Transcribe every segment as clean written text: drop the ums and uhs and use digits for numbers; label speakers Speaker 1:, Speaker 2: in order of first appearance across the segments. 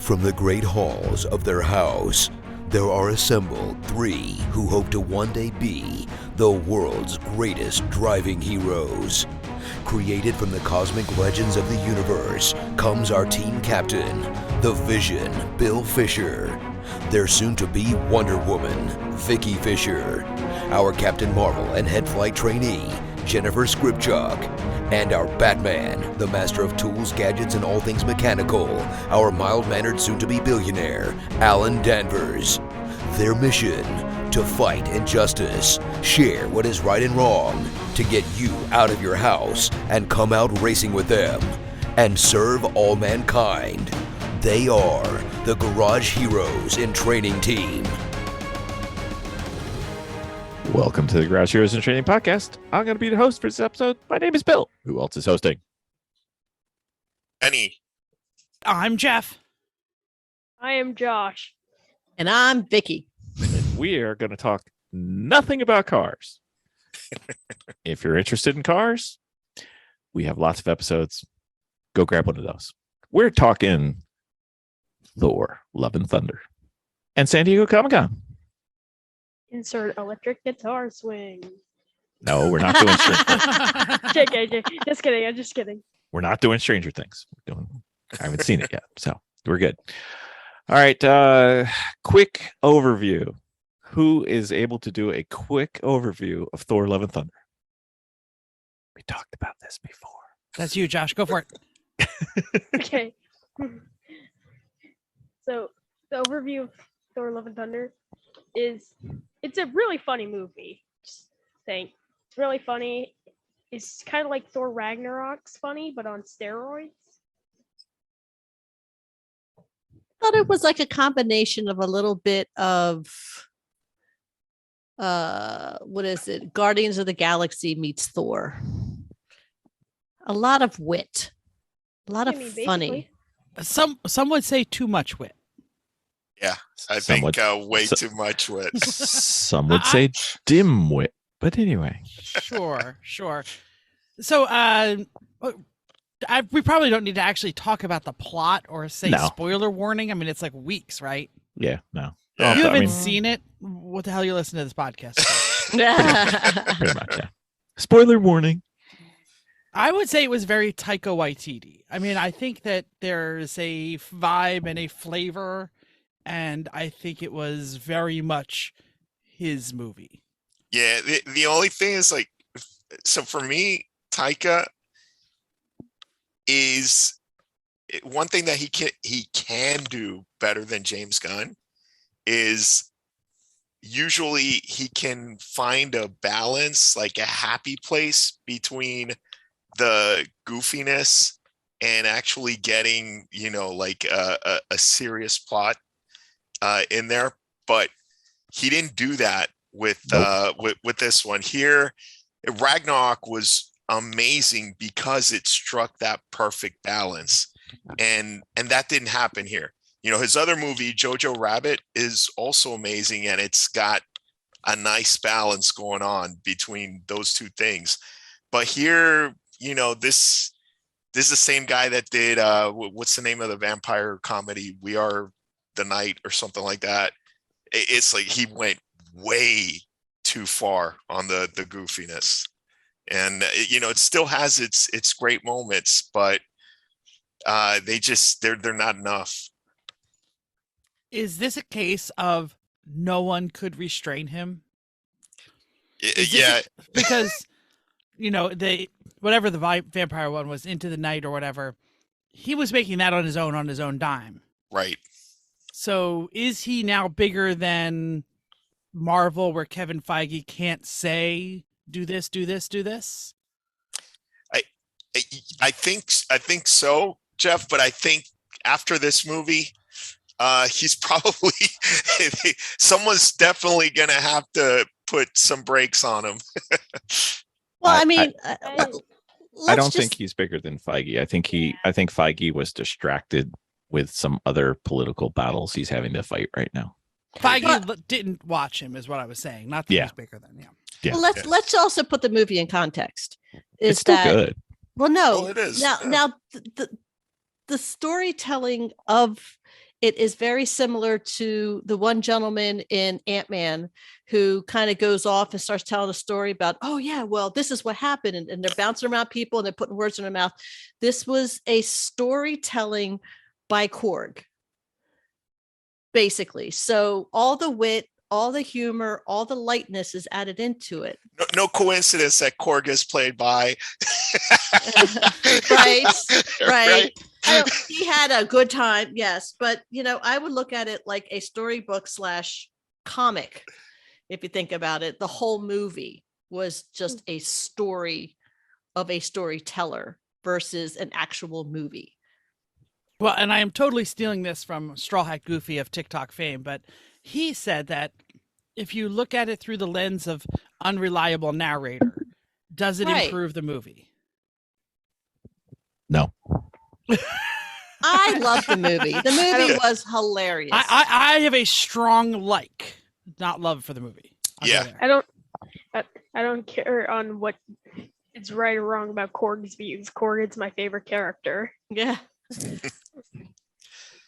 Speaker 1: From the great halls of their house, there are assembled three who hope to one day be the world's greatest driving heroes. Created from the cosmic legends of the universe comes our team captain, the Vision, Bill Fisher. Their soon-to-be Wonder Woman, Vicki Fisher. Our Captain Marvel and head flight trainee, Jennifer Skripchuk. And our Batman, the master of tools, gadgets, and all things mechanical, our mild-mannered soon-to-be billionaire, Alan Danvers. Their mission, to fight injustice, share what is right and wrong, to get you out of your house and come out racing with them, and serve all mankind. They are the Garage Heroes in Training Team.
Speaker 2: Welcome to the Garage Heroes in Training Podcast. I'm going to be the host for this episode. My name is Bill. Who else is hosting?
Speaker 3: Penny.
Speaker 4: I'm Jeff.
Speaker 5: I am Josh.
Speaker 6: And I'm Vicki.
Speaker 2: And we are going to talk nothing about cars. If you're interested in cars, we have lots of episodes. Go grab one of those. We're talking Thor, Love and Thunder, and San Diego Comic-Con.
Speaker 5: Insert electric guitar swing.
Speaker 2: No, we're not doing Stranger Things.
Speaker 5: Just kidding. I'm just kidding.
Speaker 2: We're not doing Stranger Things. I haven't seen it yet, so we're good. All right. Quick overview. Who is able to do a quick overview of Thor Love and Thunder? We talked about this before.
Speaker 4: That's you, Josh. Go for it.
Speaker 5: Okay. So the overview of Thor Love and Thunder is it's a really funny movie. Just saying. It's really funny. It's kind of like Thor Ragnarok's funny, but on steroids.
Speaker 6: I thought it was like a combination of a little bit of what is it? Guardians of the Galaxy meets Thor. A lot of wit. A lot of funny.
Speaker 4: Some would say too much wit.
Speaker 3: Yeah, I think way too much wit.
Speaker 2: Some would say dim wit, but anyway.
Speaker 4: Sure. So, we probably don't need to actually talk about the plot or say spoiler warning. I mean, it's like weeks, right?
Speaker 2: Yeah, no.
Speaker 3: Yeah.
Speaker 4: If you haven't seen it, what the hell are you listening to this podcast for?
Speaker 2: Pretty much, yeah. Spoiler warning.
Speaker 4: I would say it was very Taika Waititi. I mean, I think that there's a vibe and a flavor, and I think it was very much his movie.
Speaker 3: Yeah, the only thing is so for me, Taika is one thing that he can do better than James Gunn is usually he can find a balance, like a happy place between the goofiness and actually getting, a serious plot in there. But he didn't do that with this one here. Ragnarok was amazing because it struck that perfect balance, and that didn't happen here. His other movie, Jojo Rabbit, is also amazing, and it's got a nice balance going on between those two things. But here, this is the same guy that did what's the name of the vampire comedy, We Are the Night or something like that. It's like he went way too far on the goofiness, and it still has its great moments, but they're not enough.
Speaker 4: Is this a case of no one could restrain him?
Speaker 3: Yeah,
Speaker 4: because whatever the vampire one was, Into the Night or whatever, he was making that on his own dime.
Speaker 3: Right.
Speaker 4: So is he now bigger than Marvel, where Kevin Feige can't say do this?
Speaker 3: I think so, Jeff. But I think after this movie, he's probably someone's definitely gonna have to put some brakes on him.
Speaker 6: Well, I mean,
Speaker 2: I don't think he's bigger than Feige. I think Feige was distracted with some other political battles he's having to fight right now.
Speaker 4: Feige didn't watch him, is what I was saying. Not that he's bigger than him.
Speaker 2: Yeah.
Speaker 6: Well, let's also put the movie in context.
Speaker 2: It's still good.
Speaker 6: Well, no.
Speaker 3: Well, it is.
Speaker 6: Now the storytelling of it is very similar to the one gentleman in Ant-Man who kind of goes off and starts telling a story about, oh yeah, well, this is what happened. And they're bouncing around people and they're putting words in their mouth. This was a storytelling by Korg, basically. So all the wit, all the humor, all the lightness is added into it.
Speaker 3: No coincidence that Korg is played by.
Speaker 6: Right. He had a good time, yes, but I would look at it like a storybook / comic. If you think about it, the whole movie was just a story of a storyteller versus an actual movie.
Speaker 4: Well, and I am totally stealing this from Straw Hat Goofy of TikTok fame, but he said that if you look at it through the lens of unreliable narrator, does it improve the movie?
Speaker 2: No.
Speaker 6: I love the movie. The movie was hilarious.
Speaker 4: I have a strong not love for the movie.
Speaker 5: I don't care on what it's right or wrong about Korg's views. Korg is my favorite character.
Speaker 6: Yeah.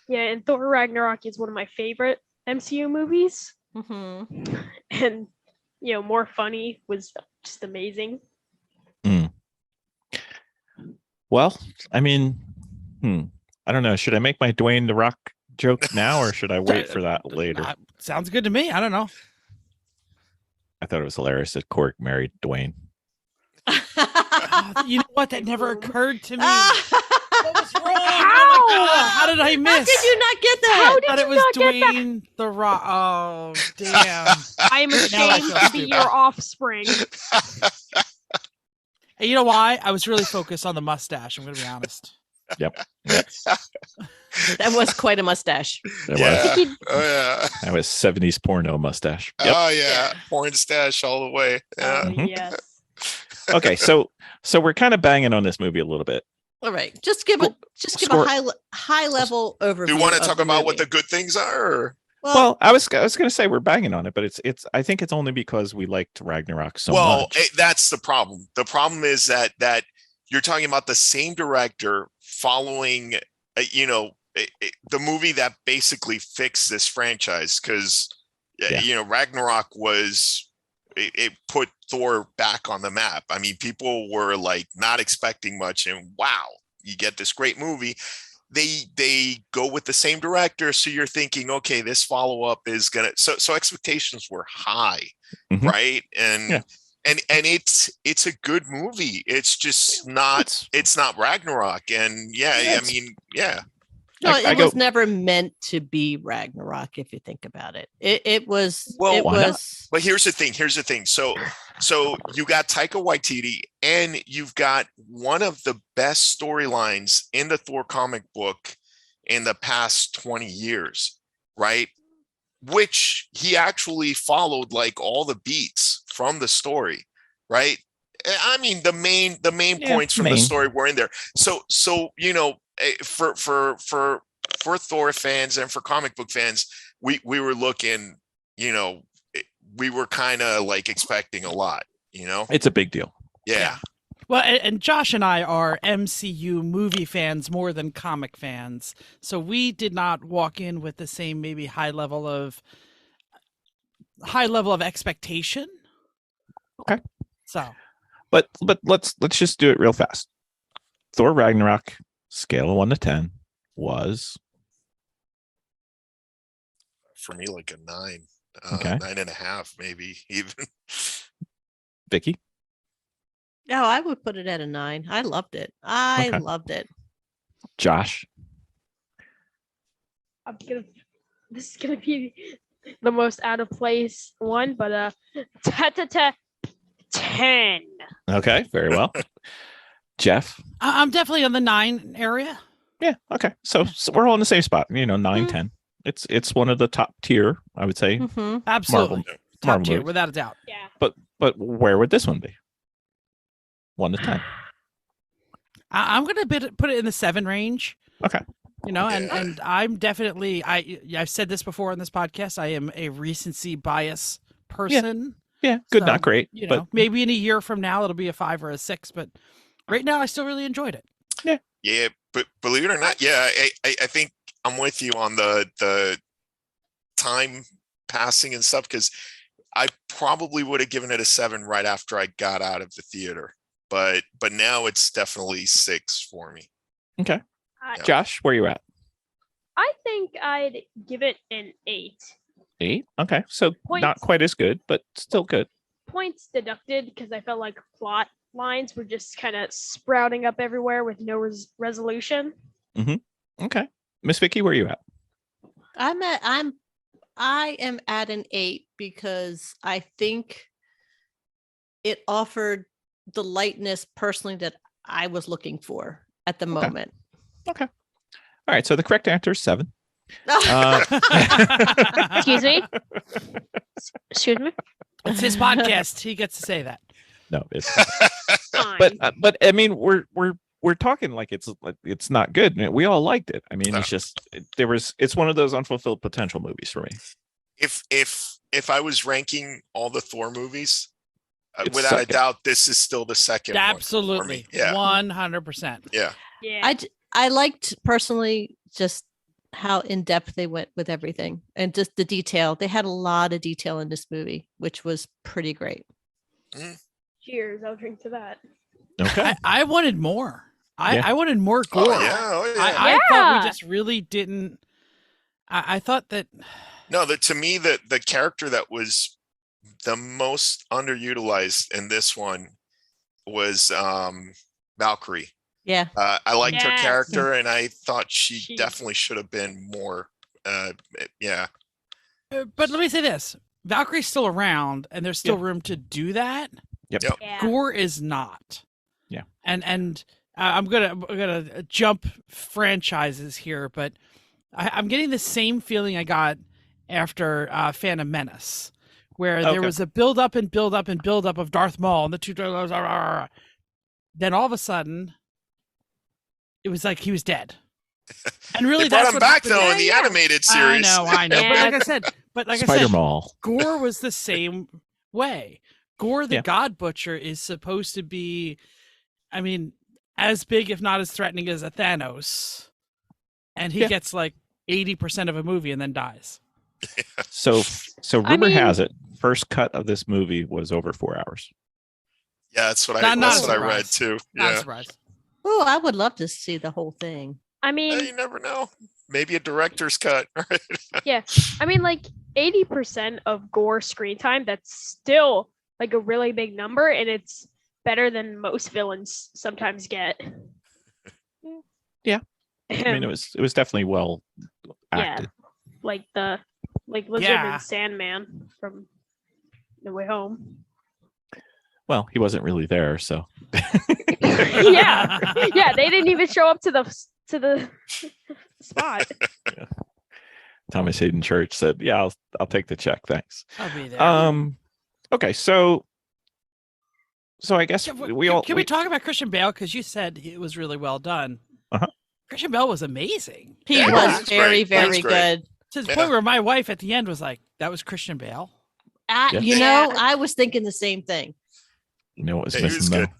Speaker 5: Yeah, and Thor Ragnarok is one of my favorite MCU movies.
Speaker 6: Mm-hmm.
Speaker 5: And more funny was just amazing.
Speaker 2: Well, I mean, I don't know. Should I make my Dwayne the Rock joke now, or should I wait for that later?
Speaker 4: Sounds good to me. I don't know.
Speaker 2: I thought it was hilarious that Korg married Dwayne.
Speaker 4: You know what? That never occurred to me. What was wrong? Oh my God. How did I miss?
Speaker 6: How did you not get that?
Speaker 5: How
Speaker 4: I
Speaker 5: did
Speaker 4: thought
Speaker 5: you
Speaker 4: it was
Speaker 5: not get that?
Speaker 4: Dwayne the Rock. Oh, damn.
Speaker 5: I am ashamed to be your offspring.
Speaker 4: Hey, you know why? I was really focused on the mustache. I'm going to be honest.
Speaker 2: Yep.
Speaker 6: That was quite a mustache.
Speaker 2: It
Speaker 3: Yeah.
Speaker 2: was.
Speaker 3: Oh, yeah.
Speaker 2: That was 70s porno mustache. Yep.
Speaker 3: Oh, yeah. Porn stash all the way. Yeah.
Speaker 2: Mhm.
Speaker 5: Yes.
Speaker 2: Okay, so we're kind of banging on this movie a little bit.
Speaker 6: All right. Just give a high level overview.
Speaker 3: Do you want to
Speaker 6: of
Speaker 3: talk
Speaker 6: the
Speaker 3: about what
Speaker 6: movie.
Speaker 3: the good things are? Or?
Speaker 2: Well, I was going to say we're banging on it, but it's I think it's only because we liked Ragnarok so much.
Speaker 3: That's the problem. The problem is that you're talking about the same director following, the movie that basically fixed this franchise, because Ragnarok was it put Thor back on the map. I mean, people were like not expecting much, and wow, you get this great movie. They go with the same director, so you're thinking, okay, this follow-up is gonna so expectations were high, right? And it's a good movie. It's just not it's not Ragnarok. And I mean,
Speaker 6: no, it was never meant to be Ragnarok. If you think about it, it was.
Speaker 3: Well,
Speaker 6: it was.
Speaker 3: But here's the thing. So you got Taika Waititi, and you've got one of the best storylines in the Thor comic book in the past 20 years, right? Which he actually followed like all the beats from the story, right? I mean, the main points from the story were in there. So for Thor fans and for comic book fans, we were looking, we were kind of like expecting a lot,
Speaker 2: It's a big deal.
Speaker 3: Yeah.
Speaker 4: Well, and Josh and I are MCU movie fans more than comic fans, so we did not walk in with the same maybe high level of expectation.
Speaker 2: Okay.
Speaker 4: So,
Speaker 2: but let's just do it real fast. Thor Ragnarok, scale of 1 to 10 was
Speaker 3: For me, like a 9,
Speaker 2: Okay.
Speaker 3: 9.5, maybe even.
Speaker 2: Vicki.
Speaker 6: No, I would put it at a 9. I loved it. I
Speaker 2: Okay.
Speaker 6: loved it.
Speaker 2: Josh.
Speaker 5: This is gonna be the most out of place one, but 10.
Speaker 2: Okay, very well. Jeff.
Speaker 4: I'm definitely on the 9 area.
Speaker 2: Yeah. Okay. So we're all in the same spot. 9, 10. It's one of the top tier, I would say.
Speaker 6: Mm-hmm.
Speaker 4: Absolutely, top
Speaker 2: Marvel
Speaker 4: tier
Speaker 2: movies.
Speaker 4: without a doubt.
Speaker 5: Yeah.
Speaker 2: But where would this one be? 1 to 10.
Speaker 4: I'm gonna put it in the 7 range.
Speaker 2: Okay.
Speaker 4: And I'm definitely I've said this before on this podcast. I am a recency bias person.
Speaker 2: Yeah. Good,
Speaker 4: So,
Speaker 2: not great. But
Speaker 4: maybe in a year from now it'll be a 5 or a 6. But right now I still really enjoyed it.
Speaker 3: Yeah, but believe it or not, I think I'm with you on the time passing and stuff, because I probably would have given it a 7 right after I got out of the theater, but now it's definitely 6 for me.
Speaker 2: Okay.
Speaker 5: I,
Speaker 2: Josh, where you at?
Speaker 5: I think I'd give it an 8.
Speaker 2: 8? Okay. So not
Speaker 5: Points.
Speaker 2: quite as good, but still good.
Speaker 5: Points deducted because I felt like plot lines were just kind of sprouting up everywhere with no resolution.
Speaker 2: Okay. Miss Vicki, where you at?
Speaker 6: I am at an 8 because I think it offered the lightness personally that I was looking for at the moment.
Speaker 2: Okay. All right. So the correct answer is 7.
Speaker 5: Excuse me? Excuse me?
Speaker 4: It's his podcast. He gets to say that.
Speaker 2: No, it's
Speaker 5: Fine.
Speaker 2: but I mean we're talking like it's not good. We all liked it. I mean,
Speaker 3: No.
Speaker 2: it's just it's one of those unfulfilled potential movies for me.
Speaker 3: If I was ranking all the Thor movies,
Speaker 2: It's
Speaker 3: without a
Speaker 2: second.
Speaker 3: doubt, this is still the second one for
Speaker 4: Absolutely.
Speaker 3: me. Yeah.
Speaker 4: 100%.
Speaker 3: Yeah.
Speaker 5: Yeah.
Speaker 6: I liked personally just how in depth they went with everything and just the detail. They had a lot of detail in this movie, which was pretty great.
Speaker 5: Cheers. I'll drink to that.
Speaker 2: Okay.
Speaker 4: I wanted more.
Speaker 2: Yeah.
Speaker 4: I wanted more gore.
Speaker 3: Oh yeah. Oh yeah.
Speaker 4: I thought we
Speaker 5: Yeah.
Speaker 4: just really didn't. I thought that.
Speaker 3: No, to me, the character that was the most underutilized in this one was Valkyrie.
Speaker 6: Yeah.
Speaker 3: I liked her
Speaker 5: Yes.
Speaker 3: character, and I thought she
Speaker 5: She-
Speaker 3: definitely should have been more. Yeah.
Speaker 4: But let me say this: Valkyrie's still around, and there's still room to do that.
Speaker 3: Yep.
Speaker 5: Yeah.
Speaker 4: Gore is not.
Speaker 2: Yeah.
Speaker 4: And I'm gonna jump franchises here, but I'm getting the same feeling I got after Phantom Menace, where there
Speaker 2: Okay.
Speaker 4: was a build up and build up and build up of Darth Maul and the two. Then all of a sudden, it was like he was dead. And really,
Speaker 3: They brought
Speaker 4: that's
Speaker 3: him
Speaker 4: what
Speaker 3: back
Speaker 4: happened.
Speaker 3: though
Speaker 4: Yeah,
Speaker 3: in the
Speaker 4: yeah.
Speaker 3: animated series.
Speaker 4: I know.
Speaker 5: Yeah.
Speaker 4: But like I
Speaker 2: Spider
Speaker 4: said,
Speaker 2: Mall.
Speaker 4: Gore was the same way. Gore the
Speaker 2: Yeah.
Speaker 4: God Butcher is supposed to be, I mean, as big, if not as threatening as a Thanos. And he
Speaker 2: Yeah.
Speaker 4: gets like 80% of a movie and then dies.
Speaker 2: So
Speaker 5: I
Speaker 2: rumor
Speaker 5: mean-
Speaker 2: has it, first cut of this movie was over 4 hours.
Speaker 3: Yeah, that's what
Speaker 4: Not
Speaker 3: that's
Speaker 4: a
Speaker 3: what I read
Speaker 4: surprise.
Speaker 3: too.
Speaker 4: Not a
Speaker 3: Yeah.
Speaker 4: surprise.
Speaker 6: Oh, I would love to see the whole thing.
Speaker 5: I mean,
Speaker 3: You never know. Maybe a director's cut.
Speaker 5: I mean, like 80% of Gore screen time, that's still like a really big number, and it's better than most villains sometimes get.
Speaker 2: Yeah. I mean, it was definitely well acted.
Speaker 5: like Lizard
Speaker 4: Yeah.
Speaker 5: and Sandman from No Way Home.
Speaker 2: Well, he wasn't really there, so
Speaker 5: Yeah, they didn't even show up to the spot.
Speaker 2: Thomas Hayden Church said, "Yeah, I'll take the check, thanks."
Speaker 4: I'll be there.
Speaker 2: Okay, so I guess
Speaker 4: Can we talk about Christian Bale? Because you said it was really well done.
Speaker 2: Uh-huh.
Speaker 4: Christian Bale was amazing.
Speaker 6: He
Speaker 3: Yeah,
Speaker 6: was
Speaker 3: that's
Speaker 6: very,
Speaker 3: great. That's
Speaker 6: very
Speaker 3: great.
Speaker 6: good.
Speaker 4: To the
Speaker 3: Yeah.
Speaker 4: point where my wife at the end was like, "That was Christian Bale."
Speaker 2: Yeah.
Speaker 6: You know, I was thinking the same thing.
Speaker 2: You know what was
Speaker 3: Yeah, he was
Speaker 2: missing though?
Speaker 3: good.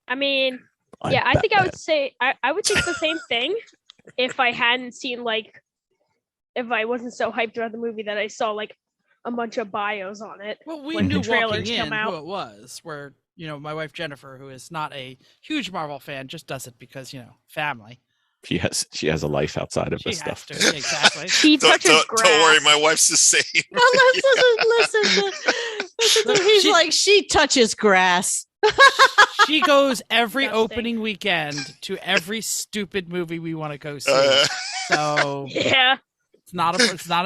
Speaker 5: I mean,
Speaker 2: I'm
Speaker 5: yeah, I think I would
Speaker 2: Batman.
Speaker 5: say I would think the same thing if I hadn't seen if I wasn't so hyped about the movie that I saw like a bunch of bios on it.
Speaker 4: Well, we
Speaker 5: when
Speaker 4: knew
Speaker 5: the trailers
Speaker 4: walking
Speaker 5: come
Speaker 4: in
Speaker 5: out.
Speaker 4: who it was. Where my wife Jennifer, who is not a huge Marvel fan, just does it because family.
Speaker 2: She has a life outside of
Speaker 4: She
Speaker 2: this
Speaker 4: has
Speaker 2: stuff.
Speaker 4: to exactly.
Speaker 5: She touches grass.
Speaker 3: Don't worry, my wife's the same.
Speaker 6: Listen. He's
Speaker 4: She-
Speaker 6: like, she touches grass.
Speaker 4: She goes every
Speaker 5: Disgusting.
Speaker 4: opening weekend to every stupid movie we want to go see.
Speaker 3: Uh,
Speaker 4: So
Speaker 5: Yeah,
Speaker 4: it's not.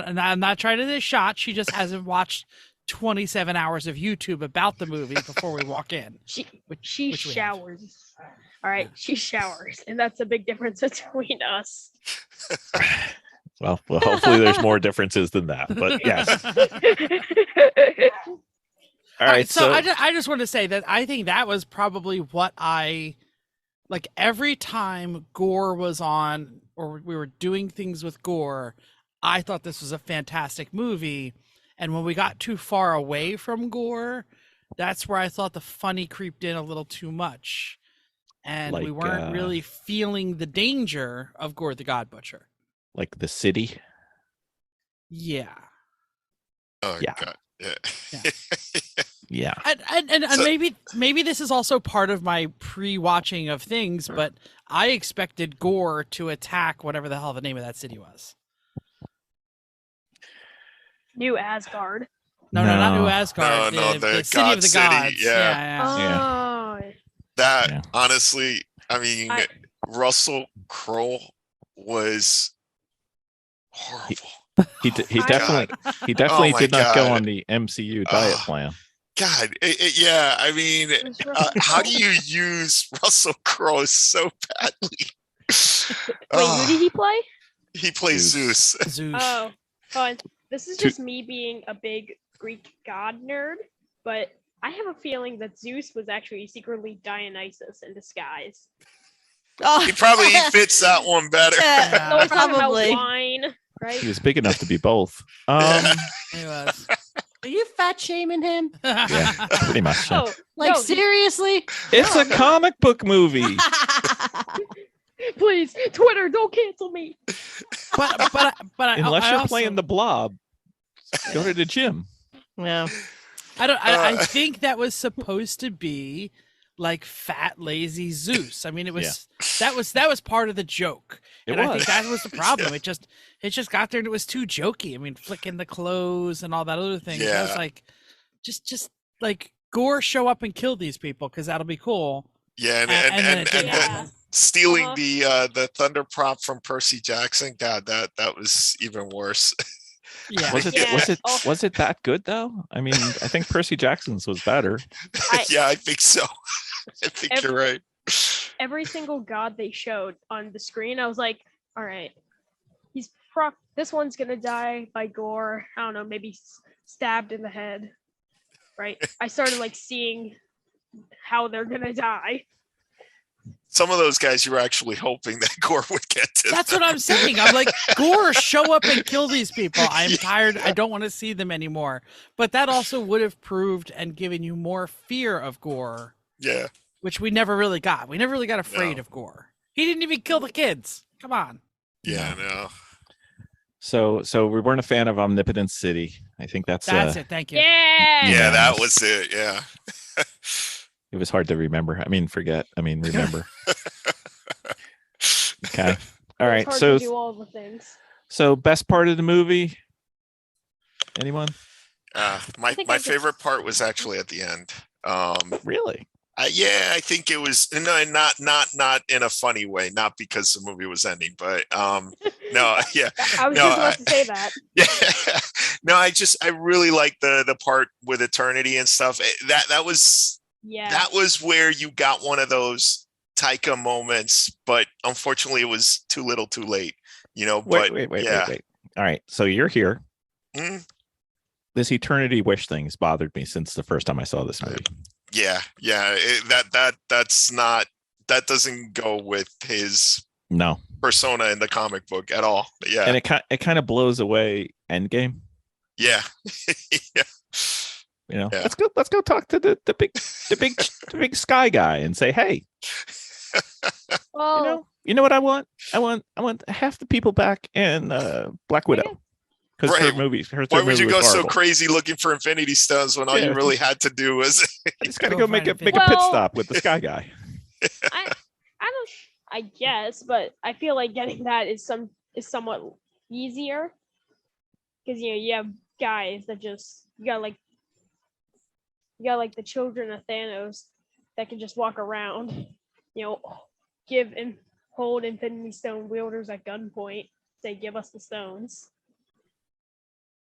Speaker 4: And I'm not trying to do a shot. She just hasn't watched 27 hours of YouTube about the movie before we walk in.
Speaker 5: she
Speaker 4: which we have.
Speaker 5: showers. All right, she showers, and that's a big difference between us.
Speaker 2: well, hopefully there's more differences than that. But yes. All right.
Speaker 4: So I just want to say that I think that was probably what I like every time Gore was on or we were doing things with Gore, I thought this was a fantastic movie. And when we got too far away from Gore, that's where I thought the funny creeped in a little too much. And we
Speaker 2: Like,
Speaker 4: weren't really feeling the danger of Gore the God Butcher.
Speaker 2: like the city.
Speaker 4: Yeah.
Speaker 3: Oh
Speaker 2: Yeah.
Speaker 3: God. Yeah.
Speaker 4: Yeah.
Speaker 2: Yeah.
Speaker 5: Mm.
Speaker 4: And maybe this is also part of my pre-watching of things, but I expected Gore to attack whatever the hell the name of that city was.
Speaker 5: New Asgard.
Speaker 4: No, not New
Speaker 2: No.
Speaker 4: Asgard.
Speaker 3: No,
Speaker 4: the
Speaker 3: the
Speaker 4: city
Speaker 3: God
Speaker 4: of the
Speaker 3: City,
Speaker 4: gods.
Speaker 3: yeah.
Speaker 4: Yeah.
Speaker 5: Oh,
Speaker 3: That
Speaker 2: Yeah.
Speaker 3: honestly, I mean,
Speaker 5: I-
Speaker 3: Russell Crowe was horrible.
Speaker 2: He
Speaker 5: I-
Speaker 2: definitely
Speaker 3: my
Speaker 2: did not go
Speaker 3: God.
Speaker 2: on the MCU diet
Speaker 3: Oh.
Speaker 2: plan.
Speaker 3: God, yeah. I mean,
Speaker 5: it was Russell
Speaker 3: how do
Speaker 5: Crowe.
Speaker 3: you use Russell Crowe so badly?
Speaker 5: Wait, who did he play?
Speaker 3: He plays
Speaker 2: Zeus.
Speaker 3: Zeus.
Speaker 4: Zeus.
Speaker 5: Oh, and this is
Speaker 2: Two-
Speaker 5: just me being a big Greek god nerd, but I have a feeling that Zeus was actually secretly Dionysus in disguise.
Speaker 6: Oh,
Speaker 3: He probably fits that one better.
Speaker 4: Yeah.
Speaker 5: Always talking about
Speaker 6: probably.
Speaker 5: wine, right?
Speaker 2: He was big enough to be both.
Speaker 4: He was.
Speaker 6: Are you fat shaming him?
Speaker 2: Yeah, pretty much.
Speaker 5: Oh,
Speaker 6: Like
Speaker 5: no,
Speaker 6: seriously?
Speaker 2: It's a comic book movie.
Speaker 5: please, Twitter, don't cancel me.
Speaker 4: but
Speaker 2: Unless
Speaker 4: I
Speaker 2: you're
Speaker 4: also-
Speaker 2: playing the Blob, go to the gym.
Speaker 6: Yeah.
Speaker 4: I think that was supposed to be like fat lazy Zeus. I mean, it was that was part of the joke.
Speaker 2: It
Speaker 4: I
Speaker 2: was.
Speaker 4: think that was the problem. It just got there and it was too jokey. I mean, flicking the clothes and all that other thing. So I was
Speaker 3: Yeah.
Speaker 4: like, just like Gore show up and kill these people because that'll be cool.
Speaker 3: Yeah,
Speaker 4: And then it
Speaker 3: and
Speaker 4: didn't
Speaker 5: Yeah.
Speaker 4: happen.
Speaker 3: stealing
Speaker 5: Uh-huh.
Speaker 3: the thunder prop from Percy Jackson. God, that was even worse.
Speaker 4: Yeah.
Speaker 2: Was it
Speaker 5: Yeah. Oh.
Speaker 2: was it that good though? I mean, I think Percy Jackson's was better.
Speaker 3: Yeah, I think so. I think you're right.
Speaker 5: Every single god they showed on the screen, I was like, all right, this one's gonna die by gore. I don't know, maybe stabbed in the head. Right? I started like seeing how they're gonna die.
Speaker 3: Some of those guys you were actually hoping that Gore would get to.
Speaker 4: That's what I'm saying. I'm like, Gore, show up and kill these people. I'm tired. I don't want to see them anymore. But that also would have proved and given you more fear of Gore,
Speaker 3: Yeah.
Speaker 4: which we never really got. We never really got afraid
Speaker 3: No.
Speaker 4: of Gore. He didn't even kill the kids. Come on.
Speaker 3: Yeah, no.
Speaker 2: So we weren't a fan of Omnipotent City. I think that's
Speaker 4: it. Thank you.
Speaker 5: Yeah.
Speaker 3: Yeah, that
Speaker 2: Yes.
Speaker 3: was it. Yeah.
Speaker 2: It was hard to remember. I mean, forget. I mean, remember. Okay. All right.
Speaker 5: It's hard
Speaker 2: So
Speaker 5: to do all the things.
Speaker 2: best part of the movie. Anyone?
Speaker 3: My
Speaker 5: think
Speaker 3: my
Speaker 5: I just-
Speaker 3: favorite part was actually at the end.
Speaker 2: Really?
Speaker 3: Yeah, I think it was no, not in a funny way, not because the movie was ending, but no, yeah,
Speaker 5: I was
Speaker 3: No,
Speaker 5: just about to say that.
Speaker 3: yeah, no, I really like the part with eternity and stuff. That was
Speaker 5: Yeah.
Speaker 3: that was where you got one of those Taika moments, but unfortunately, it was too little, too late. You know, but
Speaker 2: Wait.
Speaker 3: yeah.
Speaker 2: All right. So you're here.
Speaker 3: Mm,
Speaker 2: This eternity wish thing's bothered me since the first time I saw this movie.
Speaker 3: yeah, that doesn't go with his
Speaker 2: No.
Speaker 3: persona in the comic book at all. Yeah,
Speaker 2: And it kind of blows away Endgame.
Speaker 3: yeah, yeah.
Speaker 2: You know,
Speaker 3: Yeah.
Speaker 2: let's go talk to the big sky guy and say, hey,
Speaker 5: Well,
Speaker 2: you know what I want? I want half the people back in Black Widow because her
Speaker 3: Right.
Speaker 2: movie. Her
Speaker 3: Why
Speaker 2: third
Speaker 3: would you
Speaker 2: movie
Speaker 3: go
Speaker 2: was
Speaker 3: so
Speaker 2: horrible.
Speaker 3: crazy looking for Infinity Stones when all
Speaker 2: Yeah.
Speaker 3: you really had to do was
Speaker 2: I just gotta
Speaker 4: Go
Speaker 2: go
Speaker 4: find
Speaker 2: make a
Speaker 4: Infinity.
Speaker 2: pit
Speaker 5: Well-
Speaker 2: stop with the sky guy.
Speaker 5: I don't. I guess, but I feel like getting that is somewhat easier because you have guys that just you got like the children of Thanos that can just walk around, give and hold Infinity Stone wielders at gunpoint, say, "Give us the stones."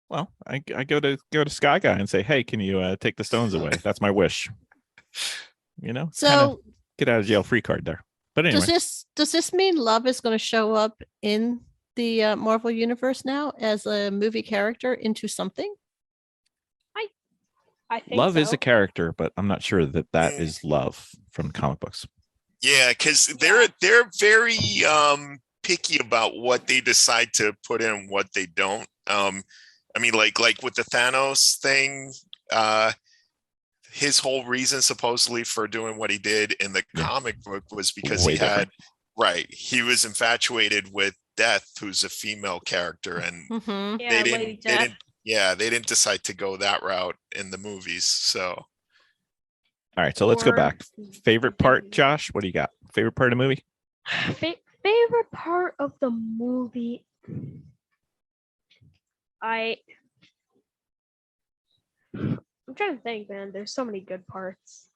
Speaker 2: Well, I go to Sky Guy and say, hey, can you take the stones away? That's my wish. You know,
Speaker 6: So
Speaker 2: kinda get out of jail free card there. But anyway,
Speaker 6: does this mean Love is going to show up in the Marvel universe now as a movie character into something?
Speaker 5: I think
Speaker 2: Love is
Speaker 5: so.
Speaker 2: a character, but I'm not sure that is Love from comic books.
Speaker 3: yeah, because they're very picky about what they decide to put in, what they don't. I mean, like with the Thanos thing, his whole reason supposedly for doing what he did in the
Speaker 2: Yeah.
Speaker 3: comic book was because
Speaker 2: Way
Speaker 3: he had
Speaker 2: different.
Speaker 3: he was infatuated with Death, who's a female character, and
Speaker 6: Mhm.
Speaker 5: Yeah, Lady Death.
Speaker 3: they didn't decide to go that route in the movies. So
Speaker 2: All right, so let's go back. Favorite part, Josh? What do you got? Favorite part of the movie?
Speaker 5: Favorite part of the movie. I'm trying to think, man. There's so many good parts.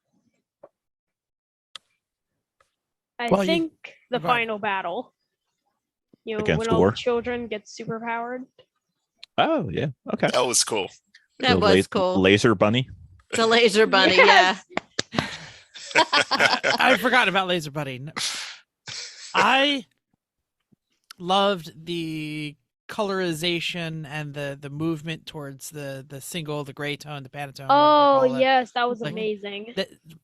Speaker 5: I
Speaker 4: Well,
Speaker 5: think the
Speaker 4: go ahead.
Speaker 5: final battle. You know,
Speaker 2: Against
Speaker 5: when all
Speaker 2: Gore?
Speaker 5: the children get superpowered.
Speaker 2: Oh yeah, okay.
Speaker 3: that was cool.
Speaker 6: That
Speaker 2: The
Speaker 6: was cool.
Speaker 2: Laser bunny.
Speaker 6: The laser bunny,
Speaker 5: Yes!
Speaker 4: I forgot about Laser Buddy. I loved the colorization and the movement towards the single, the gray tone, the Pantone.
Speaker 5: Oh
Speaker 4: whatever you call it.
Speaker 5: yes, that was
Speaker 4: Like-
Speaker 5: amazing.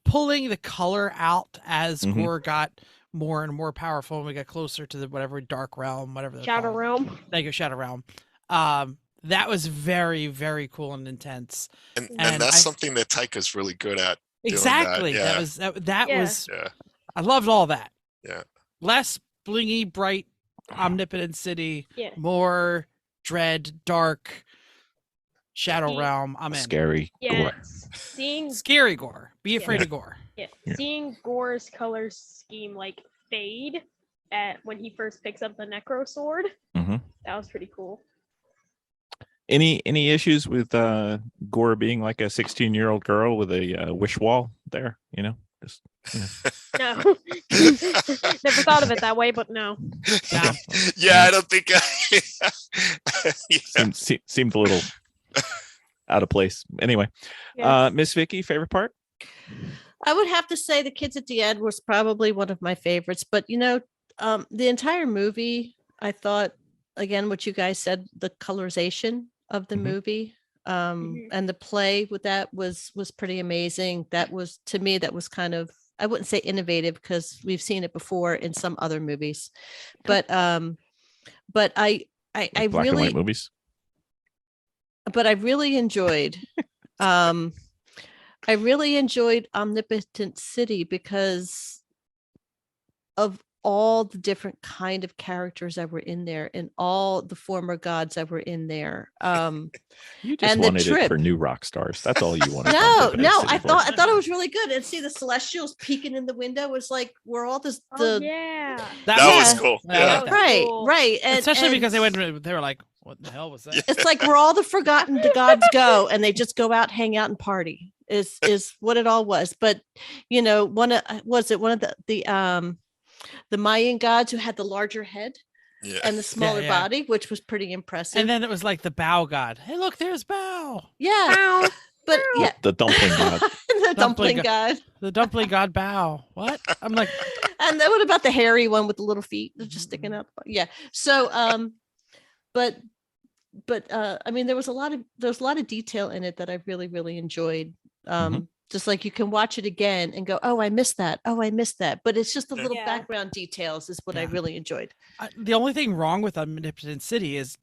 Speaker 4: Pulling the color out as
Speaker 2: Mhm.
Speaker 4: Gore got more and more powerful, and we got closer to the whatever Dark Realm, whatever. they're
Speaker 5: Shadow
Speaker 4: called.
Speaker 5: Realm.
Speaker 4: Thank you, Shadow Realm. That was very, very cool and intense.
Speaker 3: And
Speaker 4: And
Speaker 3: that's
Speaker 4: I-
Speaker 3: something that Taika's really good at. Doing that,
Speaker 4: Exactly.
Speaker 3: yeah.
Speaker 4: That
Speaker 5: Yeah.
Speaker 4: was.
Speaker 3: Yeah.
Speaker 4: I loved all that.
Speaker 3: Yeah.
Speaker 4: Less blingy, bright, omnipotent city.
Speaker 5: Yeah.
Speaker 4: More dread, dark, Shadow
Speaker 5: Yeah.
Speaker 4: Realm. I'm in.
Speaker 2: Scary.
Speaker 5: Yeah.
Speaker 2: Gore.
Speaker 5: Seeing
Speaker 4: Scary Gore. Be
Speaker 5: Yeah.
Speaker 4: afraid of Gore.
Speaker 5: Yeah.
Speaker 2: Yeah.
Speaker 5: Seeing Gore's color scheme like fade when he first picks up the Necro sword,
Speaker 2: Mhm.
Speaker 5: that was pretty cool.
Speaker 2: Any issues with Gore being like a 16-year-old girl with a wish wall there? You know, just
Speaker 5: No, never thought of it that way, but no.
Speaker 4: Yeah.
Speaker 3: Yeah, I don't think. Yeah.
Speaker 2: seemed a little out of place. Anyway,
Speaker 5: Yeah.
Speaker 2: Miss Vicki, favorite part?
Speaker 6: I would have to say the kids at the end was probably one of my favorites, but the entire movie, I thought, again, what you guys said, the colorization of the
Speaker 2: Mhm.
Speaker 6: movie,
Speaker 5: Mhm.
Speaker 6: and the play with that was pretty amazing. That was, to me, that was kind of, I wouldn't say innovative because we've seen it before in some other movies, but I
Speaker 2: Like black and
Speaker 6: really,
Speaker 2: white movies.
Speaker 6: but I really enjoyed I really enjoyed Omnipotent City because of all the different kind of characters that were in there and all the former gods that were in there.
Speaker 2: You just
Speaker 6: and the
Speaker 2: wanted it for
Speaker 6: trip.
Speaker 2: new rock stars. That's all you wanted.
Speaker 6: No,
Speaker 2: Omnipotent
Speaker 6: no,
Speaker 2: City
Speaker 6: I
Speaker 2: for.
Speaker 6: thought it was really good. And see the Celestials peeking in the window was like we're all this
Speaker 5: Oh
Speaker 6: the
Speaker 5: yeah.
Speaker 3: That was
Speaker 6: Yeah.
Speaker 3: cool.
Speaker 4: I
Speaker 3: Yeah.
Speaker 4: like that.
Speaker 6: right,
Speaker 5: Cool.
Speaker 6: right. And,
Speaker 4: Especially
Speaker 6: and
Speaker 4: because they were like, what the hell was that?
Speaker 3: Yeah.
Speaker 6: it's like where all the forgotten gods go and they just go out, hang out, and party is what it all was. But one of the Mayan gods who had the larger head
Speaker 3: Yeah.
Speaker 6: and the smaller
Speaker 4: yeah.
Speaker 6: body, which was pretty impressive.
Speaker 4: And then it was like the Bow God. Hey, look, there's Bow.
Speaker 6: yeah,
Speaker 5: Ow.
Speaker 6: but yeah,
Speaker 2: The dumpling god.
Speaker 6: the dumpling
Speaker 4: Dumpling
Speaker 6: god.
Speaker 4: The dumpling God Bow. What? I'm like,
Speaker 6: And then what about the hairy one with the little feet that are just sticking out? Yeah. So but I mean there was a lot of detail in it that I really, really enjoyed. Just like you can watch it again and go, oh, I missed that. Oh, I missed that. But it's just the little
Speaker 5: Yeah.
Speaker 6: background details is what I
Speaker 4: Yeah.
Speaker 6: really enjoyed.
Speaker 4: the only thing wrong with Omnipotent City is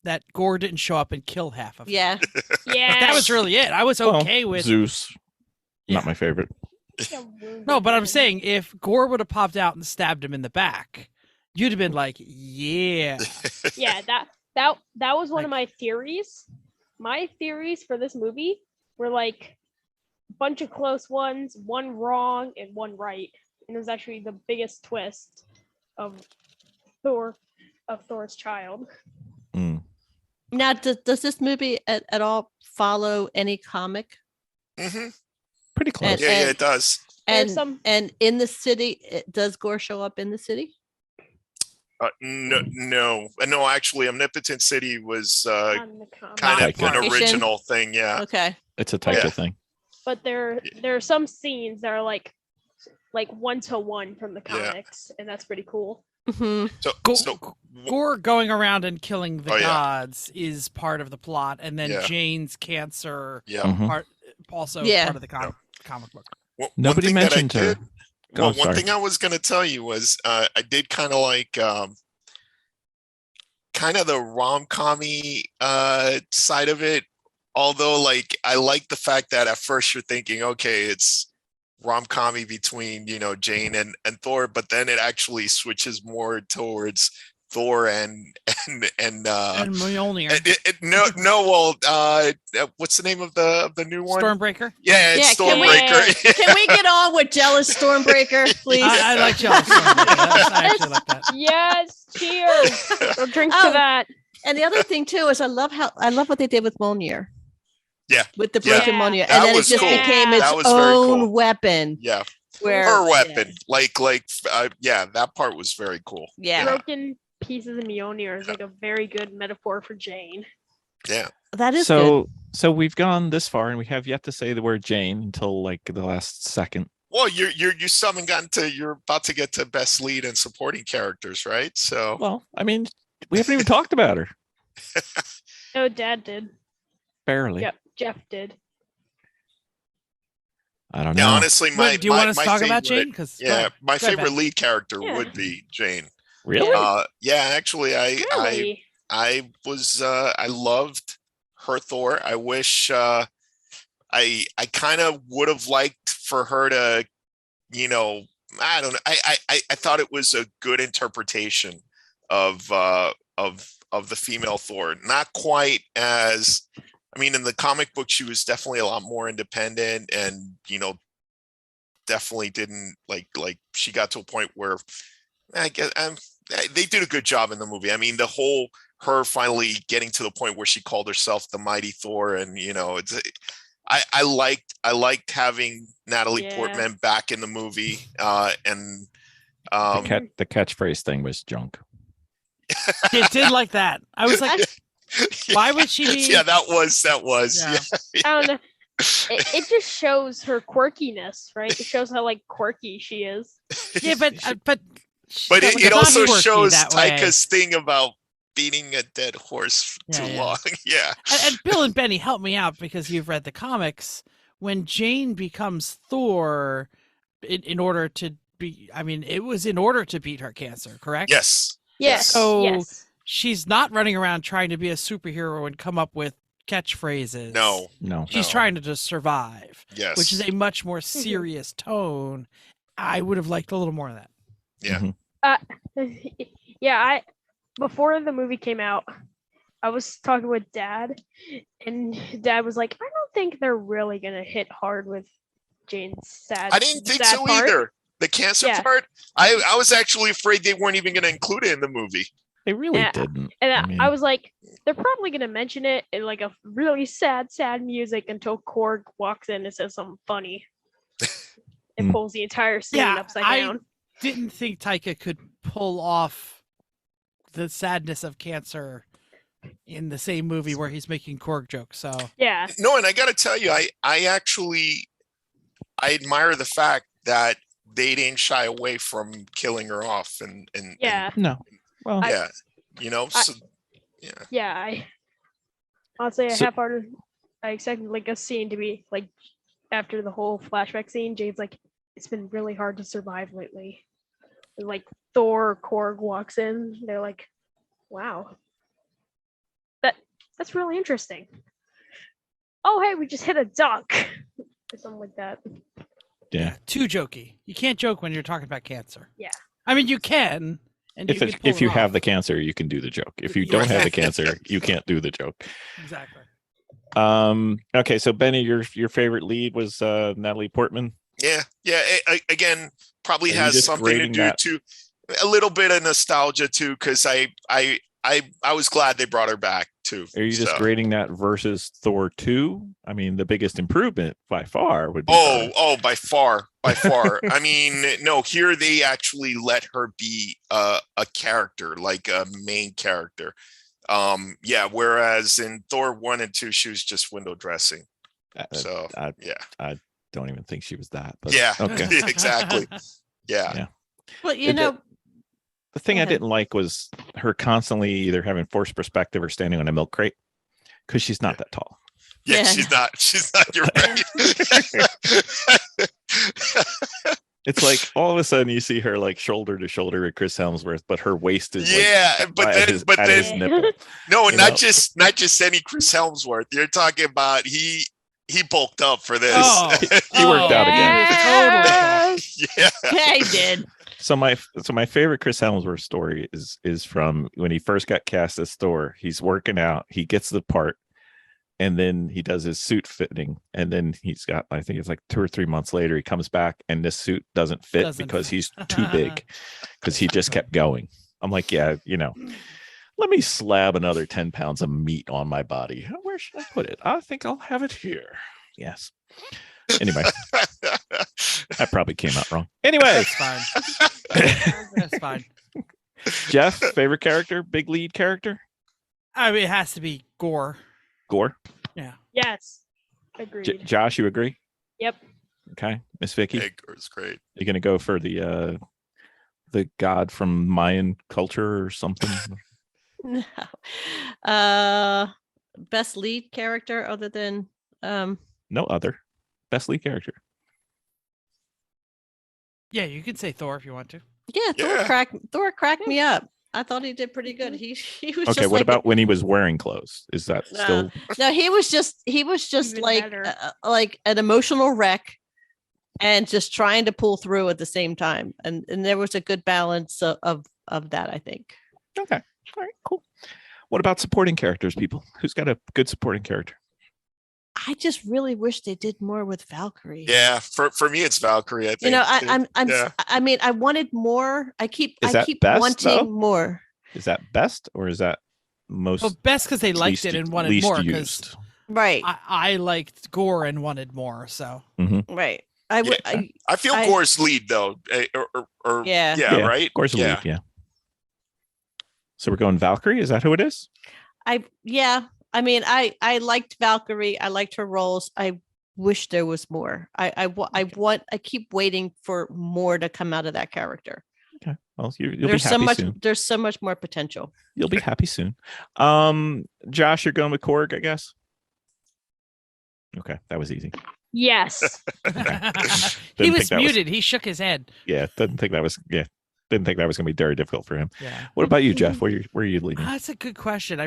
Speaker 4: that Gore didn't show up and kill half of it.
Speaker 6: Yeah.
Speaker 5: Yeah.
Speaker 4: That was really it. I was
Speaker 2: Well,
Speaker 4: okay with
Speaker 2: Zeus.
Speaker 4: Yeah.
Speaker 2: Not my favorite.
Speaker 4: No, but I'm saying if Gore would have popped out and stabbed him in the back, you'd have been like, yeah.
Speaker 5: Yeah, that was one
Speaker 4: Like-
Speaker 5: of my theories. My theories for this movie were like a bunch of close ones, one wrong and one right. And it was actually the biggest twist of Thor's child.
Speaker 2: Mm.
Speaker 6: Now, does this movie at all follow any comic?
Speaker 3: Mhm.
Speaker 2: Pretty close.
Speaker 3: Yeah, it does.
Speaker 5: There's
Speaker 6: And
Speaker 5: some
Speaker 6: and in the city, does Gore show up in the city?
Speaker 3: No. Actually, Omnipotent City was
Speaker 5: on the comic.
Speaker 3: kind of
Speaker 2: Taika.
Speaker 3: an original thing. Yeah.
Speaker 6: Okay.
Speaker 2: It's a Taika
Speaker 3: Yeah.
Speaker 2: thing.
Speaker 5: But there are some scenes that are like one to one from the
Speaker 3: Yeah.
Speaker 5: comics, and that's pretty cool.
Speaker 6: Mhm.
Speaker 3: So,
Speaker 4: Gore going around and killing the
Speaker 3: Oh, yeah.
Speaker 4: gods is part of the plot, and then
Speaker 3: Yeah.
Speaker 4: Jane's cancer
Speaker 3: yeah.
Speaker 2: Mhm.
Speaker 4: part also
Speaker 6: Yeah.
Speaker 4: part of the comic book.
Speaker 3: One
Speaker 2: Nobody
Speaker 3: thing that I
Speaker 2: mentioned her.
Speaker 3: did-
Speaker 2: Go,
Speaker 3: Well, one
Speaker 2: sorry.
Speaker 3: thing I was going to tell you was I did kind of like kind of the rom-commy side of it. Although, like, I like the fact that at first you're thinking, okay, it's rom-commy between Jane and Thor, but then it actually switches more towards Thor and
Speaker 4: Mjolnir.
Speaker 3: what's the name of the new one?
Speaker 4: Stormbreaker.
Speaker 3: Yeah, it's Stormbreaker.
Speaker 6: Can we get on with jealous Stormbreaker, please?
Speaker 4: I like jealous Stormbreaker. I actually like that.
Speaker 5: Yes, cheers. We'll drink to that.
Speaker 6: And the other thing too is I love what they did with Mjolnir.
Speaker 3: Yeah,
Speaker 6: with the broken
Speaker 5: Yeah.
Speaker 6: Mjolnir,
Speaker 3: That
Speaker 6: and then it
Speaker 3: was
Speaker 6: just
Speaker 3: cool.
Speaker 6: became
Speaker 3: That
Speaker 6: its
Speaker 3: was very
Speaker 6: own
Speaker 3: cool.
Speaker 6: weapon.
Speaker 3: Yeah,
Speaker 6: Where
Speaker 3: her weapon, that part was very cool.
Speaker 6: Yeah.
Speaker 5: Broken pieces of Mjolnir is like a very good metaphor for Jane.
Speaker 3: Yeah,
Speaker 6: that is good.
Speaker 2: So we've gone this far, and we have yet to say the word Jane until like the last second.
Speaker 3: well, you still haven't gotten to. You're about to get to best lead and supporting characters, right? So
Speaker 2: Well, I mean, we haven't even talked about her.
Speaker 5: Oh, Dad did.
Speaker 2: Barely.
Speaker 5: Yep, Jeff did.
Speaker 2: I don't know.
Speaker 3: yeah, honestly,
Speaker 4: Wait, do you want us
Speaker 3: my
Speaker 4: to talk about
Speaker 3: favorite-
Speaker 4: Jane? Because
Speaker 3: Yeah, my
Speaker 4: Go ahead,
Speaker 3: favorite
Speaker 4: Ben.
Speaker 3: lead character
Speaker 5: Yeah.
Speaker 3: would be Jane.
Speaker 2: Really?
Speaker 3: Yeah, actually,
Speaker 5: Really?
Speaker 3: I was I loved her Thor. I wish I kind of would have liked for her to, I don't know. I thought it was a good interpretation of the female Thor. Not quite as, I mean, in the comic book she was definitely a lot more independent, and definitely didn't like she got to a point where I guess they did a good job in the movie. I mean, the whole her finally getting to the point where she called herself the Mighty Thor, and it's I liked having Natalie
Speaker 5: Yeah.
Speaker 3: Portman back in the movie, and
Speaker 2: The catchphrase thing was junk.
Speaker 4: it did like that. I was like, why would she be?
Speaker 3: Yeah, that was.
Speaker 4: Yeah.
Speaker 3: Yeah.
Speaker 5: I don't know. It just shows her quirkiness, right? It shows how like quirky she is.
Speaker 4: Yeah, but
Speaker 3: But
Speaker 4: that was
Speaker 3: it
Speaker 4: not
Speaker 3: also
Speaker 4: quirky
Speaker 3: shows
Speaker 4: that way.
Speaker 3: Taika's thing about beating a dead horse
Speaker 4: Yeah,
Speaker 3: too
Speaker 4: yeah.
Speaker 3: long. Yeah.
Speaker 4: And Bill and Benny, help me out because you've read the comics. When Jane becomes Thor, in order to be, I mean, it was in order to beat her cancer, correct?
Speaker 3: Yes.
Speaker 5: Yes.
Speaker 4: So-
Speaker 5: yes.
Speaker 4: She's not running around trying to be a superhero and come up with catchphrases.
Speaker 3: No.
Speaker 2: No.
Speaker 4: She's
Speaker 3: No.
Speaker 4: trying to just survive,
Speaker 3: Yes.
Speaker 4: which is a much more serious tone. I would have liked a little more of that.
Speaker 3: Yeah.
Speaker 5: Yeah, before the movie came out, I was talking with Dad, and Dad was like, "I don't think they're really gonna hit hard with Jane's sad."
Speaker 3: I didn't think
Speaker 5: sad
Speaker 3: so
Speaker 5: part.
Speaker 3: either. The cancer
Speaker 5: Yeah.
Speaker 3: part, I was actually afraid they weren't even going to include it in the movie.
Speaker 2: They really
Speaker 5: Yeah.
Speaker 2: didn't.
Speaker 5: And
Speaker 2: I mean-
Speaker 5: I was like, they're probably gonna mention it in like a really sad music until Korg walks in and says something funny. And
Speaker 2: Hmm.
Speaker 5: pulls the entire scene
Speaker 4: Yeah,
Speaker 5: upside
Speaker 4: I-
Speaker 5: down.
Speaker 4: Didn't think Taika could pull off the sadness of cancer in the same movie where he's making Korg jokes. So
Speaker 5: Yeah.
Speaker 3: No, and I got to tell you, I admire the fact that they didn't shy away from killing her off, and
Speaker 5: Yeah.
Speaker 2: No. Well,
Speaker 3: yeah, so, yeah.
Speaker 5: Yeah, I'll say
Speaker 2: So-
Speaker 5: half-hearted. I expected like a scene to be like after the whole flashback scene. Jane's like, it's been really hard to survive lately. And like Thor Korg walks in, they're like, wow, that's really interesting. Oh hey, we just hit a duck or something like that.
Speaker 2: yeah.
Speaker 4: too jokey. You can't joke when you're talking about cancer.
Speaker 5: Yeah.
Speaker 4: I mean, you can. And
Speaker 2: If you have the cancer, you can do the joke. If you don't have the cancer, you can't do the joke.
Speaker 4: Exactly.
Speaker 2: Okay, so Benny, your favorite lead was Natalie Portman.
Speaker 3: Yeah. Again, probably
Speaker 2: Are you
Speaker 3: has
Speaker 2: just
Speaker 3: something to
Speaker 2: grading
Speaker 3: do
Speaker 2: that?
Speaker 3: too. A little bit of nostalgia too, because I was glad they brought her back too.
Speaker 2: Are you just
Speaker 3: so.
Speaker 2: grading that versus Thor 2? I mean, the biggest improvement by far would be
Speaker 3: By far. I mean, no, here they actually let her be a character, like a main character. Yeah, whereas in Thor 1 and 2, she was just window dressing. So
Speaker 2: I
Speaker 3: yeah.
Speaker 2: don't even think she was that. But
Speaker 3: Yeah.
Speaker 2: Okay.
Speaker 3: Exactly. Yeah.
Speaker 2: Yeah.
Speaker 6: Well, you
Speaker 2: It-
Speaker 6: know,
Speaker 2: The thing
Speaker 6: Go
Speaker 2: I
Speaker 6: ahead.
Speaker 2: didn't like was her constantly either having forced perspective or standing on a milk crate because she's not that tall.
Speaker 3: Yeah,
Speaker 6: Yeah.
Speaker 3: she's not, you're right.
Speaker 2: It's like all of a sudden you see her like shoulder to shoulder with Chris Helmsworth, but her waist is
Speaker 3: Yeah, but
Speaker 2: at
Speaker 3: then
Speaker 2: his,
Speaker 3: but
Speaker 2: at
Speaker 3: then
Speaker 2: his nipple.
Speaker 3: no,
Speaker 2: you
Speaker 3: not
Speaker 2: know.
Speaker 3: just any Chris Helmsworth. You're talking about he bulked up for this.
Speaker 4: Oh,
Speaker 2: He worked out again.
Speaker 4: Totally.
Speaker 3: yeah.
Speaker 6: yeah, he did.
Speaker 2: So my favorite Chris Hemsworth story is from when he first got cast as Thor. He's working out, he gets the part, and then he does his suit fitting, and then he's got, I think it's like 2 or 3 months later, he comes back and this suit doesn't fit because he's too big, because he just kept going. I'm like, yeah, let me slab another 10 pounds of meat on my body. Where should I put it? I think I'll have it here. Yes. Anyway, that probably came out wrong. Anyway,
Speaker 4: That's fine. That's fine.
Speaker 2: Jeff, favorite character, big lead character?
Speaker 4: I mean, it has to be Gore.
Speaker 2: Gore.
Speaker 4: Yeah.
Speaker 5: Yes. Agreed.
Speaker 2: Josh, you agree?
Speaker 5: Yep.
Speaker 2: Okay. Miss Vicki,
Speaker 3: It's great.
Speaker 2: you gonna go for the god from Mayan culture or something?
Speaker 6: No. Best lead character other than
Speaker 2: No other. Best lead character.
Speaker 4: Yeah, you can say Thor if you want to.
Speaker 6: yeah,
Speaker 3: Yeah.
Speaker 6: Thor cracked me up. I thought he did pretty good. He was
Speaker 2: Okay,
Speaker 6: just
Speaker 2: what
Speaker 6: like
Speaker 2: about when he was wearing clothes? Is that still
Speaker 6: no, he was just
Speaker 5: Even better.
Speaker 6: like an emotional wreck and just trying to pull through at the same time. And there was a good balance of that, I think.
Speaker 2: okay? All right, cool. What about supporting characters, people? Who's got a good supporting character?
Speaker 6: I just really wish they did more with Valkyrie.
Speaker 3: Yeah, for me it's Valkyrie. I think.
Speaker 6: I'm I mean, I wanted more. I keep
Speaker 2: best,
Speaker 6: wanting
Speaker 2: though?
Speaker 6: more.
Speaker 2: Is that best or is that most
Speaker 4: Well, best because they liked it and wanted more. Because
Speaker 2: used?
Speaker 6: Right.
Speaker 4: I liked Gore and wanted more. So
Speaker 6: Right. I would
Speaker 3: Yeah. I feel Gore's lead though, or
Speaker 6: Yeah.
Speaker 3: right.
Speaker 2: Of course,
Speaker 3: Yeah.
Speaker 2: yeah. So we're going Valkyrie. Is that who it is?
Speaker 6: I mean, I liked Valkyrie. I liked her roles. I wish there was more. I keep waiting for more to come out of that character.
Speaker 2: Okay. Well, you'll be happy soon.
Speaker 6: There's so much more potential.
Speaker 2: You'll be happy soon. Josh, you're going with Korg, I guess. Okay, that was easy.
Speaker 5: Yes.
Speaker 4: he
Speaker 2: Didn't
Speaker 4: was
Speaker 2: think that
Speaker 4: muted. He shook his head.
Speaker 2: Didn't think that was going to be very difficult for him.
Speaker 4: Yeah.
Speaker 2: What about you, Jeff? Where are you leaning?
Speaker 4: That's a good question.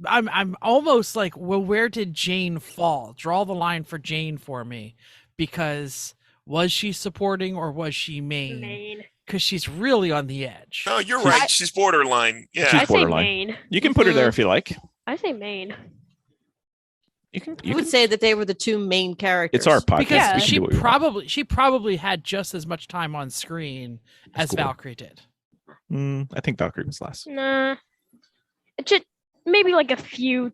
Speaker 4: I'm almost like, well, where did Jane fall? Draw the line for Jane for me, because was she supporting or was she main?
Speaker 5: Main.
Speaker 4: Because she's really on the edge.
Speaker 3: No, you're right. She's borderline. Yeah.
Speaker 2: She's
Speaker 5: I say
Speaker 2: borderline.
Speaker 5: main.
Speaker 2: You can put her there if you like.
Speaker 5: I say main.
Speaker 2: You can.
Speaker 6: I would say that they were the two main characters.
Speaker 2: It's our podcast.
Speaker 4: Because
Speaker 2: We can
Speaker 4: she
Speaker 2: do what we want.
Speaker 4: probably had just as much time on screen as
Speaker 2: Cool.
Speaker 4: Valkyrie did.
Speaker 2: I think Valkyrie was less.
Speaker 5: Nah. It should maybe like a few,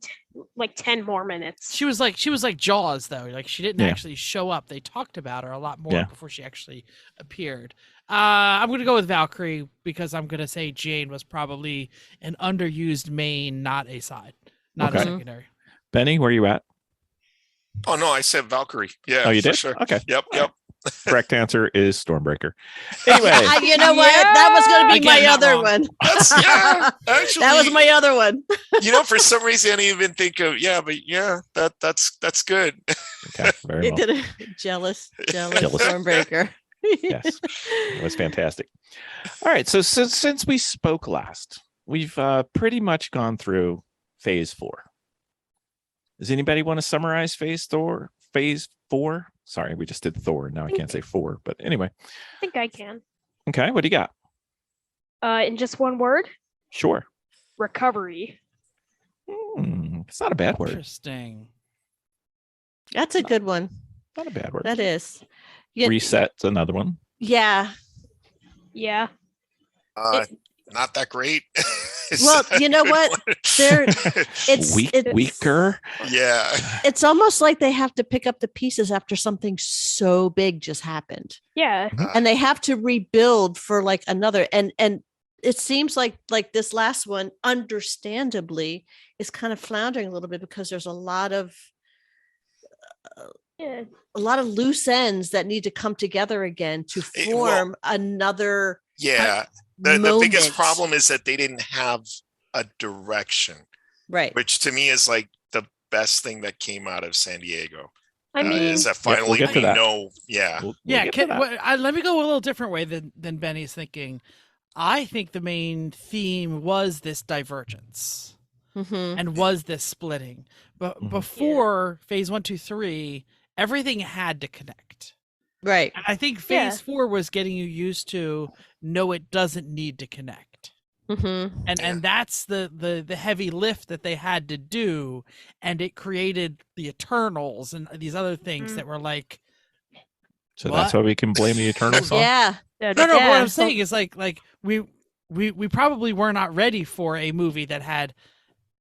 Speaker 5: like 10 more minutes.
Speaker 4: She was like Jaws though. Like she didn't
Speaker 2: Yeah.
Speaker 4: actually show up. They talked about her a lot more
Speaker 2: Yeah.
Speaker 4: before she actually appeared. I'm gonna go with Valkyrie because I'm gonna say Jane was probably an underused main, not a side, not a
Speaker 2: Okay.
Speaker 4: secondary.
Speaker 2: Benny, where you at?
Speaker 3: Oh no, I said Valkyrie. Yeah.
Speaker 2: Oh, you
Speaker 3: for
Speaker 2: did?
Speaker 3: Sure.
Speaker 2: Okay.
Speaker 3: Yep.
Speaker 2: Correct answer is Stormbreaker. Anyway,
Speaker 6: You know what? That was going to be
Speaker 4: Again,
Speaker 6: my
Speaker 4: not
Speaker 6: other
Speaker 4: wrong.
Speaker 6: one.
Speaker 3: Yeah, actually,
Speaker 6: That was my other one.
Speaker 3: For some reason I didn't even think of. Yeah, but yeah, that's good.
Speaker 2: okay, very
Speaker 6: It
Speaker 2: well.
Speaker 6: did a jealous
Speaker 2: Jealous.
Speaker 6: Stormbreaker.
Speaker 2: Yes, it was fantastic. All right, so since we spoke last, we've pretty much gone through Phase 4. Does anybody want to summarize Phase 4? Sorry, we just did Thor. Now I can't say 4, but anyway.
Speaker 5: I think I can.
Speaker 2: Okay, what do you got?
Speaker 5: In just one word,
Speaker 2: Sure.
Speaker 5: recovery.
Speaker 2: It's not a bad word.
Speaker 4: Interesting.
Speaker 6: That's a good one.
Speaker 2: Not a bad word.
Speaker 6: That is. Yeah.
Speaker 2: Reset's another one.
Speaker 6: Yeah.
Speaker 5: Yeah.
Speaker 3: Not that great.
Speaker 6: Well, you know what? There, it's
Speaker 2: Weaker.
Speaker 3: Yeah.
Speaker 6: It's almost like they have to pick up the pieces after something so big just happened,
Speaker 5: Yeah.
Speaker 6: and they have to rebuild for like another. And it seems like this last one, understandably, is kind of floundering a little bit because there's a lot of
Speaker 5: Yeah.
Speaker 6: loose ends that need to come together again to form another.
Speaker 3: Yeah. The biggest
Speaker 6: moment.
Speaker 3: problem is that they didn't have a direction,
Speaker 6: Right.
Speaker 3: which to me is like the best thing that came out of San Diego.
Speaker 5: I mean,
Speaker 3: is that
Speaker 2: we'll
Speaker 3: finally
Speaker 2: get to
Speaker 3: we
Speaker 2: that.
Speaker 3: know. Yeah.
Speaker 2: We'll
Speaker 4: Yeah,
Speaker 2: get to that.
Speaker 4: let me go a little different way than Benny's thinking. I think the main theme was this divergence
Speaker 6: Mhm.
Speaker 4: and was this splitting. But before Phase 1, 2, 3, everything had to connect.
Speaker 6: Right.
Speaker 4: And I think
Speaker 5: Yeah.
Speaker 4: phase 4 was getting you used to no, it doesn't need to connect.
Speaker 6: Mm-hmm.
Speaker 4: And that's the heavy lift that they had to do, and it created the Eternals and these other things
Speaker 5: Mm.
Speaker 4: that were like,
Speaker 2: So
Speaker 4: what?
Speaker 2: that's why we can blame the Eternals on.
Speaker 6: Yeah.
Speaker 4: No, but what
Speaker 6: Yeah.
Speaker 4: I'm saying is like we probably were not ready for a movie that had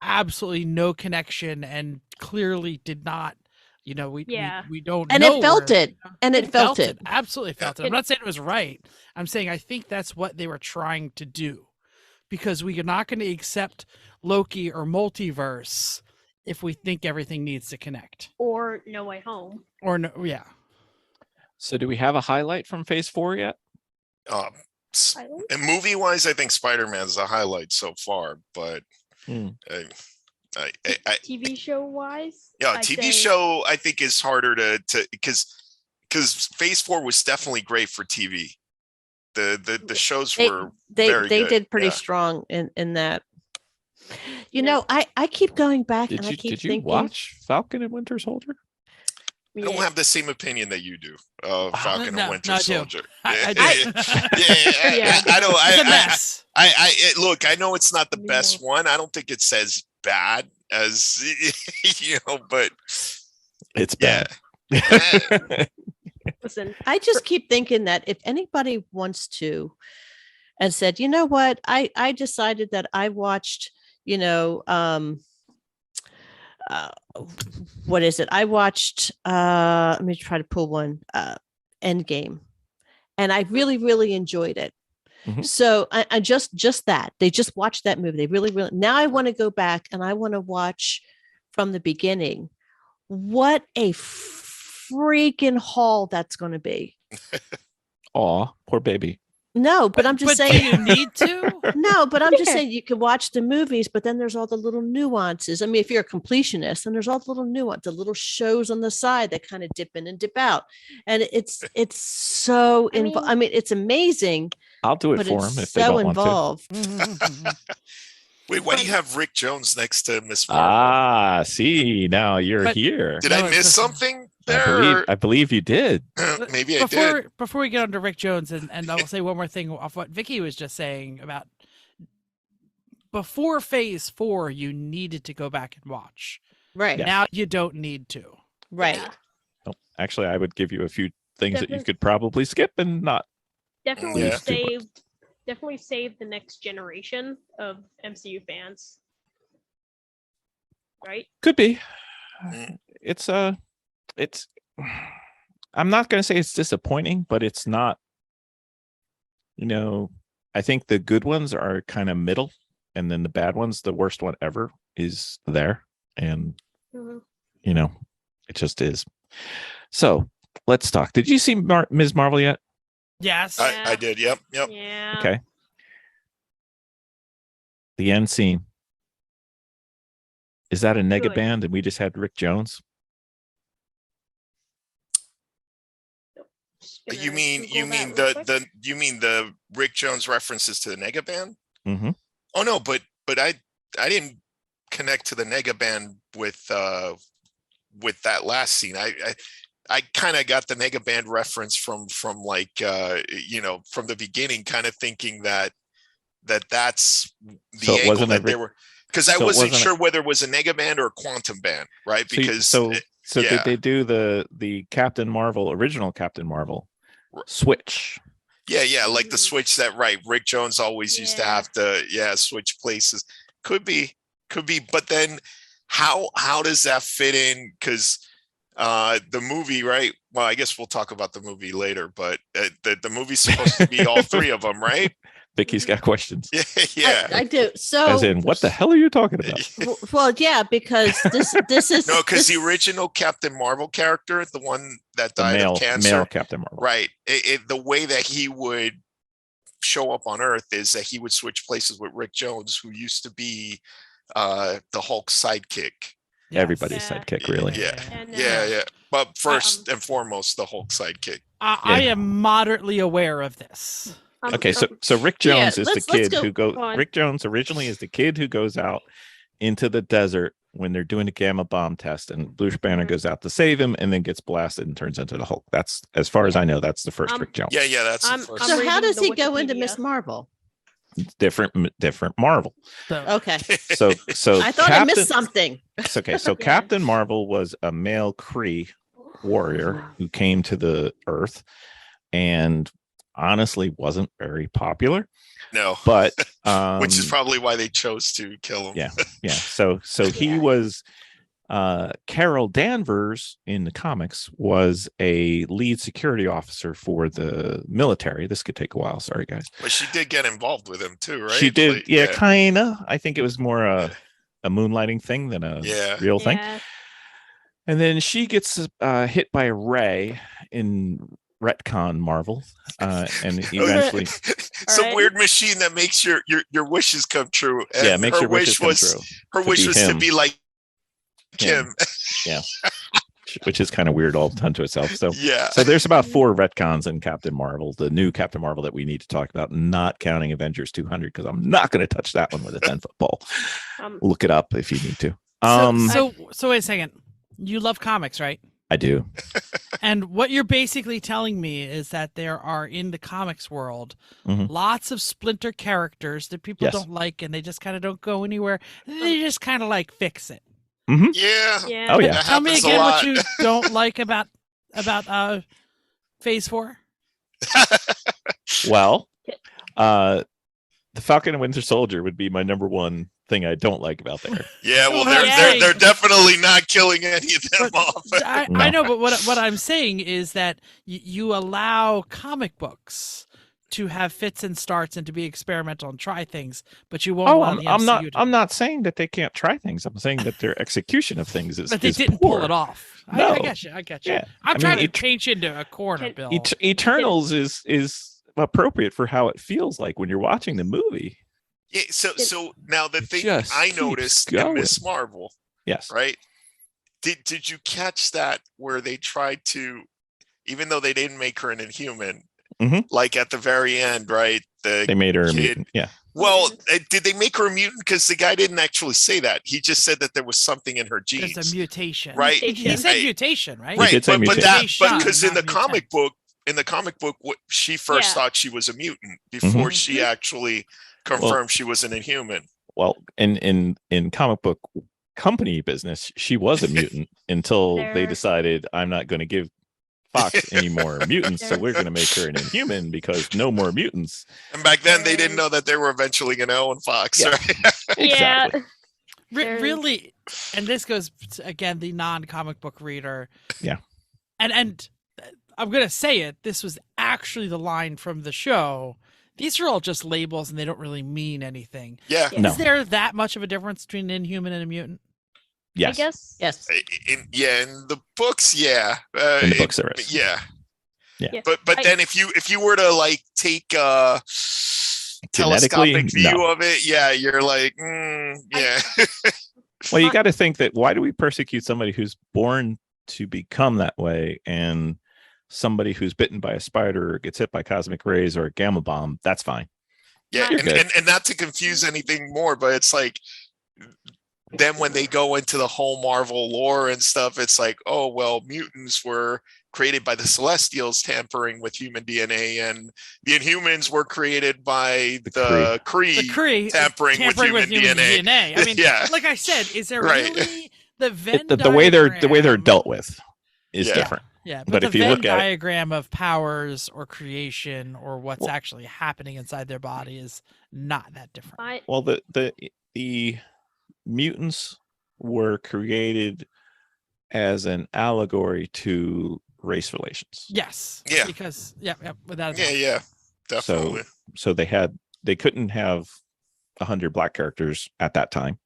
Speaker 4: absolutely no connection and clearly did not,
Speaker 5: Yeah.
Speaker 4: we don't
Speaker 6: And
Speaker 4: know
Speaker 6: it felt
Speaker 4: where-
Speaker 6: it. And it felt it.
Speaker 4: Absolutely felt it. I'm not saying it was right. I'm saying I think that's what they were trying to do, because we are not going to accept Loki or multiverse if we think everything needs to connect.
Speaker 5: Or No Way Home.
Speaker 4: Or no, yeah.
Speaker 2: So do we have a highlight from phase 4 yet?
Speaker 5: I don't-
Speaker 3: And movie wise, I think Spider-Man's the highlight so far, but
Speaker 2: Hmm.
Speaker 3: I
Speaker 5: TV show wise.
Speaker 3: yeah, TV show I think is harder to because phase 4 was definitely great for TV. The shows were
Speaker 6: They
Speaker 3: very good.
Speaker 6: did pretty
Speaker 3: Yeah.
Speaker 6: strong in that. You
Speaker 5: Yeah.
Speaker 6: know, I keep going back and I keep
Speaker 2: Did you
Speaker 6: thinking.
Speaker 2: watch Falcon and Winter Soldier?
Speaker 3: I don't have the same opinion that you do. Falcon
Speaker 4: no,
Speaker 3: and Winter
Speaker 4: no, I do.
Speaker 3: Soldier.
Speaker 4: I
Speaker 3: Yeah,
Speaker 4: do.
Speaker 3: yeah, I don't.
Speaker 4: It's a mess.
Speaker 3: Look, I know it's not the
Speaker 5: Me
Speaker 3: best
Speaker 5: neither.
Speaker 3: one. I don't think it's as bad as but
Speaker 2: It's
Speaker 3: yeah.
Speaker 2: bad.
Speaker 5: Listen,
Speaker 6: I just keep thinking that if anybody wants to and said, you know what, I decided that I watched, what is it? I watched let me try to pull one, Endgame. And I really, really enjoyed it.
Speaker 2: Mhm.
Speaker 6: So I just that. They just watched that movie. They really, really now I want to go back and I want to watch from the beginning. What a freaking haul that's going to be.
Speaker 2: Aw, poor baby.
Speaker 6: No, but I'm just
Speaker 4: do
Speaker 6: saying.
Speaker 4: you need to?
Speaker 6: No, but I'm just
Speaker 5: Yeah.
Speaker 6: saying you can watch the movies, but then there's all the little nuances. I mean, if you're a completionist, and there's all the little nuance, the little shows on the side that kind of dip in and dip out, and it's so involved. I mean, it's amazing,
Speaker 2: I'll do it
Speaker 6: but
Speaker 2: for
Speaker 6: it's
Speaker 2: him if they
Speaker 6: so
Speaker 2: don't want to.
Speaker 6: involved.
Speaker 3: Wait, why do you have Rick Jones next to Miss Marvel?
Speaker 2: Ah, see, now you're
Speaker 4: But-
Speaker 2: here.
Speaker 3: Did
Speaker 4: No,
Speaker 3: I
Speaker 4: it's
Speaker 3: miss
Speaker 4: just-
Speaker 3: something
Speaker 2: I
Speaker 3: there?
Speaker 2: believe you did.
Speaker 3: Maybe I did.
Speaker 4: Before we get on to Rick Jones, and I'll say one more thing off what Vicki was just saying about before phase 4, you needed to go back and watch.
Speaker 6: Right,
Speaker 2: Yeah.
Speaker 4: Now you don't need to.
Speaker 6: right.
Speaker 5: Yeah.
Speaker 2: Oh, actually, I would give you a few things that you
Speaker 5: Definitely.
Speaker 2: could probably skip and not.
Speaker 5: Definitely
Speaker 3: Yeah.
Speaker 5: saved the next generation of MCU fans. Right?
Speaker 2: Could be.
Speaker 3: Mm.
Speaker 2: It's I'm not going to say it's disappointing, but it's not. I think the good ones are kind of middle, and then the bad ones, the worst one ever, is there, and
Speaker 5: Mhm.
Speaker 2: it just is. So let's talk. Did you see Ms. Marvel yet?
Speaker 4: Yes.
Speaker 3: I did. Yep.
Speaker 5: Yeah.
Speaker 2: Okay. The end scene. Is that a nega
Speaker 5: Good.
Speaker 2: band and we just had Rick Jones?
Speaker 5: Just gonna
Speaker 3: You mean
Speaker 5: Google that real quick.
Speaker 3: you mean the Rick Jones references to the Nega Band?
Speaker 2: Mm-hmm.
Speaker 3: Oh no, but I didn't connect to the Nega Band with that last scene. I kind of got the Nega Band reference from like from the beginning, kind of thinking that's the
Speaker 2: So it
Speaker 3: angle
Speaker 2: wasn't a
Speaker 3: that they
Speaker 2: Rick-
Speaker 3: were, because I
Speaker 2: so it
Speaker 3: wasn't
Speaker 2: wasn't a-
Speaker 3: sure whether it was a Nega Band or a Quantum Band, right? Because
Speaker 2: So
Speaker 3: yeah.
Speaker 2: did they do the Captain Marvel, original Captain Marvel switch?
Speaker 3: Yeah, like the switch that Rick Jones always used to
Speaker 5: Yeah.
Speaker 3: have to switch places. Could be, but then how does that fit in? Because the movie, right? Well, I guess we'll talk about the movie later, but the movie's supposed to be all three of them, right?
Speaker 2: Vicky's got questions.
Speaker 3: Yeah.
Speaker 6: I do. So,
Speaker 2: As in, what the hell are you talking about?
Speaker 6: well, yeah, because this is
Speaker 3: No, because the
Speaker 6: this-
Speaker 3: original Captain Marvel character, the one that
Speaker 2: The
Speaker 3: died
Speaker 2: male
Speaker 3: of cancer,
Speaker 2: Captain Marvel.
Speaker 3: right? The way that he would show up on Earth is that he would switch places with Rick Jones, who used to be the Hulk's sidekick.
Speaker 4: Yes.
Speaker 2: Everybody's
Speaker 5: Yeah.
Speaker 2: sidekick, really.
Speaker 3: Yeah.
Speaker 5: And,
Speaker 3: Yeah. But first and foremost, the Hulk sidekick.
Speaker 4: I am moderately aware of this.
Speaker 2: Okay, so Rick
Speaker 6: Yeah,
Speaker 2: Jones is the
Speaker 6: let's
Speaker 2: kid
Speaker 6: go
Speaker 2: who goes.
Speaker 5: on.
Speaker 2: Rick Jones originally is the kid who goes out into the desert when they're doing a gamma bomb test, and Bruce Banner goes out to save him, and then gets blasted and turns into the Hulk. That's, as far as I know, that's the first Rick Jones.
Speaker 3: Yeah, that's the
Speaker 5: I'm-
Speaker 3: first.
Speaker 5: I'm
Speaker 6: So how
Speaker 5: reading
Speaker 6: does
Speaker 5: the
Speaker 6: he go into
Speaker 5: Wikipedia.
Speaker 6: Miss Marvel?
Speaker 2: Different Marvel.
Speaker 4: So,
Speaker 6: Okay.
Speaker 2: So
Speaker 6: I thought I missed something.
Speaker 2: It's okay. So
Speaker 5: Yeah.
Speaker 2: Captain Marvel was a male Kree warrior who came to the Earth, and honestly wasn't very popular.
Speaker 3: No,
Speaker 2: But
Speaker 3: which is probably why they chose to kill him.
Speaker 2: yeah. So he was Carol Danvers in the comics was a lead security officer for the military. This could take a while. Sorry, guys.
Speaker 3: But she did get involved with him too, right?
Speaker 2: She did.
Speaker 3: Like,
Speaker 2: Yeah, kind of. I think it was more a moonlighting thing than a real thing.
Speaker 5: Yeah.
Speaker 2: And then she gets hit by a ray in retcon Marvel, and eventually,
Speaker 3: some
Speaker 5: Alright.
Speaker 3: weird machine that makes your wishes come true. And
Speaker 2: yeah, makes
Speaker 3: her
Speaker 2: your wishes come true.
Speaker 3: Her
Speaker 2: To
Speaker 3: wish
Speaker 2: be
Speaker 3: was to
Speaker 2: him.
Speaker 3: be like
Speaker 2: Him.
Speaker 3: him.
Speaker 2: Which is kind of weird all unto itself. So
Speaker 3: Yeah.
Speaker 2: So there's about 4 retcons in Captain Marvel, the new Captain Marvel that we need to talk about, not counting Avengers 200, because I'm not going to touch that one with a 10-foot pole.
Speaker 5: Um,
Speaker 2: Look it up if you need to.
Speaker 4: so wait a second. You love comics, right?
Speaker 2: I do.
Speaker 4: And what you're basically telling me is that there are, in the comics world,
Speaker 2: Mhm.
Speaker 4: lots of splinter characters that people
Speaker 2: Yes.
Speaker 4: don't like, and they just kind of don't go anywhere. They just kind of like fix it.
Speaker 3: Yeah.
Speaker 5: yeah.
Speaker 2: Oh, yeah.
Speaker 3: That
Speaker 4: Tell me
Speaker 3: happens a
Speaker 4: again what
Speaker 3: lot.
Speaker 4: you don't like about Phase 4.
Speaker 2: Well, the Falcon and Winter Soldier would be my number one thing I don't like about there.
Speaker 3: Yeah, well,
Speaker 4: Well,
Speaker 3: they're definitely not killing any of them
Speaker 4: But
Speaker 3: off.
Speaker 4: I
Speaker 2: No.
Speaker 4: know, but what I'm saying is that you allow comic books to have fits and starts and to be experimental and try things, but you won't
Speaker 2: Oh,
Speaker 4: allow the
Speaker 2: I'm not.
Speaker 4: MCU to.
Speaker 2: I'm not saying that they can't try things. I'm saying that their execution of things is.
Speaker 4: But they
Speaker 2: is
Speaker 4: didn't
Speaker 2: poor.
Speaker 4: pull it off.
Speaker 2: No.
Speaker 4: I get you. I get you.
Speaker 2: Yeah.
Speaker 4: I'm
Speaker 2: I
Speaker 4: trying
Speaker 2: mean,
Speaker 4: to paint you into a corner,
Speaker 5: Can-
Speaker 4: Bill.
Speaker 2: Eternals is appropriate for how it feels like when you're watching the movie.
Speaker 3: Yeah, so now the thing
Speaker 2: just
Speaker 3: I
Speaker 2: keeps
Speaker 3: noticed
Speaker 2: going.
Speaker 3: in Miss Marvel,
Speaker 2: Yes.
Speaker 3: right? Did you catch that where they tried to, even though they didn't make her an Inhuman,
Speaker 2: Mhm.
Speaker 3: like at the very end, right?
Speaker 2: They made her a
Speaker 3: kid-
Speaker 2: mutant. Yeah.
Speaker 3: Well, did they make her a mutant? Because the guy didn't actually say that. He just said that there was something in her genes.
Speaker 4: There's a mutation.
Speaker 3: Right.
Speaker 4: He said
Speaker 3: Right.
Speaker 4: mutation, right?
Speaker 3: Right,
Speaker 2: did say
Speaker 3: but
Speaker 4: mutation.
Speaker 3: because in the
Speaker 4: Not mutant.
Speaker 3: comic book, she first
Speaker 5: Yeah.
Speaker 3: thought she was a mutant before
Speaker 2: Mhm.
Speaker 3: she actually confirmed she was an Inhuman.
Speaker 2: Well, in comic book company business, she was a mutant until they
Speaker 5: There-
Speaker 2: decided I'm not going to give Fox any more mutants, so we're going to make her an Inhuman because no more mutants.
Speaker 3: And back then, they didn't know that they were eventually going to own Fox.
Speaker 2: Yeah.
Speaker 3: Right?
Speaker 5: Yeah.
Speaker 2: Exactly.
Speaker 5: There's-
Speaker 4: Really, and this goes to, again, the non-comic book reader.
Speaker 2: Yeah.
Speaker 4: And I'm gonna say it. This was actually the line from the show. These are all just labels, and they don't really mean anything.
Speaker 3: Yeah.
Speaker 5: Yeah.
Speaker 2: No.
Speaker 4: Is there that much of a difference between an Inhuman and a mutant?
Speaker 2: Yes.
Speaker 5: I guess.
Speaker 6: Yes.
Speaker 3: In the books, yeah.
Speaker 2: In the books, there is.
Speaker 3: Yeah.
Speaker 5: Yeah.
Speaker 3: But
Speaker 5: I-
Speaker 3: then if you were to like take a
Speaker 2: Genetically,
Speaker 3: telescopic view
Speaker 2: no.
Speaker 3: of it, yeah, you're like, yeah.
Speaker 2: Well, you got to think that why do we persecute somebody who's born to become that way, and somebody who's bitten by a spider or gets hit by cosmic rays or a gamma bomb? That's fine.
Speaker 3: Yeah,
Speaker 2: You're
Speaker 3: and,
Speaker 2: good.
Speaker 3: and not to confuse anything more, but it's like then when they go into the whole Marvel lore and stuff, it's like, oh well, mutants were created by the Celestials tampering with human DNA, and the Inhumans were created by
Speaker 2: The
Speaker 3: the Kree.
Speaker 4: The Kree
Speaker 3: Tampering with human DNA.
Speaker 4: I mean,
Speaker 3: Yeah.
Speaker 4: like I said, is there
Speaker 3: Right.
Speaker 4: really the Venn
Speaker 2: The way they're
Speaker 4: diagram-
Speaker 2: dealt with is
Speaker 3: Yeah.
Speaker 2: different.
Speaker 4: Yeah,
Speaker 2: But
Speaker 4: the
Speaker 2: if you
Speaker 4: Venn
Speaker 2: look at it-
Speaker 4: diagram of powers or creation or what's
Speaker 2: Well-
Speaker 4: actually happening inside their body is not that different.
Speaker 5: I,
Speaker 2: Well, the mutants were created as an allegory to race relations.
Speaker 4: Yes.
Speaker 3: Yeah.
Speaker 4: Because without a
Speaker 3: Yeah,
Speaker 4: doubt.
Speaker 3: yeah, definitely.
Speaker 2: So they couldn't have 100 black characters at that time.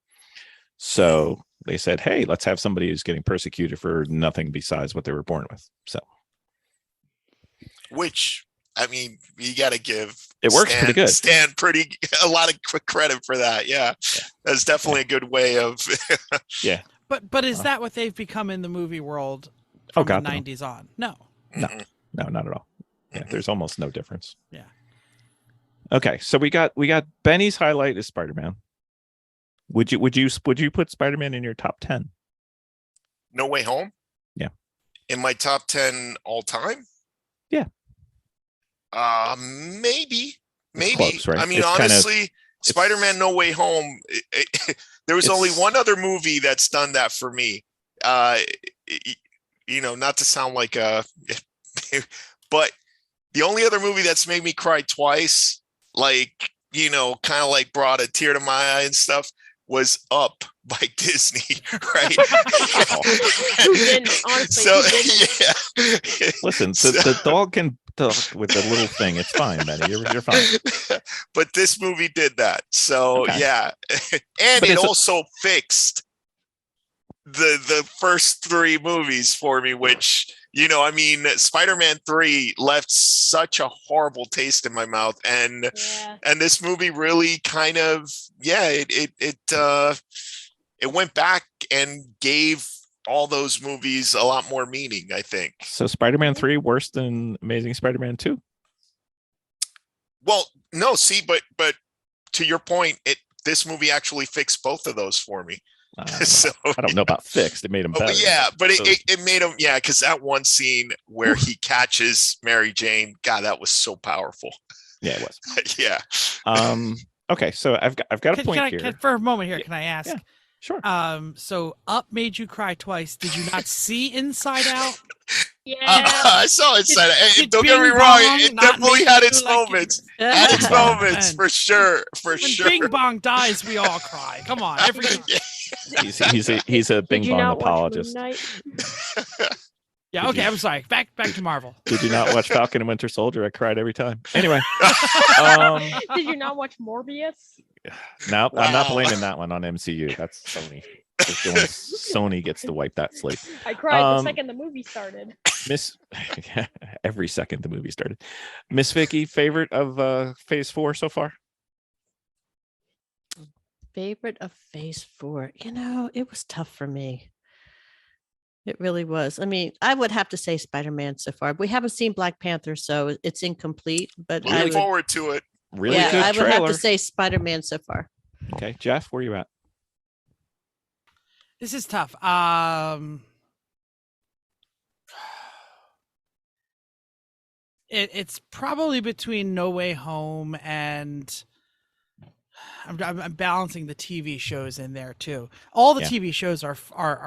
Speaker 2: So they said, hey, let's have somebody who's getting persecuted for nothing besides what they were born with. So
Speaker 3: Which I mean, you got to give
Speaker 2: it works pretty good.
Speaker 3: Stan a lot of quick credit for that. Yeah, that's definitely a good way of.
Speaker 2: Yeah.
Speaker 4: But is that what they've become in the movie world
Speaker 2: Oh,
Speaker 4: from
Speaker 2: God,
Speaker 4: the
Speaker 2: no.
Speaker 4: 90s on? No.
Speaker 2: No.
Speaker 3: Mm-mm.
Speaker 2: No, not at all. Yeah,
Speaker 3: Mhm.
Speaker 2: there's almost no difference.
Speaker 4: Yeah.
Speaker 2: Okay, so we got Benny's highlight is Spider-Man. Would you put Spider-Man in your top 10?
Speaker 3: No Way Home?
Speaker 2: Yeah.
Speaker 3: In my top 10 all time?
Speaker 2: Yeah.
Speaker 3: Maybe.
Speaker 2: It's
Speaker 3: Maybe.
Speaker 2: close, right?
Speaker 3: I mean,
Speaker 2: It's
Speaker 3: honestly, Spider-Man No Way Home, there was only one other movie that's done that for me. Not to sound like but the only other movie that's made me cry twice, like, kind of like brought a tear to my eye and stuff, was Up by Disney, right?
Speaker 5: Who didn't? Honestly, who didn't?
Speaker 3: Yeah.
Speaker 2: Listen, the dog can talk with the little thing. It's fine, Benny. You're fine.
Speaker 3: But this movie did that. So
Speaker 2: Okay.
Speaker 3: yeah. And
Speaker 2: But
Speaker 3: it
Speaker 2: it's
Speaker 3: also fixed the first three movies for me, which, Spider-Man 3 left such a horrible taste in my mouth. And this movie really kind of, it went back and gave all those movies a lot more meaning, I think.
Speaker 2: So Spider-Man 3 worse than Amazing Spider-Man 2?
Speaker 3: Well, no, see, but to your point, this movie actually fixed both of those for me. So
Speaker 2: I don't know about fixed. It made him better.
Speaker 3: Yeah, but it made him, because that one scene where he catches Mary Jane, God, that was so powerful.
Speaker 2: Yeah, it was.
Speaker 3: Yeah.
Speaker 2: Okay, so I've got a point here.
Speaker 4: For a moment here, can I ask?
Speaker 2: Yeah, sure.
Speaker 4: So Up made you cry twice. Did you not see Inside Out?
Speaker 5: Yeah.
Speaker 3: I saw Inside Out.
Speaker 4: did
Speaker 3: Don't get me
Speaker 4: Bing
Speaker 3: wrong,
Speaker 4: Bong
Speaker 3: it
Speaker 4: not
Speaker 3: definitely
Speaker 4: make
Speaker 3: had
Speaker 4: you
Speaker 3: its
Speaker 4: like it?
Speaker 3: moments.
Speaker 6: Yeah.
Speaker 3: Its moments, for sure.
Speaker 4: When Bing Bong dies, we all cry. Come on, every time.
Speaker 2: He's a Bing
Speaker 5: Did you
Speaker 2: Bong
Speaker 5: not watch
Speaker 2: apologist.
Speaker 5: Moon Knight?
Speaker 4: Yeah,
Speaker 2: Did
Speaker 4: okay,
Speaker 2: you-
Speaker 4: I'm sorry. Back to Marvel.
Speaker 2: Did you not watch Falcon and Winter Soldier? I cried every time. Anyway,
Speaker 5: Did you not watch Morbius?
Speaker 2: no, I'm not
Speaker 3: Wow.
Speaker 2: blaming that one on MCU. That's Sony. Sony gets to wipe that slate.
Speaker 5: I cried the
Speaker 2: Um,
Speaker 5: second the movie started.
Speaker 2: Miss, every second the movie started. Miss Vicki, favorite of Phase 4 so far?
Speaker 6: Favorite of Phase 4. It was tough for me. It really was. I mean, I would have to say Spider-Man so far. We haven't seen Black Panther, so it's incomplete. But I
Speaker 3: Looking
Speaker 6: would,
Speaker 3: forward to it.
Speaker 2: Really
Speaker 6: yeah,
Speaker 2: good
Speaker 6: I would
Speaker 2: trailer.
Speaker 6: have to say Spider-Man so far.
Speaker 2: Okay, Jeff, where you at?
Speaker 4: This is tough. It's probably between No Way Home and I'm balancing the TV shows in there too. All the
Speaker 2: Yeah.
Speaker 4: TV shows are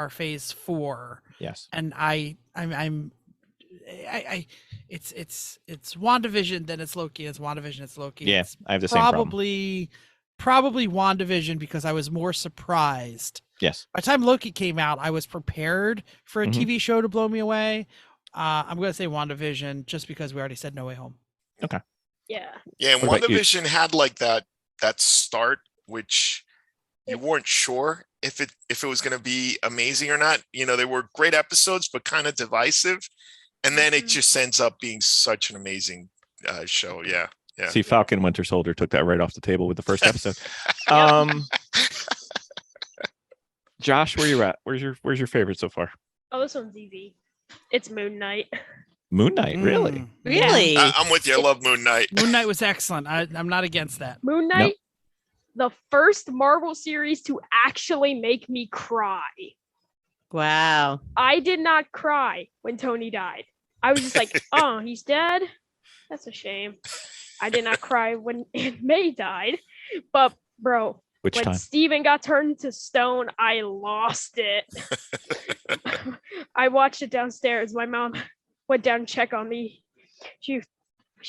Speaker 4: Phase 4,
Speaker 2: Yes.
Speaker 4: and it's WandaVision, then it's Loki, it's WandaVision, it's Loki.
Speaker 2: Yeah,
Speaker 4: It's
Speaker 2: I have the same problem.
Speaker 4: probably WandaVision because I was more surprised.
Speaker 2: Yes.
Speaker 4: By the time Loki came out, I was prepared for a
Speaker 2: Mhm.
Speaker 4: TV show to blow me away. I'm going to say WandaVision just because we already said No Way Home.
Speaker 5: Yeah.
Speaker 3: Yeah, and
Speaker 2: What about you?
Speaker 3: WandaVision had like that start, which you weren't sure if it was going to be amazing or not. They were great episodes, but kind of divisive, and then it
Speaker 5: Mhm.
Speaker 3: just ends up being such an amazing show. Yeah. Yeah.
Speaker 2: See, Falcon Winter Soldier took that right off the table with the first episode. Josh, where you at? Where's your favorite so far?
Speaker 5: Oh, this one's easy. It's Moon Knight.
Speaker 2: Moon Knight, really?
Speaker 4: Mm.
Speaker 6: Really?
Speaker 3: I'm with you. I love Moon Knight.
Speaker 4: Moon Knight was excellent. I'm not against that.
Speaker 5: Moon Knight, the first Marvel series to actually make me cry.
Speaker 6: Wow.
Speaker 5: I did not cry when Tony died. I was just like, oh, he's dead? That's a shame. I did not cry when Aunt May died. But, bro,
Speaker 2: Which
Speaker 5: when
Speaker 2: time?
Speaker 5: Steven got turned to stone, I lost it. I watched it downstairs. My mom went down to check on me. She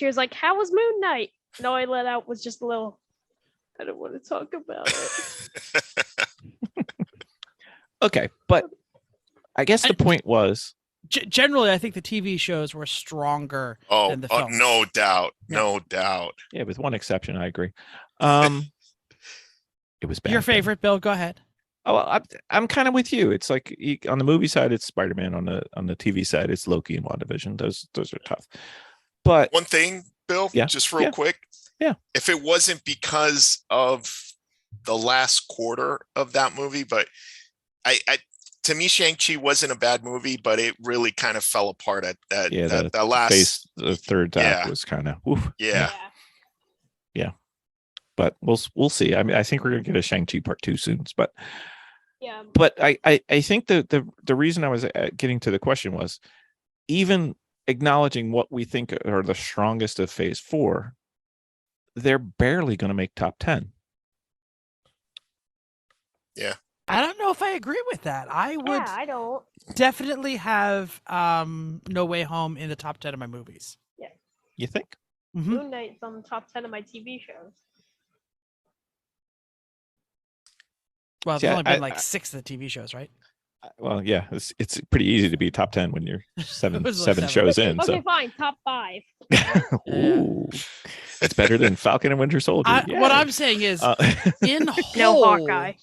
Speaker 5: was like, how was Moon Knight? And all I let out was just a little, I don't want to talk about it.
Speaker 2: Okay, but I guess the point was
Speaker 4: Generally, I think the TV shows were stronger
Speaker 3: Oh,
Speaker 4: than the films.
Speaker 3: no doubt.
Speaker 4: Yeah.
Speaker 3: No doubt.
Speaker 2: yeah, with one exception, I agree. It was bad.
Speaker 4: Your
Speaker 2: then.
Speaker 4: favorite, Bill? Go ahead.
Speaker 2: Oh, well, I'm kind of with you. It's like on the movie side, it's Spider-Man. On the TV side, it's Loki and WandaVision. Those are tough. But
Speaker 3: One thing, Bill,
Speaker 2: Yeah,
Speaker 3: just real
Speaker 2: yeah,
Speaker 3: quick.
Speaker 2: yeah.
Speaker 3: If it wasn't because of the last quarter of that movie, but I to me, Shang-Chi wasn't a bad movie, but it really kind of fell apart at that last
Speaker 2: the third act
Speaker 3: Yeah.
Speaker 2: was kind of
Speaker 3: yeah.
Speaker 2: Yeah. but we'll see. I mean, I think we're gonna get a Shang-Chi Part 2 soon, but
Speaker 5: Yeah.
Speaker 2: I think the reason I was getting to the question was, even acknowledging what we think are the strongest of Phase 4, they're barely going to make top 10.
Speaker 3: Yeah.
Speaker 4: I don't know if I agree with that. I would
Speaker 5: Yeah, I don't.
Speaker 4: definitely have No Way Home in the top 10 of my movies.
Speaker 2: You think?
Speaker 4: Mhm.
Speaker 5: Moon Knight's on the top 10 of my TV shows.
Speaker 4: Well, it's
Speaker 2: See,
Speaker 4: only been
Speaker 2: I-
Speaker 4: like 6 of the TV shows, right?
Speaker 2: Well, yeah, it's pretty easy to be top 10 when you're
Speaker 4: It
Speaker 2: seven
Speaker 4: was like 7.
Speaker 2: shows in.
Speaker 5: Okay,
Speaker 2: So,
Speaker 5: fine. Top 5.
Speaker 2: ooh, it's better than Falcon and Winter Soldier.
Speaker 4: What
Speaker 2: Yeah.
Speaker 4: I'm saying is, in
Speaker 5: No
Speaker 4: whole,
Speaker 5: Hawkeye.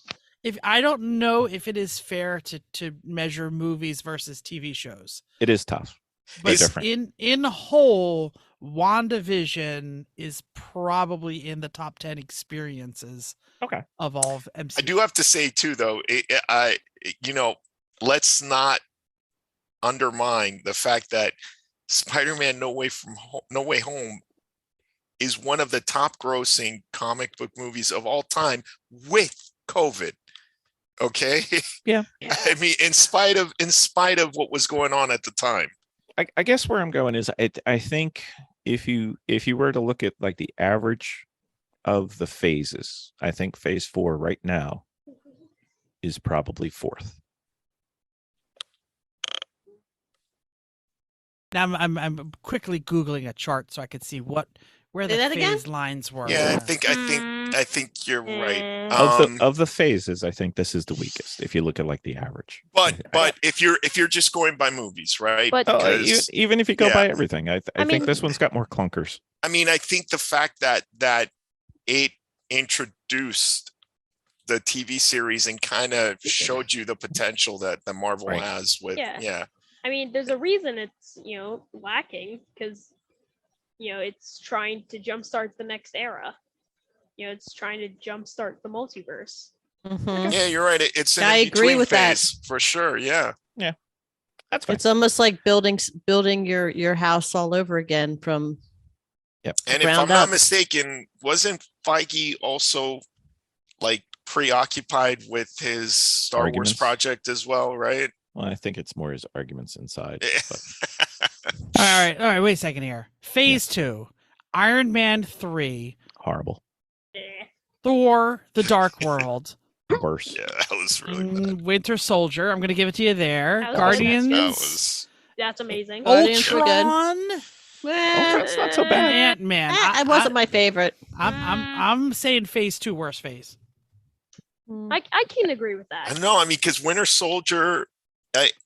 Speaker 4: if I don't know if it is fair to measure movies versus TV shows,
Speaker 2: It is tough.
Speaker 4: but
Speaker 2: It's different.
Speaker 4: in whole, WandaVision is probably in the top 10 experiences
Speaker 2: Okay.
Speaker 4: of all of MCU.
Speaker 3: I do have to say too, though, let's not undermine the fact that Spider-Man: No Way Home is one of the top grossing comic book movies of all time with COVID. Okay.
Speaker 2: Yeah.
Speaker 3: I mean, in spite of what was going on at the time.
Speaker 2: I guess where I'm going is I think if you were to look at like the average of the phases, I think Phase 4 right now is probably 4th.
Speaker 4: Now I'm quickly Googling a chart so I could see where the
Speaker 6: Say that again?
Speaker 4: phase lines were.
Speaker 3: Yeah, I think you're right.
Speaker 2: Of the phases, I think this is the weakest if you look at like the average.
Speaker 3: But if you're just going by movies, right?
Speaker 5: But
Speaker 2: Oh,
Speaker 3: Because-
Speaker 2: even if you go
Speaker 3: yeah.
Speaker 2: by everything, I
Speaker 5: I
Speaker 2: think
Speaker 5: mean-
Speaker 2: this one's got more clunkers.
Speaker 3: I mean, I think the fact that it introduced the TV series and kind of showed you the potential that the Marvel
Speaker 2: Right.
Speaker 3: has with
Speaker 5: Yeah. I mean, there's a reason it's, lacking because, it's trying to jumpstart the next era. It's trying to jumpstart the multiverse.
Speaker 6: Mhm.
Speaker 3: Yeah, you're right. It's an
Speaker 6: I agree
Speaker 3: in-between
Speaker 6: with that.
Speaker 3: phase, for sure. Yeah.
Speaker 2: That's fine.
Speaker 6: It's almost like building your house all over again from
Speaker 3: And if I'm
Speaker 6: ground
Speaker 3: not
Speaker 6: up.
Speaker 3: mistaken, wasn't Feige also like preoccupied with his Star
Speaker 2: Arguments.
Speaker 3: Wars project as well, right?
Speaker 2: Well, I think it's more his arguments inside. But
Speaker 4: All right, wait a second here. Phase 2, Iron Man 3,
Speaker 2: horrible.
Speaker 5: Eh.
Speaker 4: Thor: The Dark World,
Speaker 2: Worse.
Speaker 3: Yeah, that was really bad.
Speaker 4: Winter Soldier. I'm going to give it to you there.
Speaker 5: That was
Speaker 4: Guardians,
Speaker 3: That was
Speaker 5: That's amazing.
Speaker 6: Guardians were good.
Speaker 4: Ultron,
Speaker 2: Ultron's not so
Speaker 4: and
Speaker 2: bad.
Speaker 4: Ant-Man.
Speaker 6: It wasn't my favorite.
Speaker 4: I'm saying Phase 2 worst phase.
Speaker 5: I can agree with
Speaker 3: I
Speaker 5: that.
Speaker 3: don't know. I mean, because Winter Soldier,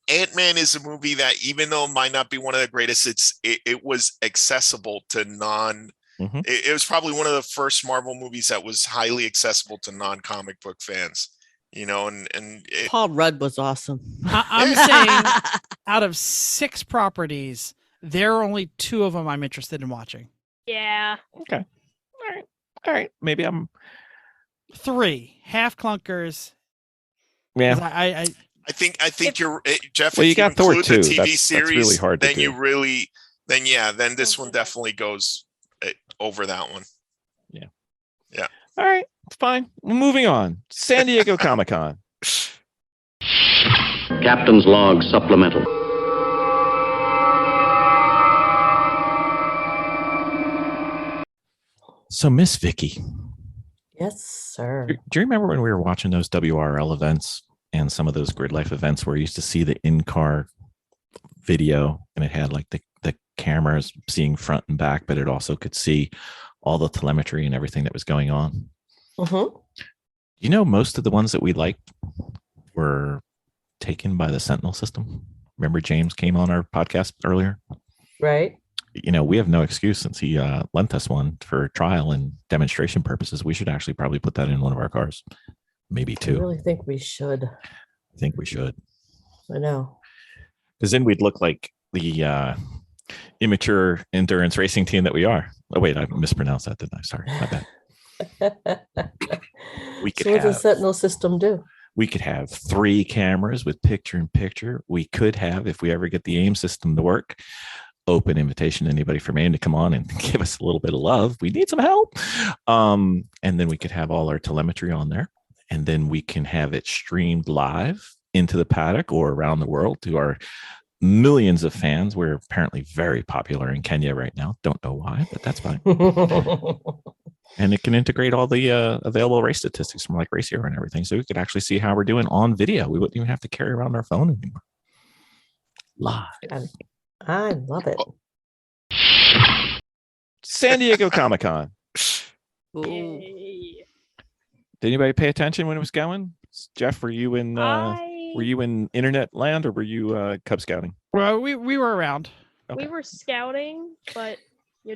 Speaker 3: Ant-Man is a movie that, even though it might not be one of the greatest, it was accessible to non.
Speaker 2: Mhm.
Speaker 3: It was probably one of the first Marvel movies that was highly accessible to non-comic book fans. And it,
Speaker 6: Paul Rudd was awesome.
Speaker 4: I'm saying out of 6 properties, there are only 2 of them I'm interested in watching.
Speaker 5: Yeah.
Speaker 2: All right. Maybe I'm.
Speaker 4: 3 half clunkers.
Speaker 2: Yeah.
Speaker 4: 'Cause
Speaker 3: I think you're Jeff.
Speaker 2: Well,
Speaker 3: if
Speaker 2: you got Thor
Speaker 3: include the
Speaker 2: too.
Speaker 3: TV
Speaker 2: That's
Speaker 3: series,
Speaker 2: really hard to
Speaker 3: then
Speaker 2: do.
Speaker 3: then this one definitely goes over that one.
Speaker 2: All right. It's fine. Moving on. San Diego Comic-Con.
Speaker 7: Captain's log supplemental.
Speaker 2: So, Miss Vicki,
Speaker 8: Yes, sir.
Speaker 2: do you remember when we were watching those WRL events and some of those Grid Life events where you used to see the in-car video and it had like the cameras seeing front and back, but it also could see all the telemetry and everything that was going on?
Speaker 8: Mm-hmm.
Speaker 2: Most of the ones that we liked were taken by the Sentinel system. Remember James came on our podcast earlier?
Speaker 8: Right.
Speaker 2: We have no excuse since he lent us one for trial and demonstration purposes. We should actually probably put that in one of our cars. Maybe
Speaker 8: I
Speaker 2: 2.
Speaker 8: really think we should.
Speaker 2: I think we should.
Speaker 8: I know.
Speaker 2: Because then we'd look like the immature endurance racing team that we are. Oh, wait, I mispronounced that, didn't I? Sorry, my bad. We could
Speaker 8: So what does
Speaker 2: have-
Speaker 8: Sentinel system do?
Speaker 2: We could have 3 cameras with picture in picture. We could have, if we ever get the aim system to work, open invitation to anybody from Maine to come on and give us a little bit of love. We need some help. And then we could have all our telemetry on there, and then we can have it streamed live into the paddock or around the world to our millions of fans. We're apparently very popular in Kenya right now. Don't know why, but that's fine. And it can integrate all the available race statistics from like Race Hero and everything. So we could actually see how we're doing on video. We wouldn't even have to carry around our phone anymore. Live.
Speaker 8: I love it.
Speaker 2: San Diego Comic-Con.
Speaker 6: Ooh.
Speaker 5: Yay.
Speaker 2: Did anybody pay attention when it was going? Jeff, were you in internet land, or were you Cub Scouting?
Speaker 4: Well, we were around.
Speaker 5: We were scouting, but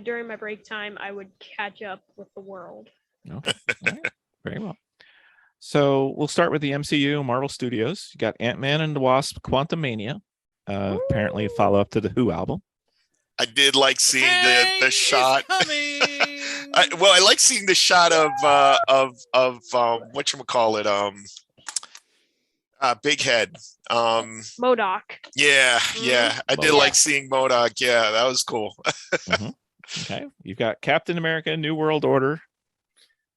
Speaker 5: during my break time, I would catch up with the world.
Speaker 2: Okay. All right. Very well. So we'll start with the MCU, Marvel Studios. You got Ant-Man and the Wasp, Quantumania. Apparently a follow-up to the Who album.
Speaker 3: I did like seeing the shot. I like seeing the shot of whatchamacallit, Big Head.
Speaker 5: MODOK.
Speaker 3: Yeah. I did
Speaker 2: MODOK.
Speaker 3: like seeing MODOK. Yeah, that was cool.
Speaker 2: Mm-hmm. Okay. You've got Captain America, New World Order.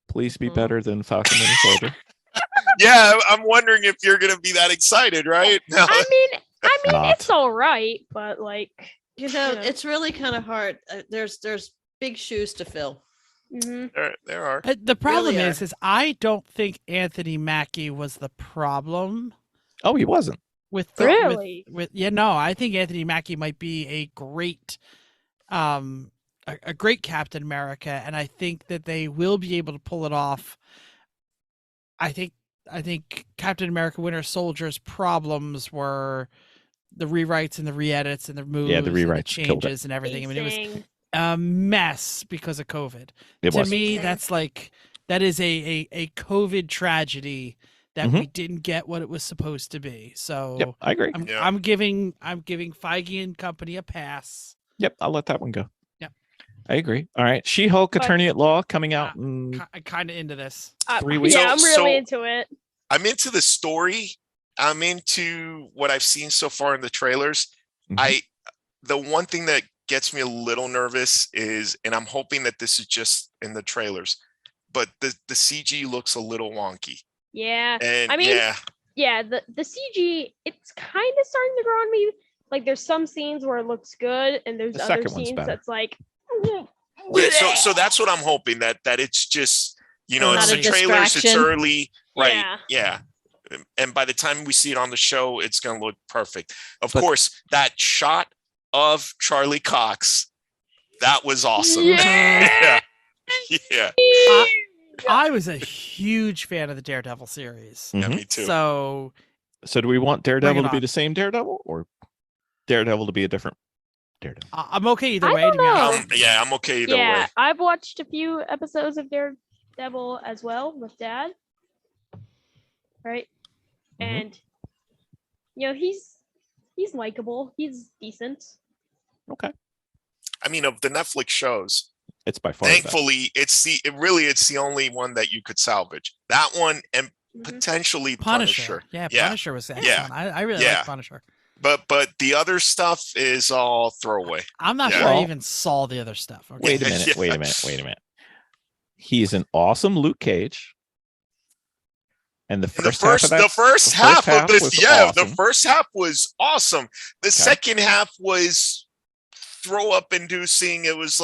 Speaker 2: Please be better than Falcon and Soldier.
Speaker 3: Yeah, I'm wondering if you're gonna be that excited, right? No.
Speaker 5: I mean,
Speaker 2: Not.
Speaker 5: it's all right, but like, Yeah.
Speaker 6: It's really kind of hard. There's big shoes to fill.
Speaker 3: There are.
Speaker 4: The problem
Speaker 6: Really
Speaker 4: is I don't think Anthony Mackie was the problem
Speaker 2: Oh, he wasn't.
Speaker 4: with
Speaker 5: Really?
Speaker 4: I think Anthony Mackie might be a great Captain America, and I think that they will be able to pull it off. I think Captain America Winter Soldier's problems were the rewrites and the re-edits and the moves,
Speaker 2: Yeah, the
Speaker 4: and the
Speaker 2: rewrites killed it.
Speaker 4: changes and everything. I mean, it was
Speaker 5: Pacing.
Speaker 4: a mess because of COVID.
Speaker 2: It
Speaker 4: To
Speaker 2: was.
Speaker 4: me, that is a COVID tragedy that we didn't get what it was supposed to be. So
Speaker 2: Yep, I agree.
Speaker 4: I'm giving Feige and company a pass.
Speaker 2: Yep, I'll let that one go.
Speaker 4: Yep.
Speaker 2: I agree. All right. She-Hulk
Speaker 5: But-
Speaker 2: Attorney at Law coming out in
Speaker 4: I'm kind of into this.
Speaker 2: 3 weeks.
Speaker 5: Yeah, I'm
Speaker 3: So-
Speaker 5: really into it.
Speaker 3: I'm into the story. I'm into what I've seen so far in the trailers.
Speaker 2: Mhm.
Speaker 3: The one thing that gets me a little nervous is, and I'm hoping that this is just in the trailers, but the CG looks a little wonky.
Speaker 5: Yeah.
Speaker 3: And
Speaker 5: I mean,
Speaker 3: yeah,
Speaker 5: the CG, it's kind of starting to grow on me. Like, there's some scenes where it looks good, and there's
Speaker 2: The
Speaker 5: other
Speaker 2: second one's
Speaker 5: scenes
Speaker 2: better.
Speaker 5: that's like.
Speaker 3: yeah, so that's what I'm hoping, that it's just, it's
Speaker 6: Not
Speaker 3: the
Speaker 6: a
Speaker 3: trailers, it's
Speaker 6: distraction.
Speaker 3: early, right?
Speaker 5: Yeah.
Speaker 3: And by the time we see it on the show, it's going to look perfect. Of
Speaker 2: But-
Speaker 3: course, that shot of Charlie Cox, that was awesome.
Speaker 5: Yeah.
Speaker 3: Yeah.
Speaker 4: I was a huge fan of the Daredevil series.
Speaker 3: Yeah,
Speaker 2: Mhm.
Speaker 3: me too.
Speaker 4: So
Speaker 2: So do we want Daredevil
Speaker 4: Bring it
Speaker 2: to be
Speaker 4: on.
Speaker 2: the same Daredevil, or Daredevil to be a different Daredevil?
Speaker 4: I'm okay either
Speaker 5: I
Speaker 4: way.
Speaker 5: don't
Speaker 4: To be honest.
Speaker 5: know.
Speaker 3: Yeah, I'm okay either
Speaker 5: Yeah,
Speaker 3: way.
Speaker 5: I've watched a few episodes of Daredevil as well with Dad. Right?
Speaker 2: Mhm.
Speaker 5: And he's likable. He's decent.
Speaker 2: Okay.
Speaker 3: I mean, of the Netflix shows,
Speaker 2: It's by far the best.
Speaker 3: thankfully, it's the only one that you could salvage. That one and
Speaker 5: Mhm.
Speaker 3: potentially
Speaker 4: Punisher.
Speaker 3: Punisher.
Speaker 4: Yeah,
Speaker 3: Yeah.
Speaker 4: Punisher was excellent.
Speaker 3: Yeah.
Speaker 4: I really
Speaker 3: Yeah.
Speaker 4: like Punisher.
Speaker 3: But the other stuff is all throwaway.
Speaker 4: I'm not
Speaker 3: Yeah.
Speaker 4: sure I
Speaker 2: Well-
Speaker 4: even saw the other stuff. Okay?
Speaker 2: Wait a minute.
Speaker 3: Yeah.
Speaker 2: Wait a minute. He's an awesome Luke Cage. And the
Speaker 3: And the
Speaker 2: first half of that,
Speaker 3: the first
Speaker 2: the
Speaker 3: half
Speaker 2: first half
Speaker 3: of this,
Speaker 2: was
Speaker 3: the
Speaker 2: awesome.
Speaker 3: first half was awesome. The second half was throw up inducing. It was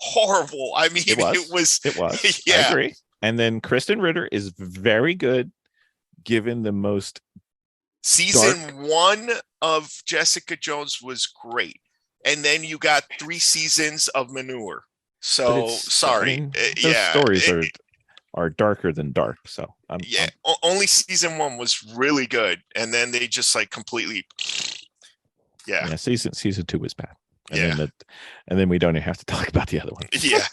Speaker 3: horrible. I mean,
Speaker 2: It was.
Speaker 3: it was
Speaker 2: It was. I
Speaker 3: Yeah.
Speaker 2: agree. And then Kristen Ritter is very good, given the most.
Speaker 3: season 1 of Jessica Jones was great. And then you got 3 seasons of manure.
Speaker 2: but
Speaker 3: So
Speaker 2: it's-
Speaker 3: sorry.
Speaker 2: I mean, those
Speaker 3: yeah.
Speaker 2: stories are darker than dark. So I'm
Speaker 3: Only season 1 was really good. And then they just completely
Speaker 2: yeah. Season 2 was bad. And
Speaker 3: Yeah.
Speaker 2: then we don't even have to talk about the other one.
Speaker 3: yeah.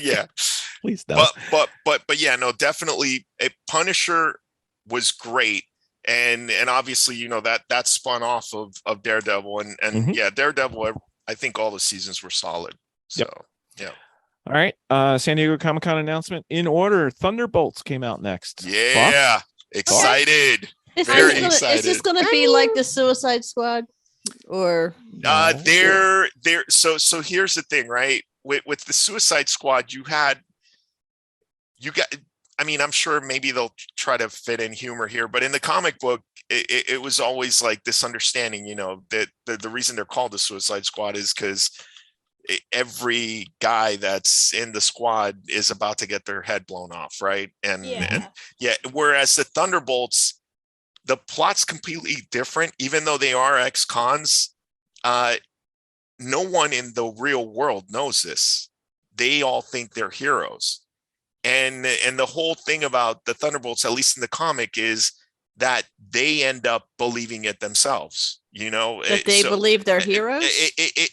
Speaker 3: Yeah.
Speaker 2: Please don't.
Speaker 3: But yeah, no, definitely Punisher was great. And obviously, that spun off of Daredevil and
Speaker 2: Mhm.
Speaker 3: yeah, Daredevil, I think all the seasons were solid. So
Speaker 2: All right. San Diego Comic-Con announcement in order. Thunderbolts came out next.
Speaker 3: yeah, excited.
Speaker 6: Is
Speaker 3: Very
Speaker 6: this gonna
Speaker 3: excited.
Speaker 6: be like the Suicide Squad? Or
Speaker 3: so here's the thing, right? With the Suicide Squad, you got, I mean, I'm sure maybe they'll try to fit in humor here, but in the comic book, it was always like this understanding, that the reason they're called the Suicide Squad is because every guy that's in the squad is about to get their head blown off, right? And whereas the Thunderbolts, the plot's completely different, even though they are ex-cons. No one in the real world knows this. They all think they're heroes. And the whole thing about the Thunderbolts, at least in the comic, is that they end up believing it themselves.
Speaker 6: that they believe they're heroes.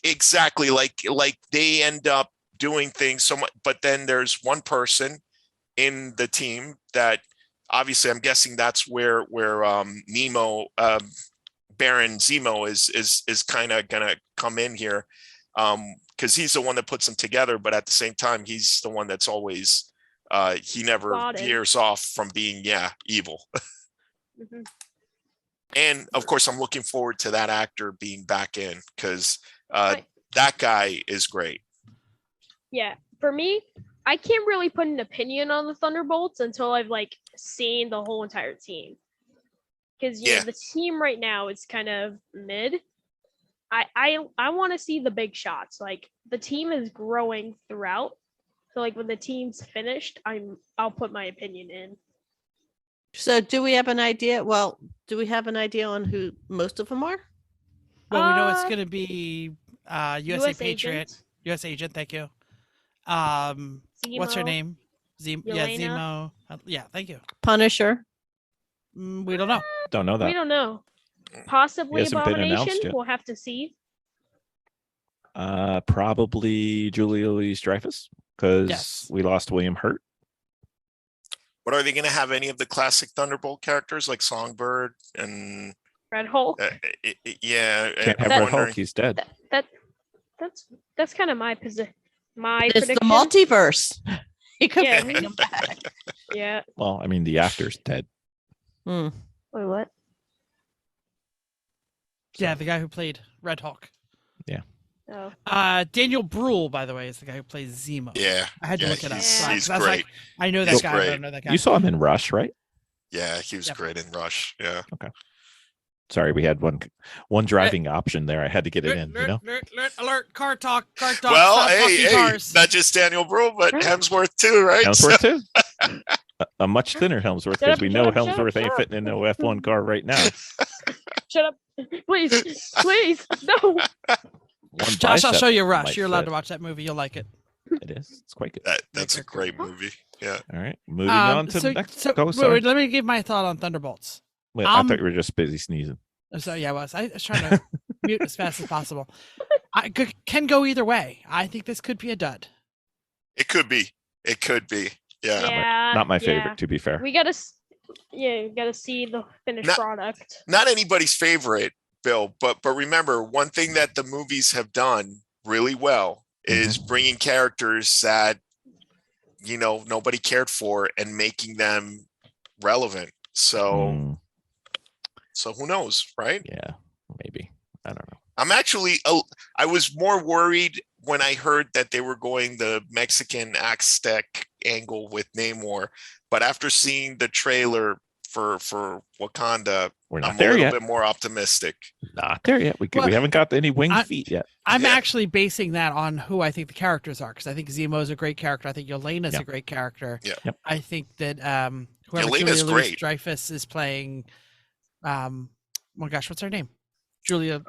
Speaker 3: Exactly. Like they end up doing things so much, but then there's one person in the team that obviously I'm guessing that's where Nemo, Baron Zemo is kind of gonna come in here, because he's the one that puts them together, but at the same time he's the one that's always he never veers off from being evil.
Speaker 5: Mm-hmm.
Speaker 3: And of course I'm looking forward to that actor being back in, because that guy is great.
Speaker 5: Yeah, for me, I can't really put an opinion on the Thunderbolts until I've seen the whole entire team. Because the team right now is kind of mid. I want to see the big shots. The team is growing throughout. So when the team's finished, I'll put my opinion in.
Speaker 6: So do we have an idea? Well, do we have an idea on who most of them are?
Speaker 4: Well, we know it's going to be USA
Speaker 5: US
Speaker 4: Patriot,
Speaker 5: Agent.
Speaker 4: US Agent. Thank you. What's her
Speaker 5: Zemo.
Speaker 4: name?
Speaker 5: Yelena.
Speaker 4: Zemo. Yeah, thank you.
Speaker 6: Punisher.
Speaker 4: We don't know.
Speaker 2: Don't know that.
Speaker 5: We don't know. Possibly
Speaker 2: hasn't been announced
Speaker 5: Abomination.
Speaker 2: yet.
Speaker 5: We'll have to see.
Speaker 2: Probably Julia Louis-Dreyfus, because
Speaker 4: Yes.
Speaker 2: we lost William Hurt.
Speaker 3: But are they going to have any of the classic Thunderbolt characters like Songbird and
Speaker 5: Red Hulk.
Speaker 2: Can't have
Speaker 5: That-
Speaker 2: Red Hulk. He's dead.
Speaker 5: That's kind of my position. My
Speaker 6: It's
Speaker 5: prediction.
Speaker 6: the multiverse. He could
Speaker 5: Yeah.
Speaker 6: bring him back.
Speaker 5: Yeah.
Speaker 2: Well, I mean, the actor's dead.
Speaker 6: Hmm.
Speaker 5: Wait, what?
Speaker 4: Yeah, the guy who played Red Hulk.
Speaker 5: Oh.
Speaker 4: Daniel Bruhl, by the way, is the guy who plays Zemo.
Speaker 3: Yeah,
Speaker 4: I had to
Speaker 3: yeah,
Speaker 4: look it up.
Speaker 3: he's
Speaker 4: I was
Speaker 3: great.
Speaker 4: I know that
Speaker 3: He's
Speaker 4: guy. But I
Speaker 3: great.
Speaker 4: don't know that guy.
Speaker 2: You saw him in Rush, right?
Speaker 3: Yeah, he was
Speaker 4: Yep.
Speaker 3: great in Rush. Yeah.
Speaker 2: Sorry, we had one driving option there. I had to get it in.
Speaker 4: Alert! Car talk! Car talk!
Speaker 3: Well,
Speaker 4: stop talking
Speaker 3: hey,
Speaker 4: cars.
Speaker 3: not just Daniel Bruhl, but Hemsworth too, right?
Speaker 2: Helmsworth too. A much thinner Helmsworth,
Speaker 5: Shut
Speaker 2: because
Speaker 5: up,
Speaker 2: we
Speaker 5: shut
Speaker 2: know
Speaker 5: up, shut up,
Speaker 2: Helmsworth
Speaker 5: shut
Speaker 2: ain't
Speaker 5: up.
Speaker 2: fitting in no F1 car right now.
Speaker 5: Shut up, please, please, no.
Speaker 2: One
Speaker 4: Josh, I'll
Speaker 2: bicep
Speaker 4: show you Rush.
Speaker 2: might
Speaker 4: You're allowed
Speaker 2: fit.
Speaker 4: to watch that movie. You'll like it.
Speaker 2: It is. It's quite good.
Speaker 3: That's a great movie. Yeah.
Speaker 2: All right, moving on to the next. Go,
Speaker 4: wait,
Speaker 2: sorry.
Speaker 4: let me give my thought on Thunderbolts.
Speaker 2: Wait, I thought you were just busy sneezing.
Speaker 4: So yeah, I was trying to mute as fast as possible. Can go either way. I think this could be a dud.
Speaker 3: It could be. It could be. Yeah.
Speaker 5: Yeah.
Speaker 2: Not my
Speaker 5: yeah.
Speaker 2: favorite, to be fair.
Speaker 5: We gotta see the finished
Speaker 3: Not-
Speaker 5: product.
Speaker 3: Not anybody's favorite, Bill, but remember, one thing that the movies have done really well is bringing characters that nobody cared for and making them relevant. So who knows, right?
Speaker 2: Yeah, maybe. I don't know.
Speaker 3: I'm actually I was more worried when I heard that they were going the Mexican Aztec angle with Namor, but after seeing the trailer for Wakanda,
Speaker 2: We're not
Speaker 3: I'm a
Speaker 2: there
Speaker 3: little
Speaker 2: yet.
Speaker 3: bit more optimistic.
Speaker 2: Not there yet. We
Speaker 4: Well,
Speaker 2: haven't got any winged feet yet.
Speaker 4: I'm
Speaker 3: Yeah.
Speaker 4: actually basing that on who I think the characters are, because I think Zemo's a great character. I think Yelena's
Speaker 2: Yeah.
Speaker 4: a great character.
Speaker 3: Yeah.
Speaker 2: Yep.
Speaker 4: I think that whoever
Speaker 3: Yelena's
Speaker 4: Julia
Speaker 3: great.
Speaker 4: Louis-Dreyfus is playing, oh my gosh, what's her name? Julia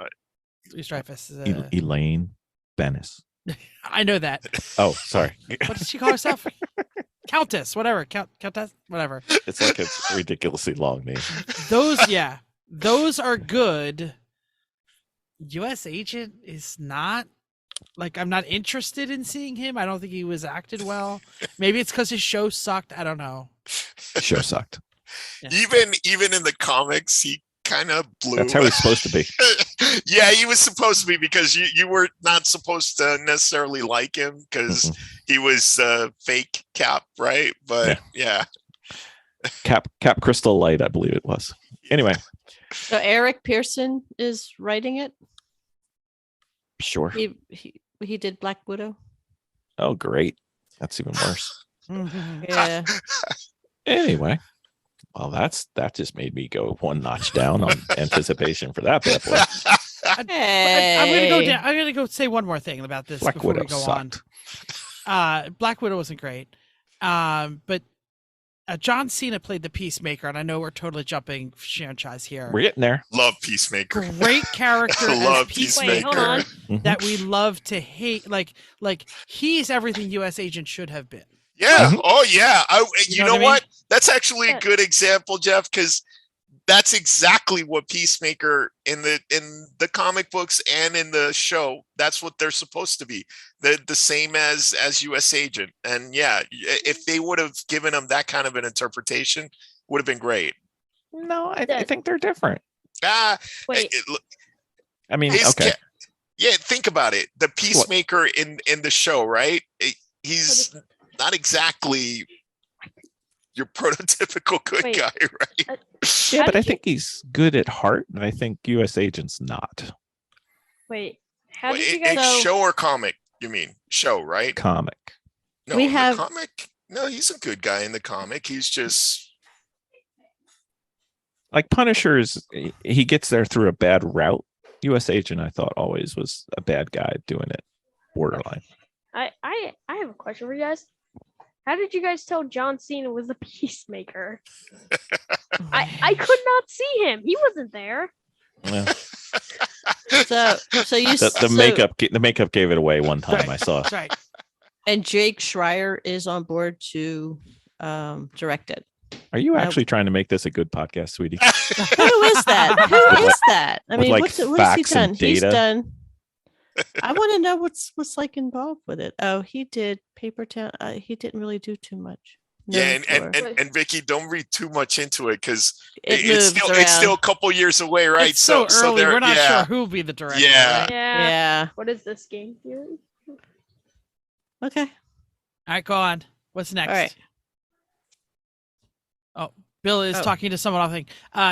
Speaker 4: Louis-Dreyfus.
Speaker 2: Elaine Bennis.
Speaker 4: I know that.
Speaker 2: Oh, sorry.
Speaker 4: What does she call herself? Countess, whatever. Countess, whatever.
Speaker 2: It's like a ridiculously long name.
Speaker 4: Those are good. U.S. Agent is not. I'm not interested in seeing him. I don't think he was acted well. Maybe it's because his show sucked. I don't know.
Speaker 2: The show sucked.
Speaker 4: Yeah.
Speaker 3: Even in the comics, he kind of blew.
Speaker 2: That's how he's supposed to be.
Speaker 3: Yeah, he was supposed to be, because you were not supposed to necessarily like him because he was fake Cap, right? But yeah.
Speaker 2: Cap Crystal Light, I believe it was. Anyway,
Speaker 6: So Eric Pearson is writing it.
Speaker 2: Sure.
Speaker 6: He did Black Widow.
Speaker 2: Oh, great. That's even worse.
Speaker 6: Yeah.
Speaker 2: Anyway, well, that just made me go one notch down on anticipation for that bad boy.
Speaker 4: I'm gonna go down. I'm gonna go say one more thing about this
Speaker 2: Black
Speaker 4: before
Speaker 2: Widow
Speaker 4: we go
Speaker 2: sucked.
Speaker 4: on. Black Widow wasn't great, but John Cena played the Peacemaker, and I know we're totally jumping franchise here.
Speaker 2: We're getting there.
Speaker 3: Love Peacemaker.
Speaker 4: Great character as
Speaker 3: Love
Speaker 4: Peacemaker.
Speaker 5: Wait, hold on.
Speaker 2: Mhm.
Speaker 4: That we love to hate. Like he's everything U.S. agent should have been.
Speaker 3: Yeah.
Speaker 2: Mhm.
Speaker 3: Oh, yeah. You
Speaker 4: know
Speaker 3: know
Speaker 4: what I mean?
Speaker 3: what? That's actually a
Speaker 5: Yeah.
Speaker 3: good example, Jeff, because that's exactly what Peacemaker in the comic books and in the show. That's what they're supposed to be. The same as U.S. Agent. And yeah, if they would have given him that kind of an interpretation, would have been great.
Speaker 2: No, I think they're different.
Speaker 5: Wait,
Speaker 2: I mean,
Speaker 3: his
Speaker 2: okay.
Speaker 3: yeah, think about it. The Peacemaker in the show, right? He's not exactly your prototypical good
Speaker 5: Wait.
Speaker 3: guy, right?
Speaker 2: Yeah,
Speaker 5: How
Speaker 2: but I
Speaker 5: did you-
Speaker 2: think he's good at heart, and I think U.S. Agent's not.
Speaker 5: wait. How
Speaker 3: Well,
Speaker 5: did you
Speaker 3: in
Speaker 5: guys?
Speaker 3: show or comic? You mean show, right?
Speaker 2: Comic.
Speaker 3: No,
Speaker 6: We
Speaker 3: in the
Speaker 6: have-
Speaker 3: comic. No, he's a good guy in the comic. He's just
Speaker 2: Like Punisher's, he gets there through a bad route. U.S. Agent, I thought, always was a bad guy doing it, borderline.
Speaker 5: I have a question for you guys. How did you guys tell John Cena was the Peacemaker? I could not see him. He wasn't there.
Speaker 2: Yeah.
Speaker 6: So you
Speaker 2: The makeup gave it away one time. I saw.
Speaker 4: That's right.
Speaker 6: and Jake Schreier is on board to direct it.
Speaker 2: Are you
Speaker 6: No.
Speaker 2: actually trying to make this a good podcast, sweetie?
Speaker 6: Who is that? Who is that? I
Speaker 2: With,
Speaker 6: mean,
Speaker 2: like,
Speaker 6: what has he
Speaker 2: facts
Speaker 6: done?
Speaker 2: and
Speaker 6: He's
Speaker 2: data?
Speaker 6: done. I want to know what's like involved with it. Oh, he did Paper Town. He didn't really do too much.
Speaker 3: yeah,
Speaker 6: known for.
Speaker 3: and Vicky, don't read too much into it because
Speaker 6: It
Speaker 3: it's
Speaker 6: moves
Speaker 3: still
Speaker 6: around.
Speaker 3: a couple years away, right?
Speaker 4: It's so early.
Speaker 3: they're-
Speaker 4: We're not
Speaker 3: yeah.
Speaker 4: sure who'll be the director.
Speaker 3: Yeah.
Speaker 4: right?
Speaker 6: Yeah.
Speaker 5: What is this game theory?
Speaker 6: Okay.
Speaker 4: All right, go on. What's next?
Speaker 6: All right.
Speaker 4: Oh, Bill is
Speaker 6: Oh.
Speaker 4: talking to someone. I think.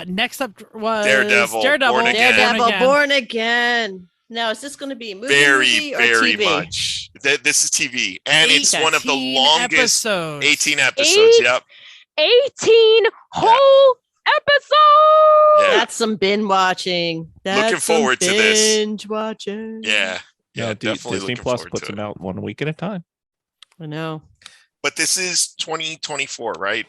Speaker 4: Next up was
Speaker 3: Daredevil, Born Again.
Speaker 6: Daredevil, Born Again. Now, is this going to be movie
Speaker 3: Very,
Speaker 6: or
Speaker 3: very
Speaker 6: TV?
Speaker 3: much. This is TV, and it's
Speaker 6: Okay.
Speaker 3: one of the
Speaker 4: 18
Speaker 3: longest.
Speaker 4: episodes.
Speaker 3: 18 episodes.
Speaker 5: Eight?
Speaker 3: Yep.
Speaker 5: 18 whole episodes.
Speaker 3: Yeah.
Speaker 6: That's some binge watching. That's some
Speaker 3: forward to this.
Speaker 6: Binge watching.
Speaker 3: Yeah. Yeah.
Speaker 2: No,
Speaker 3: Definitely
Speaker 2: Disney
Speaker 3: looking
Speaker 2: Plus
Speaker 3: forward
Speaker 2: puts
Speaker 3: to
Speaker 2: them
Speaker 3: it.
Speaker 2: out 1 week at a time.
Speaker 6: I know.
Speaker 3: But this is 2024, right?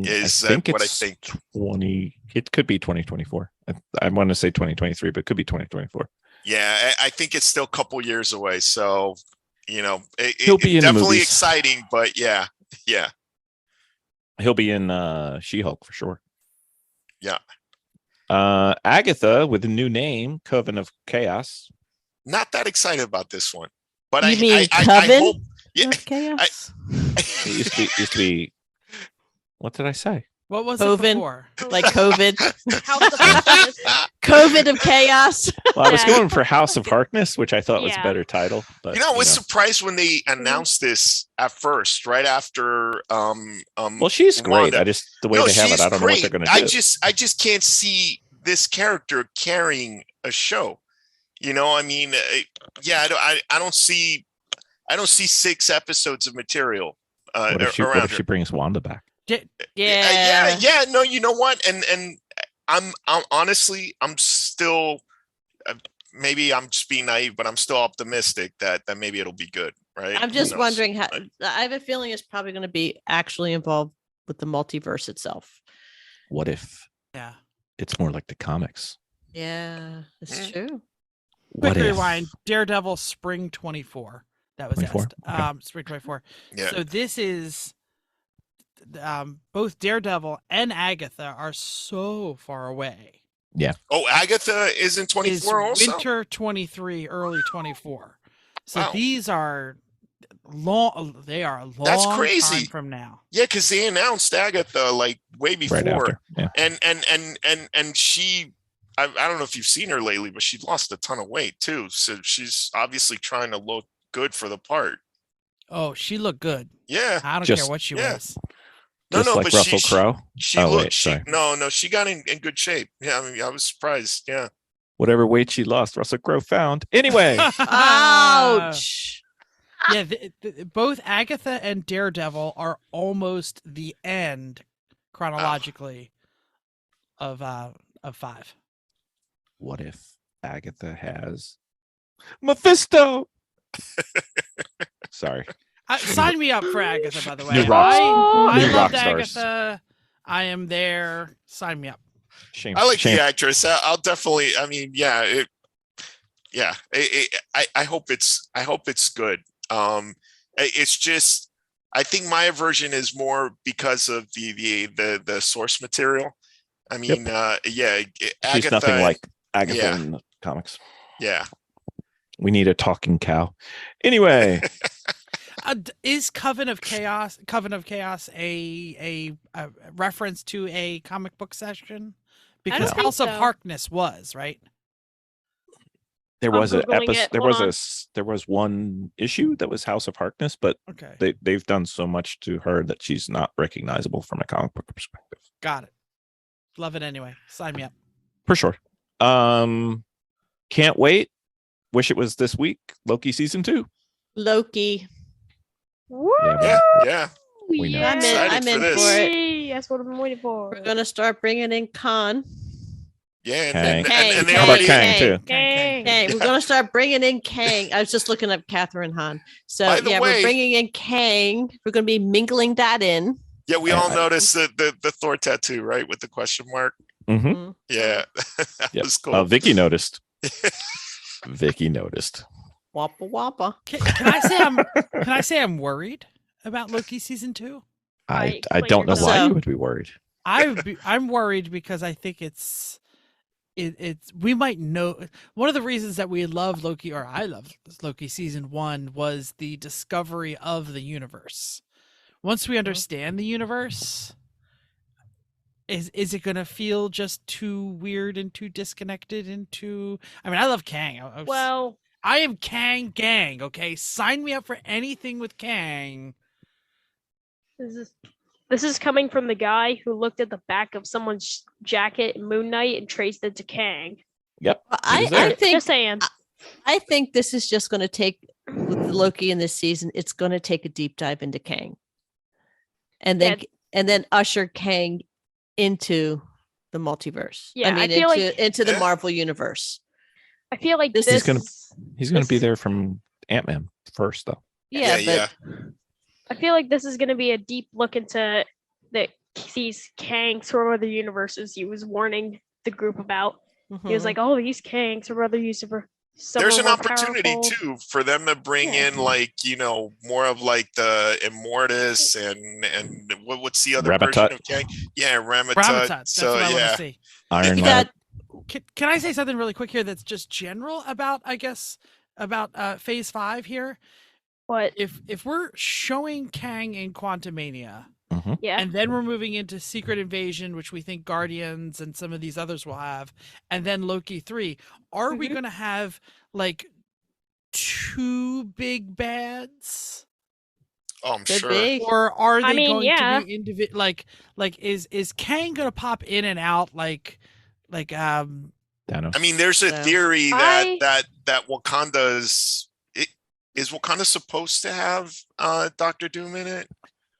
Speaker 3: Is
Speaker 2: I
Speaker 3: that
Speaker 2: think
Speaker 3: what I
Speaker 2: it's
Speaker 3: think?
Speaker 2: 20. It could be 2024. I want to say 2023, but it could be 2024.
Speaker 3: Yeah, I think it's still a couple years away. So,
Speaker 2: He'll be in the
Speaker 3: definitely
Speaker 2: movies.
Speaker 3: exciting, but yeah.
Speaker 2: He'll be in She-Hulk for sure.
Speaker 3: Yeah.
Speaker 2: Agatha with a new name, Coven of Chaos.
Speaker 3: Not that excited about this one. But
Speaker 6: You mean
Speaker 3: I
Speaker 6: Coven?
Speaker 3: hope. Yeah.
Speaker 6: Of chaos.
Speaker 2: It used to be. What did I say?
Speaker 4: What was
Speaker 6: Coven.
Speaker 4: it before?
Speaker 6: Like COVID.
Speaker 5: House of Harkness.
Speaker 6: COVID of chaos.
Speaker 2: Well, I was
Speaker 5: Yeah.
Speaker 2: going for House of Harkness, which I thought was a
Speaker 5: Yeah.
Speaker 2: better title. But
Speaker 3: I was surprised when they announced this at first, right after
Speaker 2: well, she's great.
Speaker 3: Wanda.
Speaker 2: I just the way they have it,
Speaker 3: she's
Speaker 2: I don't know what they're
Speaker 3: great.
Speaker 2: going to do.
Speaker 3: I just can't see this character carrying a show. I mean, I don't see 6 episodes of material
Speaker 2: What if
Speaker 3: around
Speaker 2: she
Speaker 3: her.
Speaker 2: brings Wanda back?
Speaker 6: Yeah.
Speaker 3: No, you know what? And I'm honestly, I'm still maybe I'm just being naive, but I'm still optimistic that maybe it'll be good, right?
Speaker 6: I'm
Speaker 3: Who
Speaker 6: just
Speaker 3: knows?
Speaker 6: wondering how.
Speaker 3: Right.
Speaker 6: I have a feeling it's probably going to be actually involved with the multiverse itself.
Speaker 2: What if
Speaker 4: Yeah.
Speaker 2: it's more like the comics?
Speaker 6: Yeah, it's
Speaker 3: Mm.
Speaker 6: true.
Speaker 2: What
Speaker 4: Quick
Speaker 2: if?
Speaker 4: rewind. Daredevil Spring 24. That was
Speaker 2: 24?
Speaker 4: asked.
Speaker 2: Okay.
Speaker 4: Spring 24.
Speaker 3: Yeah.
Speaker 4: So this is both Daredevil and Agatha are so far away.
Speaker 3: Oh, Agatha is in
Speaker 4: Is
Speaker 3: 24 also.
Speaker 4: winter 23, early 24. So
Speaker 3: Wow.
Speaker 4: these are long. They are a long
Speaker 3: That's
Speaker 4: time
Speaker 3: crazy.
Speaker 4: from now.
Speaker 3: Yeah, because they announced Agatha like way before,
Speaker 2: Right after. Yeah.
Speaker 3: and she. I don't know if you've seen her lately, but she lost a ton of weight too. So she's obviously trying to look good for the part.
Speaker 4: Oh, she looked good.
Speaker 3: Yeah.
Speaker 4: I don't
Speaker 2: Just-
Speaker 4: care what she
Speaker 3: yeah.
Speaker 4: was.
Speaker 2: Just like
Speaker 3: but
Speaker 2: Russell Crowe.
Speaker 3: She
Speaker 2: Oh,
Speaker 3: looked.
Speaker 2: wait, sorry.
Speaker 3: No, she got in good shape. Yeah, I mean, I was surprised. Yeah.
Speaker 2: Whatever weight she lost, Russell Crowe found. Anyway,
Speaker 6: Ouch.
Speaker 4: Yeah, both Agatha and Daredevil are almost the end chronologically of 5.
Speaker 2: what if Agatha has Mephisto? Sorry.
Speaker 4: Sign me up for Agatha, by the way.
Speaker 2: New rock-
Speaker 4: I
Speaker 2: new rock
Speaker 4: loved
Speaker 2: stars.
Speaker 4: Agatha. I am there. Sign me up.
Speaker 2: Shame.
Speaker 3: I like
Speaker 2: shame.
Speaker 3: the actress. I'll definitely. I mean, yeah, I hope it's good. It's just, I think my aversion is more because of the source material. I mean, yeah,
Speaker 2: She's
Speaker 3: Agatha,
Speaker 2: nothing like Agatha
Speaker 3: yeah.
Speaker 2: in the comics.
Speaker 3: Yeah,
Speaker 2: We need a talking cow. Anyway,
Speaker 4: Is Coven of Chaos a reference to a comic book session? Because
Speaker 5: don't think
Speaker 4: House of
Speaker 5: so.
Speaker 4: Harkness was, right?
Speaker 2: there
Speaker 5: I'm
Speaker 2: was an
Speaker 5: Googling
Speaker 2: episode.
Speaker 5: it.
Speaker 2: There
Speaker 5: Hold
Speaker 2: was there was one issue that was House of Harkness, but
Speaker 4: Okay.
Speaker 2: they've done so much to her that she's not recognizable from a comic book perspective.
Speaker 4: Got it. Love it anyway. Sign me up.
Speaker 2: For sure. Can't wait. Wish it was this week. Loki season 2.
Speaker 6: Loki.
Speaker 5: Woo!
Speaker 3: yeah.
Speaker 2: We know.
Speaker 6: I'm in,
Speaker 3: Excited
Speaker 6: I'm
Speaker 3: for
Speaker 6: in
Speaker 3: this.
Speaker 6: for it.
Speaker 5: Yay, that's what I've been waiting for.
Speaker 6: We're gonna start bringing in Khan.
Speaker 3: Yeah,
Speaker 2: Kang.
Speaker 3: and they
Speaker 2: How about
Speaker 3: already.
Speaker 2: Kang too?
Speaker 5: Dang.
Speaker 6: Kang. We're gonna start bringing in Kang. I was just looking up Catherine Hahn. So
Speaker 3: By the
Speaker 6: yeah,
Speaker 3: way-
Speaker 6: we're bringing in Kang. We're gonna be mingling that in.
Speaker 3: Yeah, we all noticed the Thor tattoo, right, with the question mark.
Speaker 2: Mm-hmm.
Speaker 6: Mm.
Speaker 3: Yeah, that
Speaker 2: Yep.
Speaker 3: was cool.
Speaker 2: Vicky noticed. Vicky noticed.
Speaker 6: Wappa wappa.
Speaker 4: Can I say I'm worried about Loki season 2?
Speaker 2: I
Speaker 5: explain
Speaker 2: don't know why
Speaker 6: yourself.
Speaker 2: you would be worried.
Speaker 4: I'm worried because I think it's we might know one of the reasons that we love Loki, or I love Loki season 1, was the discovery of the universe. Once we understand the universe, is it gonna feel just too weird and too disconnected into? I mean, I love Kang.
Speaker 5: Well,
Speaker 4: I am Kang gang. Okay, sign me up for anything with Kang.
Speaker 5: this is coming from the guy who looked at the back of someone's jacket in Moon Knight and traced it to Kang.
Speaker 2: Yep.
Speaker 6: I
Speaker 5: Just
Speaker 6: think
Speaker 5: saying.
Speaker 6: I think this is just going to take with Loki in this season. It's going to take a deep dive into Kang, and then usher Kang into the multiverse.
Speaker 5: Yeah,
Speaker 6: I mean
Speaker 5: I feel
Speaker 6: into the Marvel universe.
Speaker 5: I feel like
Speaker 6: this
Speaker 5: this.
Speaker 6: is
Speaker 2: He's going to be
Speaker 5: This-
Speaker 2: there from Ant-Man first, though.
Speaker 6: Yeah,
Speaker 3: yeah.
Speaker 5: I feel like this is going to be a deep look into these Kangs from other universes he was warning the group about. He was
Speaker 6: Mhm.
Speaker 5: like, "Oh, these Kangs from other universes."
Speaker 3: There's an opportunity too for them to bring in more of like the Immortus and what's the other
Speaker 2: Ramatut.
Speaker 3: version of Kang? Yeah, Ramatut.
Speaker 4: Ramatut. That's
Speaker 3: So
Speaker 4: what I want
Speaker 3: yeah,
Speaker 4: to see.
Speaker 2: Iron
Speaker 6: You
Speaker 2: Lad.
Speaker 6: got
Speaker 4: Can I say something really quick here that's just general about, I guess, about phase 5 here?
Speaker 5: But
Speaker 4: If we're showing Kang in Quantumania,
Speaker 5: yeah,
Speaker 4: and then we're moving into Secret Invasion, which we think Guardians and some of these others will have, and then Loki 3, are we
Speaker 5: Mhm.
Speaker 4: going to have like 2 big bads?
Speaker 3: oh, I'm
Speaker 6: could
Speaker 3: sure.
Speaker 6: be.
Speaker 4: Or are they
Speaker 5: I mean,
Speaker 4: going
Speaker 5: yeah.
Speaker 4: to be individual? Like is Kang going to pop in and out like
Speaker 2: Thanos.
Speaker 3: I mean, there's a
Speaker 6: So-
Speaker 3: theory
Speaker 5: I-
Speaker 3: that Wakanda's is Wakanda supposed to have Doctor Doom in it?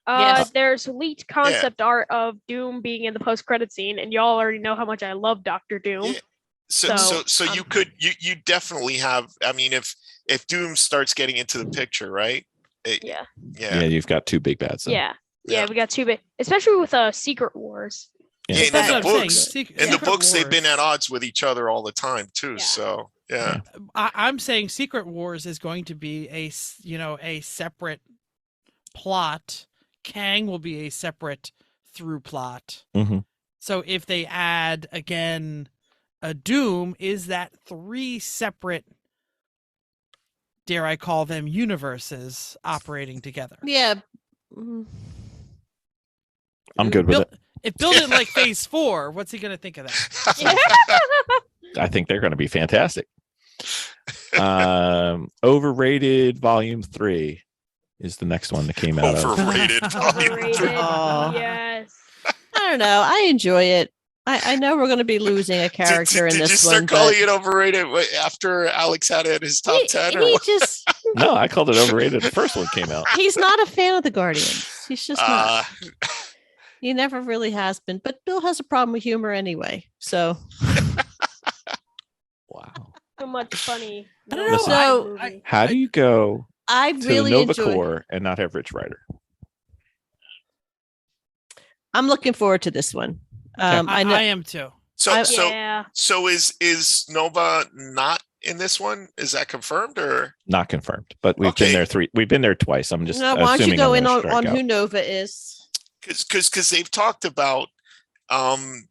Speaker 6: Yes.
Speaker 5: There's leaked concept art of Doom being in the post-credit scene, and y'all already know how much I love Doctor Doom.
Speaker 3: Yeah. So
Speaker 5: So,
Speaker 3: you could you definitely have. I mean, if Doom starts getting into the picture, right?
Speaker 5: Yeah,
Speaker 2: Yeah, you've got 2 big bads. Then.
Speaker 5: yeah,
Speaker 3: Yeah.
Speaker 5: we got 2 big, especially with Secret Wars.
Speaker 2: Yeah.
Speaker 3: Yeah, and
Speaker 4: That's
Speaker 3: in
Speaker 4: what
Speaker 3: the
Speaker 4: I'm saying.
Speaker 3: books,
Speaker 4: Secret
Speaker 3: in the books, they've
Speaker 4: Wars.
Speaker 3: been at odds with each other all the time too.
Speaker 5: Yeah.
Speaker 3: So yeah.
Speaker 4: I'm saying Secret Wars is going to be a separate plot. Kang will be a separate through plot.
Speaker 2: Mhm.
Speaker 4: So if they add again a Doom, is that 3 separate, dare I call them, universes operating together?
Speaker 6: Yeah. Mm.
Speaker 2: I'm good with it.
Speaker 4: If build it like phase 4, what's he going to think of that?
Speaker 2: I think they're going to be fantastic. Overrated Volume 3 is the next one that came out of.
Speaker 3: Overrated. Volume
Speaker 5: Overrated.
Speaker 3: three.
Speaker 6: Oh.
Speaker 5: Yes.
Speaker 6: I don't know. I enjoy it. I know we're going to be losing a character in
Speaker 3: Did you
Speaker 6: this
Speaker 3: start
Speaker 6: one.
Speaker 3: calling
Speaker 6: But
Speaker 3: it overrated after Alex had it in his top 10? Or
Speaker 6: he
Speaker 3: what?
Speaker 6: just,
Speaker 2: No, I called it overrated the first one came out.
Speaker 6: he's not a fan of the Guardians. He's just not.
Speaker 3: Uh,
Speaker 6: He never really has been. But Bill has a problem with humor anyway. So
Speaker 2: Wow.
Speaker 5: So much funny.
Speaker 4: I don't
Speaker 5: no
Speaker 2: know,
Speaker 6: So-
Speaker 5: movie.
Speaker 2: How do you go
Speaker 6: I
Speaker 2: to
Speaker 6: really
Speaker 2: Nova
Speaker 6: enjoy.
Speaker 2: Corps and not have Rich Rider?
Speaker 6: I'm looking forward to this one. I know.
Speaker 4: I am too.
Speaker 3: so
Speaker 6: I-
Speaker 3: so
Speaker 5: Yeah.
Speaker 3: so is Nova not in this one? Is that confirmed or?
Speaker 2: Not confirmed, but we've
Speaker 3: Okay.
Speaker 2: been there we've been there twice. I'm just
Speaker 6: No, why don't you
Speaker 2: assuming
Speaker 6: go
Speaker 2: I'm
Speaker 6: in
Speaker 2: gonna
Speaker 6: on
Speaker 2: strike
Speaker 6: who
Speaker 2: out.
Speaker 6: Nova is?
Speaker 3: Because they've talked about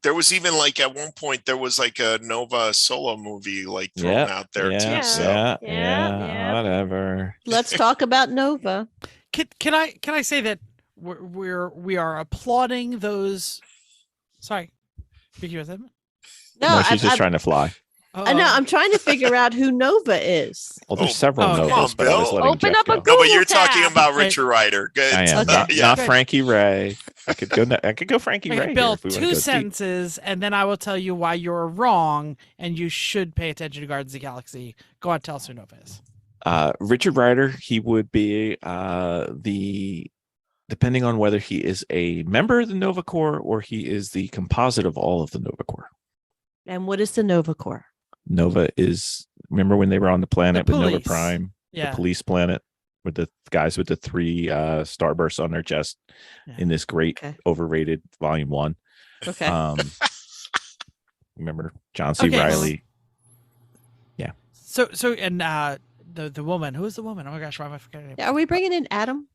Speaker 3: there was even like at one point there was like a Nova solo movie like thrown
Speaker 2: Yep,
Speaker 3: out there
Speaker 2: yeah,
Speaker 3: too.
Speaker 5: Yeah.
Speaker 3: So
Speaker 2: yeah,
Speaker 5: Yeah.
Speaker 2: whatever.
Speaker 6: Let's talk about Nova.
Speaker 4: Can I say that we are applauding those? Sorry, Vicki, was that?
Speaker 6: No,
Speaker 2: She's just trying to fly.
Speaker 4: Oh,
Speaker 6: I know. I'm trying to figure out who Nova is.
Speaker 2: Well, there's
Speaker 3: Oh,
Speaker 2: several
Speaker 4: come
Speaker 2: Novas,
Speaker 3: on,
Speaker 2: but I was
Speaker 3: Bill.
Speaker 2: letting
Speaker 5: Open
Speaker 2: Jeff
Speaker 5: up a
Speaker 2: go.
Speaker 3: no, but you're
Speaker 5: Google
Speaker 3: talking
Speaker 5: tab.
Speaker 3: about
Speaker 4: Hey.
Speaker 3: Richard Rider. Good.
Speaker 2: I am
Speaker 6: Okay.
Speaker 2: not,
Speaker 3: Yeah.
Speaker 2: not Frankie Ray. I could go Frankie
Speaker 4: Okay,
Speaker 2: Ray.
Speaker 4: Bill,
Speaker 2: here if we wanna go
Speaker 4: two
Speaker 2: deep.
Speaker 4: sentences, and then I will tell you why you're wrong, and you should pay attention to Guardians of the Galaxy. Go on, tell us who Nova is.
Speaker 2: Richard Rider, he would be depending on whether he is a member of the Nova Corps or he is the composite of all of the Nova Corps.
Speaker 6: And what is the Nova Corps?
Speaker 2: Nova is, remember when they were on the planet
Speaker 4: The
Speaker 2: with Nova
Speaker 4: police.
Speaker 2: Prime,
Speaker 4: Yeah.
Speaker 2: the police planet with the guys with the 3 starbursts on their chest
Speaker 4: Yeah.
Speaker 2: in this great
Speaker 6: Okay.
Speaker 2: overrated volume 1.
Speaker 6: Okay.
Speaker 2: Remember John C.
Speaker 4: Okay, well-
Speaker 2: Riley?
Speaker 4: So and the woman, who is the woman? Oh my gosh, why am I forgetting?
Speaker 6: Are we bringing in Adam?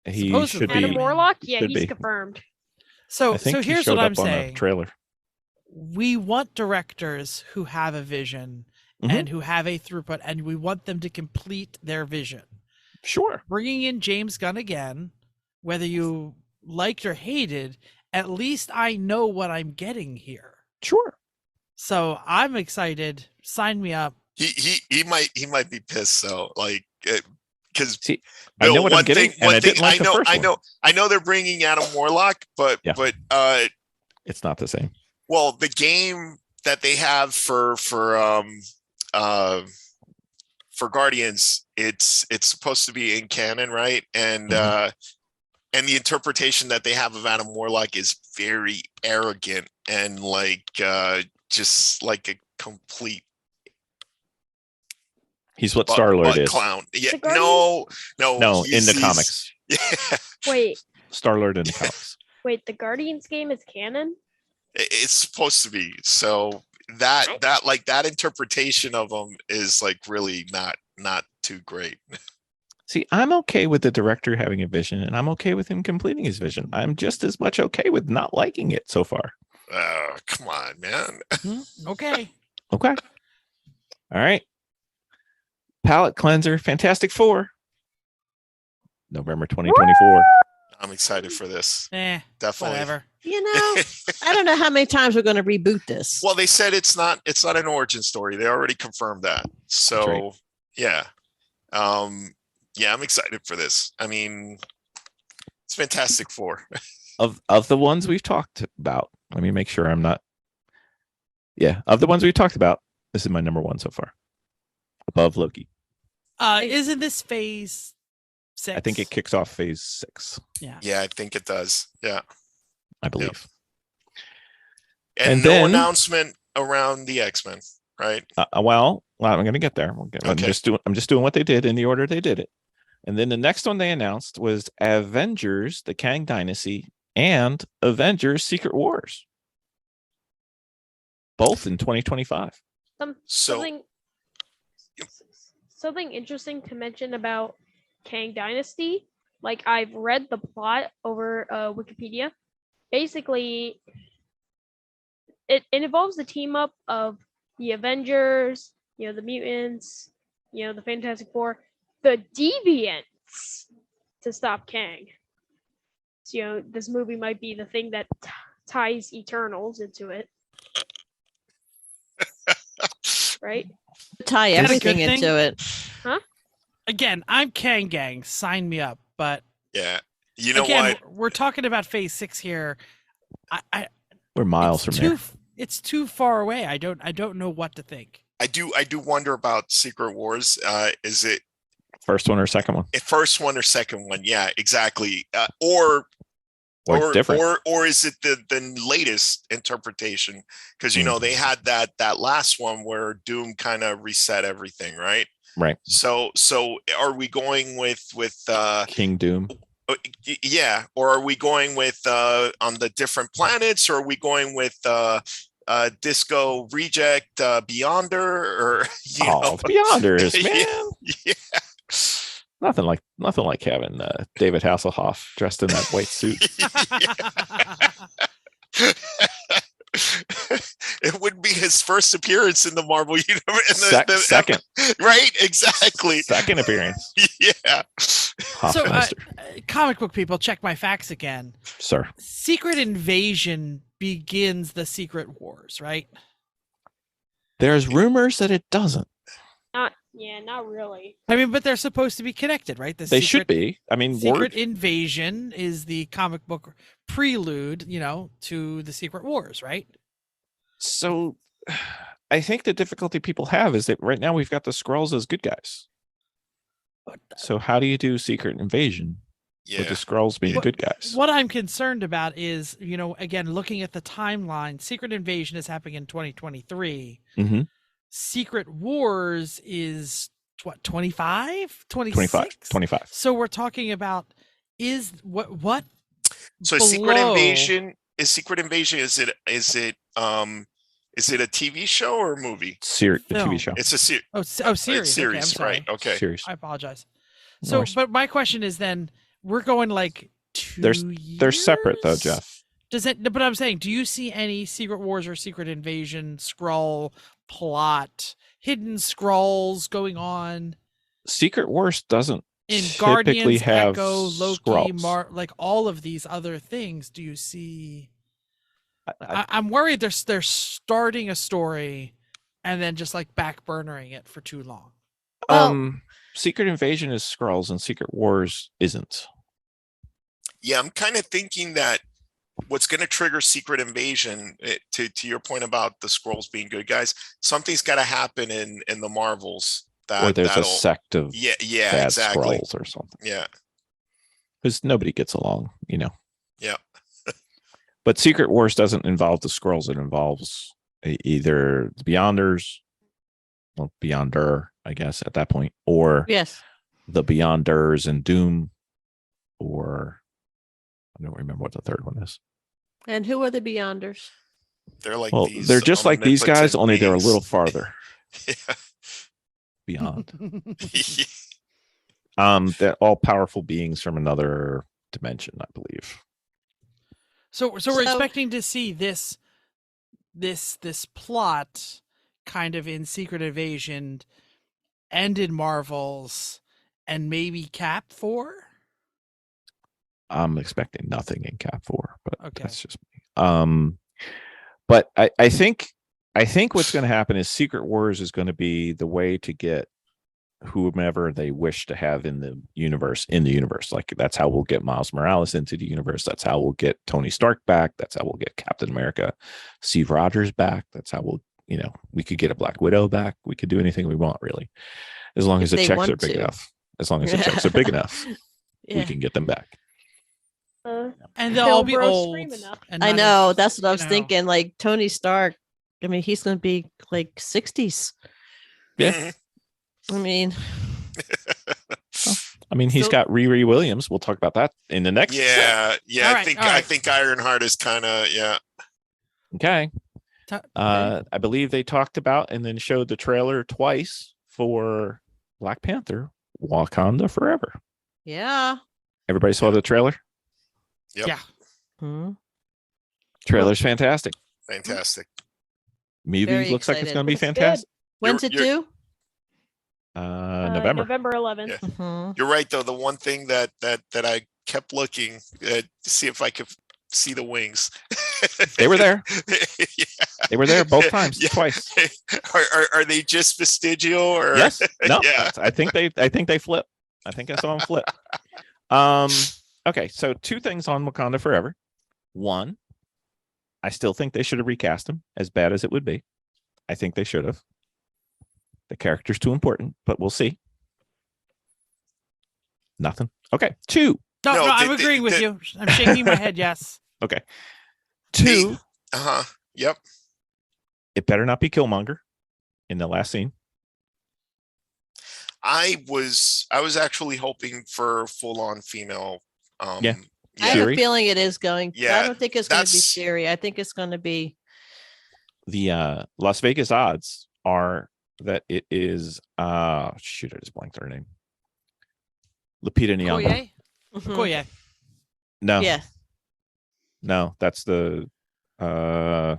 Speaker 2: He
Speaker 4: Supposedly.
Speaker 2: should be.
Speaker 5: Adam Warlock? Yeah,
Speaker 2: should
Speaker 5: he's
Speaker 2: be.
Speaker 5: confirmed.
Speaker 4: So
Speaker 2: I think
Speaker 4: so
Speaker 2: he
Speaker 4: here's
Speaker 2: showed
Speaker 4: what I'm
Speaker 2: up on a
Speaker 4: saying.
Speaker 2: trailer.
Speaker 4: We want directors who have a vision
Speaker 2: Mhm.
Speaker 4: and who have a throughput, and we want them to complete their vision.
Speaker 2: Sure.
Speaker 4: Bringing in James Gunn again, whether you liked or hated, at least I know what I'm getting here.
Speaker 2: Sure.
Speaker 4: So I'm excited. Sign me up.
Speaker 3: He might be pissed though, like because
Speaker 2: See, I know what I'm getting, and I didn't like the first one.
Speaker 3: I know they're bringing Adam Warlock, but
Speaker 2: Yeah. It's not the same.
Speaker 3: well, the game that they have for Guardians, it's supposed to be in canon, right? And and the interpretation that they have of Adam Warlock is very arrogant and like just like a complete
Speaker 2: He's what Star-Lord is.
Speaker 3: clown. Yeah,
Speaker 5: The Guardians?
Speaker 3: no,
Speaker 2: In the comics.
Speaker 3: Yeah,
Speaker 5: Wait,
Speaker 2: Star-Lord in the comics.
Speaker 5: the Guardians game is canon?
Speaker 3: it's supposed to be. So that interpretation of him is like really not too great.
Speaker 2: See, I'm okay with the director having a vision, and I'm okay with him completing his vision. I'm just as much okay with not liking it so far.
Speaker 3: Come on, man.
Speaker 4: Okay.
Speaker 2: Okay. All right. Palette cleanser, Fantastic Four. November 2024.
Speaker 3: I'm excited for this. Definitely.
Speaker 4: Whatever.
Speaker 6: You know, I don't know how many times we're going to reboot this.
Speaker 3: Well, they said it's not an origin story. They already confirmed that. So
Speaker 2: right.
Speaker 3: yeah. Yeah, I'm excited for this. I mean, it's Fantastic Four.
Speaker 2: Of the ones we've talked about, let me make sure I'm not. Yeah, of the ones we've talked about, this is my number 1 so far. Above Loki.
Speaker 4: Isn't this phase 6?
Speaker 2: I think it kicks off phase 6,
Speaker 4: Yeah.
Speaker 3: Yeah, I think it does. Yeah.
Speaker 2: I believe.
Speaker 3: And,
Speaker 2: And
Speaker 3: no
Speaker 2: then-
Speaker 3: announcement around the X-Men, right?
Speaker 2: Well, I'm going to get there. I'm
Speaker 3: Okay.
Speaker 2: just doing what they did in the order they did it. And then the next one they announced was Avengers: The Kang Dynasty and Avengers: Secret Wars. Both in 2025.
Speaker 3: So-
Speaker 5: Something interesting to mention about Kang Dynasty. Like I've read the plot over Wikipedia. Basically, it involves the team up of the Avengers, the mutants, the Fantastic Four, the Deviants to stop Kang. So, this movie might be the thing that ties Eternals into it. Right?
Speaker 6: Tie
Speaker 4: Is that a
Speaker 6: everything
Speaker 4: good thing?
Speaker 6: into it.
Speaker 4: Again, I'm Kang Gang. Sign me up. But
Speaker 3: Yeah. You know
Speaker 4: again,
Speaker 3: what?
Speaker 4: we're talking about phase 6 here.
Speaker 2: We're miles from there.
Speaker 4: It's too far away. I don't know what to think.
Speaker 3: I do wonder about Secret Wars. Is it
Speaker 2: First one or second one?
Speaker 3: first one or second one? Yeah, exactly. Or
Speaker 2: different.
Speaker 3: or is it the latest interpretation? Because they had that last one where Doom kind of reset everything, right?
Speaker 2: Right.
Speaker 3: So are we going with
Speaker 2: King Doom?
Speaker 3: Yeah, or are we going with on the different planets, or are we going with Disco Reject Beyonder, or
Speaker 2: The Beyonders, man.
Speaker 3: Yeah.
Speaker 2: Nothing like having David Hasselhoff dressed in that white suit.
Speaker 3: It would be his first appearance in the Marvel universe.
Speaker 2: Second,
Speaker 3: right? Exactly.
Speaker 2: second appearance.
Speaker 3: Yeah.
Speaker 4: So, comic book people, check my facts again.
Speaker 2: Sir,
Speaker 4: Secret Invasion begins the Secret Wars, right?
Speaker 2: there's rumors that it doesn't.
Speaker 5: Not really.
Speaker 4: I mean, but they're supposed to be connected, right?
Speaker 2: They should be. I mean,
Speaker 4: Secret Invasion is the comic book prelude, to the Secret Wars, right?
Speaker 2: So I think the difficulty people have is that right now we've got the Skrulls as good guys. So how do you do Secret Invasion with the Skrulls being good guys?
Speaker 4: What I'm concerned about is, again, looking at the timeline, Secret Invasion is happening in 2023.
Speaker 2: Mm-hmm.
Speaker 4: Secret Wars is what, 25? 26?
Speaker 2: 25.
Speaker 4: So we're talking about what
Speaker 3: So Secret Invasion is it a TV show or a movie?
Speaker 2: The TV show.
Speaker 3: It's a series.
Speaker 4: Series.
Speaker 3: Series,
Speaker 4: okay, I'm sorry.
Speaker 3: right? Okay.
Speaker 2: Series.
Speaker 4: I apologize.
Speaker 2: No
Speaker 4: So,
Speaker 2: worries.
Speaker 4: but my question is then, we're going like 2
Speaker 2: They're separate though,
Speaker 4: years?
Speaker 2: Jeff.
Speaker 4: But I'm saying, do you see any Secret Wars or Secret Invasion Skrull plot, hidden Skrulls going on
Speaker 2: Secret Wars doesn't
Speaker 4: in
Speaker 2: typically
Speaker 4: Guardians,
Speaker 2: have
Speaker 4: Echo, Loki,
Speaker 2: Skrulls.
Speaker 4: like all of these other things? Do you see? I'm worried they're starting a story and then just like backburnering it for too long.
Speaker 2: Secret Invasion is Skrulls and Secret Wars isn't.
Speaker 3: Yeah, I'm kind of thinking that what's going to trigger Secret Invasion, to your point about the Skrulls being good guys, something's got to happen in the Marvels
Speaker 2: Or there's a sect of bad
Speaker 3: exactly.
Speaker 2: Skrulls or something.
Speaker 3: Yeah.
Speaker 2: Because nobody gets along,
Speaker 3: Yeah.
Speaker 2: But Secret Wars doesn't involve the Skrulls. It involves either the Beyonders, well, Beyonder, I guess, at that point, or
Speaker 6: Yes.
Speaker 2: the Beyonders and Doom, or I don't remember what the third one is.
Speaker 6: And who are the Beyonders?
Speaker 3: They're like these
Speaker 2: they're just like these guys,
Speaker 3: omnipotent
Speaker 2: only they're a
Speaker 3: beings.
Speaker 2: little farther
Speaker 3: Yeah.
Speaker 2: beyond. They're all powerful beings from another dimension, I believe.
Speaker 4: So we're expecting to see this plot kind of in Secret Invasion and in Marvels and maybe Cap 4.
Speaker 2: I'm expecting nothing in Cap 4, but
Speaker 4: Okay.
Speaker 2: that's just me. But I think what's going to happen is Secret Wars is going to be the way to get whomever they wish to have in the universe. Like that's how we'll get Miles Morales into the universe. That's how we'll get Tony Stark back. That's how we'll get Captain America, Steve Rogers back. That's how we'll, we could get a Black Widow back. We could do anything we want, really, as long as the
Speaker 6: they
Speaker 2: checks
Speaker 6: want
Speaker 2: are big
Speaker 6: to.
Speaker 2: enough. As long as the checks are big enough, we can get them back.
Speaker 4: And they'll all be
Speaker 5: Bill Burr
Speaker 4: old.
Speaker 5: scream enough.
Speaker 4: and
Speaker 6: I
Speaker 4: not
Speaker 6: know.
Speaker 4: as,
Speaker 6: That's what I was
Speaker 4: you know.
Speaker 6: thinking. Like Tony Stark. I mean, he's going to be like 60s.
Speaker 2: Yeah.
Speaker 6: I mean,
Speaker 2: He's
Speaker 4: So-
Speaker 2: got Riri Williams. We'll talk about that in the next.
Speaker 3: Yeah.
Speaker 4: All right,
Speaker 3: I think Ironheart is kind of
Speaker 2: Okay.
Speaker 4: Ta-
Speaker 2: I believe they talked about and then showed the trailer twice for Black Panther, Wakanda Forever.
Speaker 6: yeah.
Speaker 2: Everybody saw the trailer?
Speaker 3: Yep.
Speaker 4: Yeah.
Speaker 6: Hmm.
Speaker 2: Trailer's fantastic.
Speaker 3: fantastic.
Speaker 2: Movie
Speaker 6: Very
Speaker 2: looks like it's
Speaker 6: excited.
Speaker 2: going to be
Speaker 5: Looks good.
Speaker 2: fantastic.
Speaker 6: When's it due?
Speaker 2: November.
Speaker 5: November 11th.
Speaker 3: Yeah.
Speaker 6: Mhm.
Speaker 3: You're right, though. The one thing that I kept looking to see if I could see the wings.
Speaker 2: They were there.
Speaker 3: Yeah.
Speaker 2: They were there both times,
Speaker 3: Yeah.
Speaker 2: twice.
Speaker 3: Are they just vestigial or?
Speaker 2: Yes. No.
Speaker 3: Yeah.
Speaker 2: I think they flip. I think I saw them flip. Okay, so two things on Wakanda Forever. One, I still think they should have recast him, as bad as it would be. I think they should have. The character's too important, but we'll see. Nothing. Okay. 2.
Speaker 4: No, I'm agreeing with you. I'm shaking my head. Yes.
Speaker 2: Okay. 2.
Speaker 3: Yep.
Speaker 2: It better not be Killmonger in the last scene.
Speaker 3: I was actually hoping for full on female.
Speaker 2: Yeah.
Speaker 6: I have a feeling it is going.
Speaker 3: Yeah,
Speaker 6: I don't think it's going to be Siri. I think it's going to be
Speaker 2: the Las Vegas odds are that it is shoot, I just blanked her name. Lupita Nyong'o.
Speaker 4: Okoye.
Speaker 2: No.
Speaker 6: Yeah.
Speaker 2: No, that's the
Speaker 6: one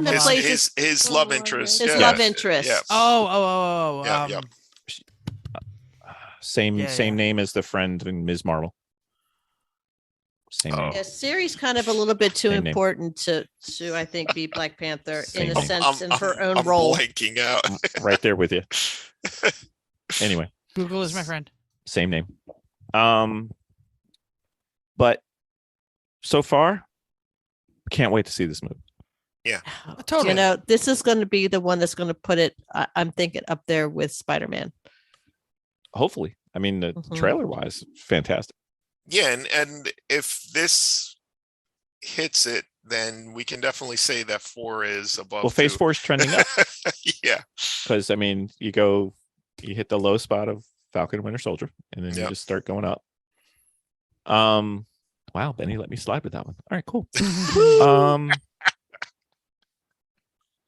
Speaker 6: that plays
Speaker 3: his love interest.
Speaker 6: His love interest.
Speaker 3: Yeah.
Speaker 4: Oh.
Speaker 3: Yeah.
Speaker 2: Same name as the friend in Ms. Marvel. Same name.
Speaker 6: Yeah, Siri's kind of a little bit too
Speaker 2: Same name.
Speaker 6: important to I think be Black Panther
Speaker 2: Same
Speaker 6: in a
Speaker 2: name.
Speaker 6: sense in her own role.
Speaker 3: Blanking out.
Speaker 2: Right there with you. Anyway,
Speaker 4: Google is my friend.
Speaker 2: same name. But so far, can't wait to see this movie.
Speaker 4: Totally.
Speaker 6: You know, this is going to be the one that's going to put it. I'm thinking up there with Spider-Man.
Speaker 2: Hopefully. I mean, the trailer wise, fantastic.
Speaker 3: Yeah, and if this hits it, then we can definitely say that 4 is above.
Speaker 2: Well, Phase
Speaker 3: 2.
Speaker 2: 4 is trending up.
Speaker 3: Yeah.
Speaker 2: Because, I mean, you hit the low spot of Falcon and Winter Soldier, and then you just start going up. Wow, Benny, let me slide with that one. All right, cool.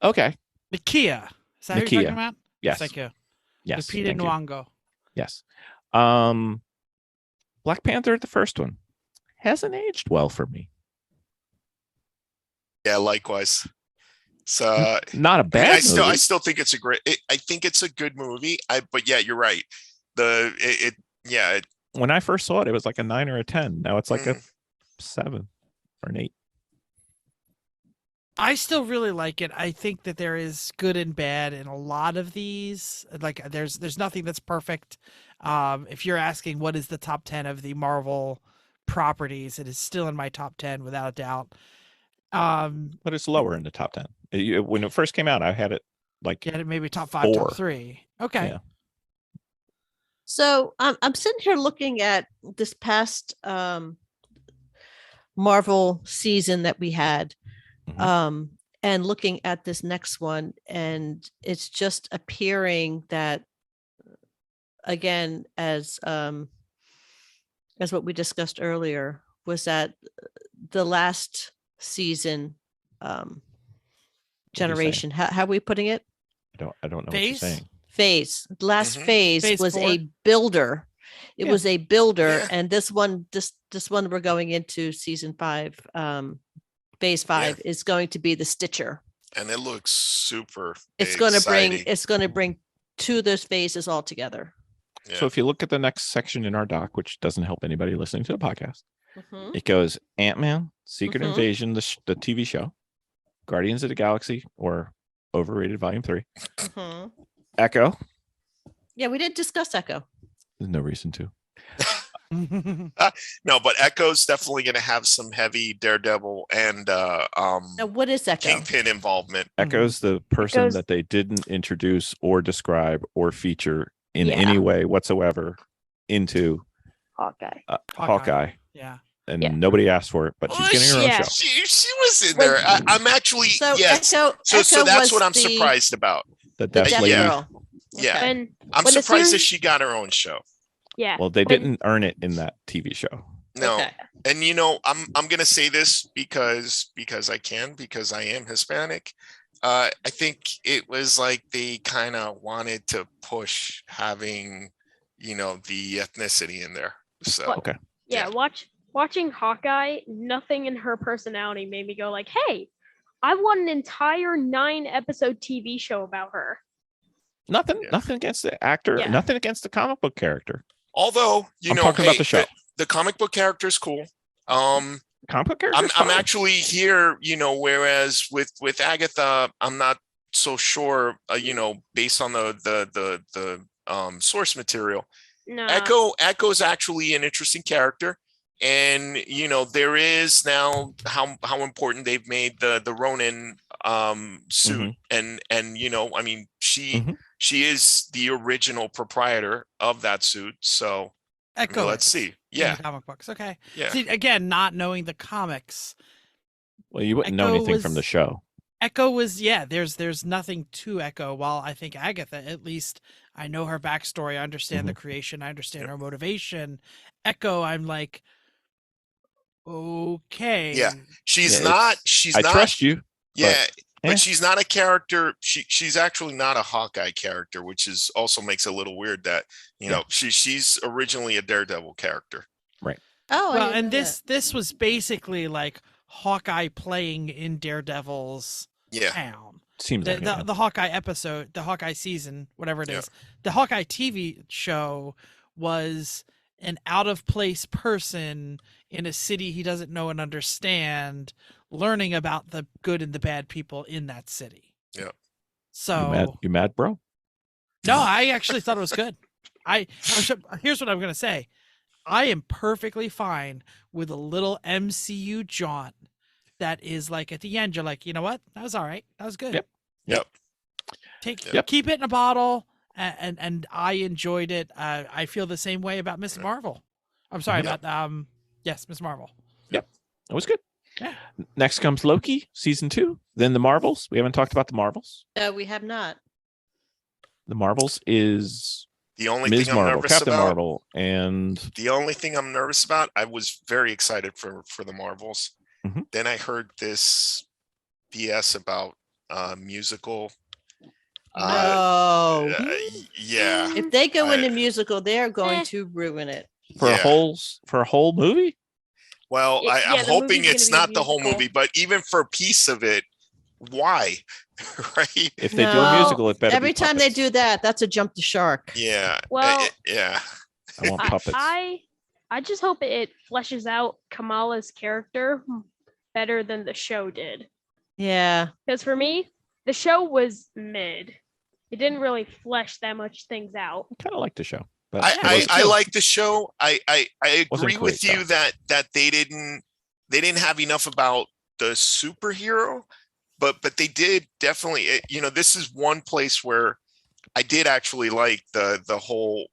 Speaker 2: Okay.
Speaker 4: Nakia. Is that who you're talking about?
Speaker 2: Yes.
Speaker 4: Thank you.
Speaker 2: Yes.
Speaker 4: Lupita
Speaker 2: thank you.
Speaker 4: Nyong'o.
Speaker 2: Yes. Black Panther, the first one, hasn't aged well for me.
Speaker 3: Yeah, likewise. So
Speaker 2: not a bad movie.
Speaker 3: I still think it's a great. I think it's a good movie. But yeah, you're right.
Speaker 2: When I first saw it, it was like a 9 or a 10. Now it's like a 7 or an 8.
Speaker 4: I still really like it. I think that there is good and bad in a lot of these. Like there's nothing that's perfect. If you're asking what is the top 10 of the Marvel properties, it is still in my top 10 without a doubt.
Speaker 2: But it's lower in the top 10. When it first came out, I had it like
Speaker 4: maybe top 5,
Speaker 2: 4.
Speaker 4: top 3. Okay.
Speaker 2: Yeah.
Speaker 6: So I'm sitting here looking at this past Marvel season that we had. And looking at this next one, and it's just appearing that, again, as what we discussed earlier, was that the last season generation. How are we putting it?
Speaker 2: I don't know what you're saying.
Speaker 6: Phase. The last phase was
Speaker 4: 4.
Speaker 6: a builder. It was a builder, and this one we're going into season 5. Phase 5 is going to be the Stitcher,
Speaker 3: and it looks super.
Speaker 6: It's going to bring 2 of those phases all together.
Speaker 3: Yeah.
Speaker 2: So if you look at the next section in our doc, which doesn't help anybody listening to the podcast, it goes Ant-Man, Secret Invasion, the TV show, Guardians of the Galaxy, or overrated Volume 3, Echo.
Speaker 6: Yeah, we didn't discuss Echo.
Speaker 2: There's no reason to.
Speaker 3: No, but Echo's definitely going to have some heavy Daredevil and
Speaker 6: Now, what is Echo?
Speaker 3: Kingpin involvement.
Speaker 2: Echo's the person that they didn't introduce or describe or feature in any way whatsoever into Hawkeye.
Speaker 4: Yeah.
Speaker 2: And nobody asked for it, but she's getting her own show.
Speaker 3: She was in there. I'm actually
Speaker 6: Echo,
Speaker 3: so that's what I'm surprised about.
Speaker 2: The Death Lady.
Speaker 6: Girl.
Speaker 3: Yeah.
Speaker 6: Okay.
Speaker 3: I'm surprised that she got her own show.
Speaker 5: Yeah.
Speaker 2: Well, they didn't earn it in that TV show.
Speaker 3: No.
Speaker 6: Okay.
Speaker 3: And I'm gonna say this because I am Hispanic. I think it was like they kind of wanted to push having, the ethnicity in there. So
Speaker 2: okay.
Speaker 5: Yeah, watching Hawkeye, nothing in her personality made me go like, hey, I want an entire 9-episode TV show about her.
Speaker 2: Nothing against the actor, nothing against the comic book character.
Speaker 3: Although,
Speaker 2: I'm talking about the show.
Speaker 3: The comic book character is cool.
Speaker 2: Comic book character.
Speaker 3: I'm actually here, whereas with Agatha, I'm not so sure, based on the source material.
Speaker 5: No.
Speaker 3: Echo's actually an interesting character. And there is now how important they've made the Ronin suit, and I mean she is the original proprietor of that suit. So
Speaker 4: Echo.
Speaker 3: let's see.
Speaker 4: In
Speaker 3: Yeah,
Speaker 4: the comic books. Okay.
Speaker 3: yeah.
Speaker 4: See, again, not knowing the comics.
Speaker 2: Well, you wouldn't know
Speaker 4: Echo
Speaker 2: anything from the
Speaker 4: was-
Speaker 2: show.
Speaker 4: Echo was there's nothing to Echo. While I think Agatha, at least I know her backstory, I understand the creation, I understand her motivation. Echo, I'm like, okay.
Speaker 3: Yeah. She's
Speaker 2: Yeah,
Speaker 3: not.
Speaker 2: I trust you.
Speaker 3: Yeah,
Speaker 2: eh.
Speaker 3: but she's not a character. She's actually not a Hawkeye character, which is also makes it a little weird that she's originally a Daredevil character.
Speaker 2: Right.
Speaker 6: Oh, I
Speaker 4: Well,
Speaker 6: didn't
Speaker 4: and
Speaker 6: know
Speaker 4: this was basically like Hawkeye playing in Daredevil's
Speaker 3: Yeah.
Speaker 4: town.
Speaker 2: Seems like it, yeah.
Speaker 4: The Hawkeye episode, the Hawkeye season, whatever it
Speaker 3: Yeah.
Speaker 4: is, the Hawkeye TV show was an out of place person in a city he doesn't know and understand, learning about the good and the bad people in that city.
Speaker 3: Yeah.
Speaker 4: So
Speaker 2: You mad, bro?
Speaker 4: no, I actually thought it was good. Here's what I'm gonna say. I am perfectly fine with a little MCU jaunt that is like at the end, you're like, you know what? That was all right. That was good.
Speaker 2: Yep.
Speaker 4: Keep it in a bottle, and I enjoyed it. I feel the same way about Miss Marvel. I'm sorry about Miss Marvel.
Speaker 2: Yep. It was good.
Speaker 4: Yeah.
Speaker 2: Next comes Loki, season 2. Then the Marvels. We haven't talked about the Marvels.
Speaker 6: No, we have not.
Speaker 2: The Marvels is
Speaker 3: The only
Speaker 2: Ms.
Speaker 3: thing I'm
Speaker 2: Marvel,
Speaker 3: nervous
Speaker 2: Captain
Speaker 3: about.
Speaker 2: Marvel, and
Speaker 3: The only thing I'm nervous about. I was very excited for the Marvels.
Speaker 2: Mhm.
Speaker 3: Then I heard this BS about musical.
Speaker 6: No.
Speaker 3: Yeah.
Speaker 6: If they go
Speaker 3: I-
Speaker 6: into musical, they're going to ruin it.
Speaker 2: for a whole movie.
Speaker 3: Well,
Speaker 5: Yeah,
Speaker 3: I'm
Speaker 5: the
Speaker 3: hoping
Speaker 5: movie's
Speaker 3: it's
Speaker 5: gonna be a
Speaker 3: not the whole
Speaker 5: musical.
Speaker 3: movie, but even for a piece of it, why? Right?
Speaker 2: If they do
Speaker 6: No.
Speaker 2: a musical, it better
Speaker 6: Every
Speaker 2: be
Speaker 6: time they
Speaker 2: puppets.
Speaker 6: do that, that's a jump the shark.
Speaker 3: Yeah.
Speaker 5: Well,
Speaker 3: yeah.
Speaker 2: I want puppets.
Speaker 5: I just hope it fleshes out Kamala's character better than the show did.
Speaker 6: Yeah.
Speaker 5: Because for me, the show was mid. It didn't really flesh that much things out.
Speaker 2: Kind of like the show. But
Speaker 3: I,
Speaker 2: it
Speaker 3: I,
Speaker 2: was
Speaker 3: I
Speaker 2: too.
Speaker 3: like the show. I
Speaker 2: Wasn't
Speaker 3: agree
Speaker 2: great,
Speaker 3: with you
Speaker 2: though.
Speaker 3: that they didn't have enough about the superhero, but they did definitely. This is one place where I did actually like the whole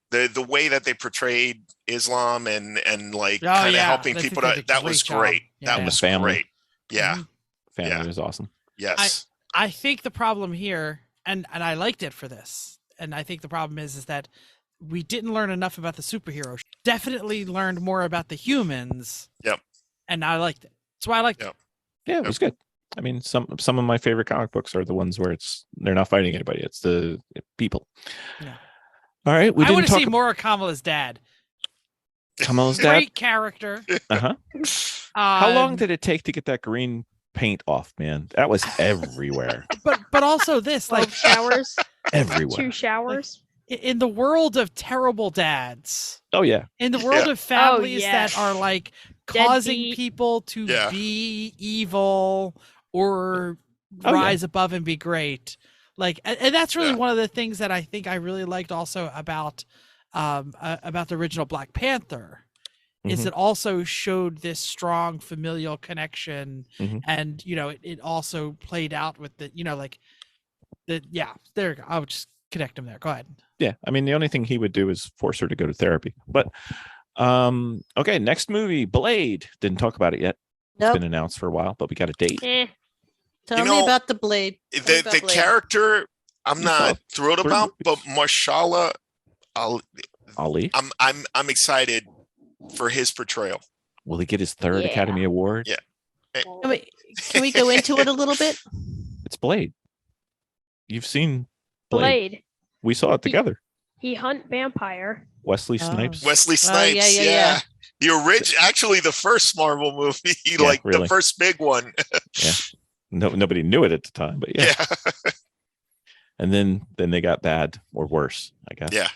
Speaker 3: the way that they portrayed Islam and like kind of helping
Speaker 4: I think
Speaker 3: people.
Speaker 4: they did a
Speaker 3: That was
Speaker 4: job.
Speaker 3: great.
Speaker 4: Yeah.
Speaker 3: That was
Speaker 2: family.
Speaker 3: great. Yeah.
Speaker 4: Mhm.
Speaker 2: Family
Speaker 3: yeah.
Speaker 2: was awesome.
Speaker 3: Yes.
Speaker 4: I think the problem here, and I liked it for this, and I think the problem is that we didn't learn enough about the superhero. Definitely learned more about the humans.
Speaker 3: Yep.
Speaker 4: And I liked it. That's why I liked
Speaker 3: Yep.
Speaker 4: it.
Speaker 2: Yeah, it was good. I mean, some of my favorite comic books are the ones where they're not fighting anybody. It's the people.
Speaker 4: Yeah.
Speaker 2: All right, we
Speaker 4: I
Speaker 2: didn't
Speaker 4: want to
Speaker 2: talk
Speaker 4: see more of Kamala's dad.
Speaker 2: Kamala's dad.
Speaker 4: Great character.
Speaker 2: Uh-huh. How long did it take to get that green paint off, man? That was everywhere.
Speaker 4: But also this, like
Speaker 5: 12 showers,
Speaker 2: Everywhere.
Speaker 5: 2 showers.
Speaker 4: in the world of terrible dads,
Speaker 2: Oh yeah.
Speaker 4: in the world
Speaker 3: Yeah.
Speaker 4: of families
Speaker 5: yes.
Speaker 4: that are like causing
Speaker 5: Deadbeat.
Speaker 4: people to
Speaker 3: Yeah.
Speaker 4: be evil or
Speaker 2: Oh, yeah.
Speaker 4: rise above and be great, like, and that's really
Speaker 3: Yeah.
Speaker 4: one of the things that I think I really liked also about the original Black Panther. Is
Speaker 2: Mhm.
Speaker 4: it also showed this strong familial connection,
Speaker 2: Mhm.
Speaker 4: and it also played out with there you go. I'll just connect them there. Go ahead.
Speaker 2: Yeah. I mean, the only thing he would do is force her to go to therapy. But okay, next movie, Blade. Didn't talk about it yet. It's
Speaker 6: Nope.
Speaker 2: been announced for a while, but we got a date.
Speaker 6: Tell
Speaker 3: You
Speaker 6: me
Speaker 3: know,
Speaker 6: about the blade. Tell me
Speaker 3: The
Speaker 6: about
Speaker 3: the
Speaker 6: Blade.
Speaker 3: character I'm
Speaker 2: You
Speaker 3: not
Speaker 2: saw
Speaker 3: thrilled
Speaker 2: 3
Speaker 3: about, but
Speaker 2: movies.
Speaker 3: Marshala,
Speaker 2: Ali.
Speaker 3: I'm excited for his portrayal.
Speaker 2: Will he get his 3rd
Speaker 5: Yeah.
Speaker 2: Academy Award?
Speaker 3: Yeah.
Speaker 6: Can we go into it a little bit?
Speaker 2: It's Blade. You've seen Blade.
Speaker 5: Blade.
Speaker 2: We saw it together.
Speaker 5: He hunt vampire.
Speaker 2: Wesley
Speaker 6: Oh.
Speaker 2: Snipes.
Speaker 3: Wesley
Speaker 6: Oh,
Speaker 3: Snipes,
Speaker 6: yeah, yeah, yeah.
Speaker 3: The original, actually the first Marvel movie,
Speaker 2: Yeah,
Speaker 3: like
Speaker 2: really.
Speaker 3: the first big one.
Speaker 2: Nobody knew it at the time, but yeah.
Speaker 3: Yeah.
Speaker 2: And then they got bad or worse, I guess.
Speaker 3: Yeah.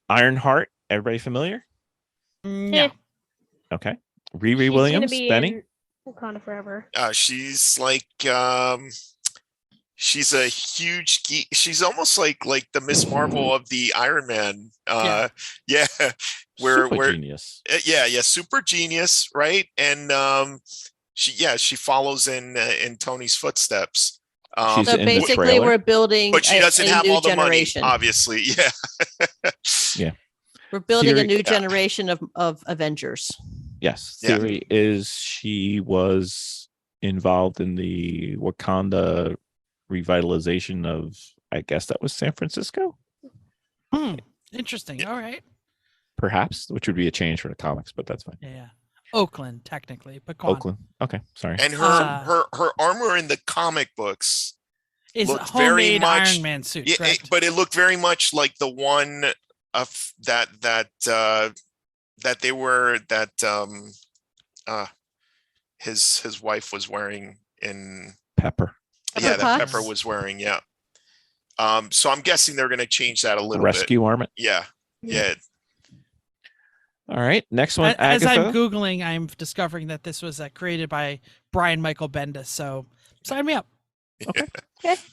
Speaker 2: Ironheart. Everybody familiar?
Speaker 4: No.
Speaker 2: Okay. Riri
Speaker 5: She's gonna
Speaker 2: Williams.
Speaker 5: be
Speaker 2: Benny.
Speaker 5: in Wakanda forever.
Speaker 3: She's like she's a huge geek. She's almost like the Miss Marvel of the Iron Man. Yeah.
Speaker 2: Super genius.
Speaker 3: Yeah, super genius, right? And she follows in Tony's footsteps.
Speaker 2: She's
Speaker 6: So
Speaker 2: in the
Speaker 6: basically,
Speaker 2: trailer.
Speaker 6: we're building,
Speaker 3: but she doesn't have
Speaker 6: new
Speaker 3: all the
Speaker 6: generation.
Speaker 3: money, obviously. Yeah.
Speaker 6: We're building a
Speaker 2: Theory-
Speaker 6: new generation of Avengers.
Speaker 2: Yes.
Speaker 3: Yeah.
Speaker 2: Theory is she was involved in the Wakanda revitalization of, I guess that was San Francisco,
Speaker 4: Interesting. All right.
Speaker 2: perhaps, which would be a change for the comics, but that's fine.
Speaker 4: Yeah. Oakland, technically, but go on.
Speaker 2: Oakland. Okay, sorry.
Speaker 3: And
Speaker 4: Uh,
Speaker 3: her armor in the comic books
Speaker 4: Is a
Speaker 3: looked very
Speaker 4: homemade
Speaker 3: much-
Speaker 4: Iron Man suit,
Speaker 3: Yeah,
Speaker 4: correct?
Speaker 3: but it looked very much like the one of that they were his wife was wearing in
Speaker 2: Pepper.
Speaker 3: that
Speaker 6: Potts?
Speaker 3: Pepper was wearing. Yeah. So I'm guessing they're going to change that a little
Speaker 2: Rescue armament.
Speaker 3: bit. Yeah.
Speaker 2: All right. Next one,
Speaker 4: As
Speaker 2: Agatha.
Speaker 4: I'm Googling, I'm discovering that this was created by Brian Michael Bendis. So sign me up.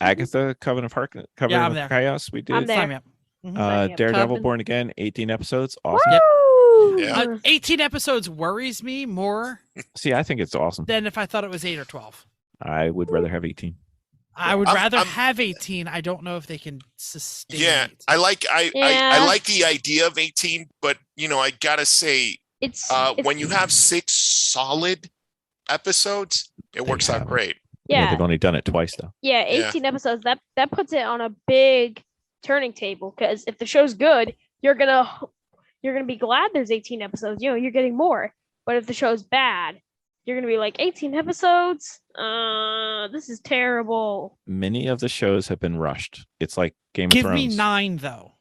Speaker 2: Agatha, Coven of Covenant
Speaker 4: I'm
Speaker 2: of
Speaker 4: there.
Speaker 2: Chaos. We did.
Speaker 5: I'm there.
Speaker 4: Sign me up. Mhm.
Speaker 5: Yep.
Speaker 2: Daredevil
Speaker 6: Coven.
Speaker 2: Born Again, 18 episodes. Awesome.
Speaker 4: Yep.
Speaker 5: Woo!
Speaker 3: Yeah.
Speaker 4: 18 episodes worries me more
Speaker 2: See, I think it's awesome.
Speaker 4: than if I thought it was 8 or 12.
Speaker 2: I would rather have 18.
Speaker 4: I would
Speaker 3: I'm-
Speaker 4: rather
Speaker 3: I'm-
Speaker 4: have 18. I don't know if they can sustain
Speaker 3: Yeah.
Speaker 4: it.
Speaker 3: I like I
Speaker 5: Yeah.
Speaker 3: like the idea of 18, but I gotta say,
Speaker 5: It's
Speaker 3: when you have 6 solid episodes, it works out
Speaker 2: haven't.
Speaker 3: great.
Speaker 5: yeah,
Speaker 2: They've only done it twice, though.
Speaker 5: yeah, 18 episodes. That puts it on a big turning table, because if the show's good, you're gonna be glad there's 18 episodes. You're getting more. But if the show's bad, you're gonna be like, 18 episodes. This is terrible.
Speaker 2: Many of the shows have been rushed. It's like Game
Speaker 4: Give
Speaker 2: of
Speaker 4: me
Speaker 2: Thrones.
Speaker 4: 9, though.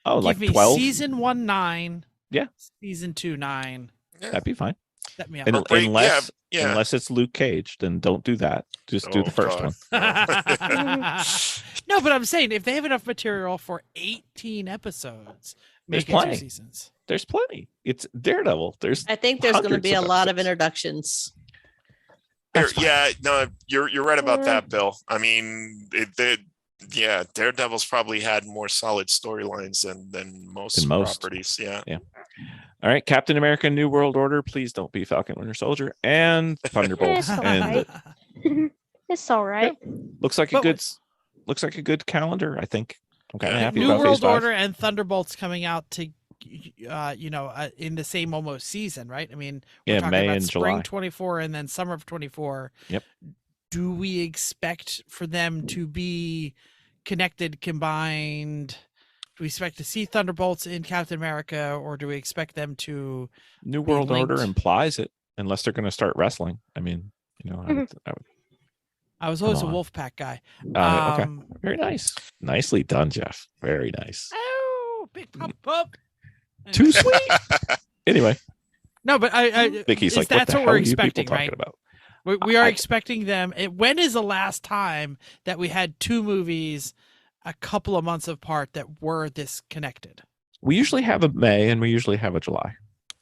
Speaker 2: Oh,
Speaker 4: Give
Speaker 2: like
Speaker 4: me
Speaker 2: 12?
Speaker 4: season 1, 9.
Speaker 2: Yeah.
Speaker 4: Season 2, 9.
Speaker 2: That'd be fine.
Speaker 4: Set me up.
Speaker 2: And-
Speaker 3: Or break-
Speaker 2: unless
Speaker 3: yeah.
Speaker 2: unless it's Luke Cage, then don't do that. Just do
Speaker 3: Oh,
Speaker 2: the first
Speaker 3: God.
Speaker 2: one.
Speaker 4: No, but I'm saying if they have enough material for 18 episodes,
Speaker 2: There's
Speaker 4: make it 2
Speaker 2: plenty.
Speaker 4: seasons.
Speaker 2: There's plenty. It's Daredevil. There's
Speaker 6: I think there's going to
Speaker 2: hundreds
Speaker 6: be a
Speaker 2: of
Speaker 6: lot of
Speaker 2: episodes.
Speaker 6: introductions.
Speaker 2: That's fine.
Speaker 3: Yeah, no, you're right about that, Bill. I mean, Daredevil's probably had more solid storylines than most properties. Yeah.
Speaker 2: All right, Captain America: New World Order. Please don't be Falcon Winter Soldier and Thunderbolts.
Speaker 5: It's
Speaker 2: and
Speaker 5: alright. It's all right.
Speaker 2: looks like
Speaker 4: But
Speaker 2: a good calendar. I think I'm kind of
Speaker 3: Yeah.
Speaker 2: happy
Speaker 4: New
Speaker 2: about Phase
Speaker 4: World
Speaker 2: 5.
Speaker 4: Order and Thunderbolts coming out to, in the same almost season, right? I mean, we're
Speaker 2: Yeah,
Speaker 4: talking
Speaker 2: May
Speaker 4: about
Speaker 2: and
Speaker 4: spring
Speaker 2: July.
Speaker 4: 24 and then summer of 24.
Speaker 2: Yep.
Speaker 4: Do we expect for them to be connected, combined? Do we expect to see Thunderbolts in Captain America, or do we expect them to?
Speaker 2: New World Order
Speaker 4: linked.
Speaker 2: implies it, unless they're going to start wrestling. I mean, I would
Speaker 4: I was always a
Speaker 2: on.
Speaker 4: Wolfpack guy.
Speaker 2: okay. Very nice. Nicely done, Jeff. Very nice.
Speaker 4: Oh, big pop.
Speaker 2: Too sweet. Anyway,
Speaker 4: No, but I
Speaker 2: Vicky's like, what
Speaker 4: that's
Speaker 2: the
Speaker 4: what
Speaker 2: hell
Speaker 4: we're
Speaker 2: are you people
Speaker 4: expecting,
Speaker 2: talking
Speaker 4: right?
Speaker 2: about?
Speaker 4: We are
Speaker 2: I-
Speaker 4: expecting them. When is the last time that we had 2 movies a couple of months apart that were this connected?
Speaker 2: We usually have a May and we usually have a July.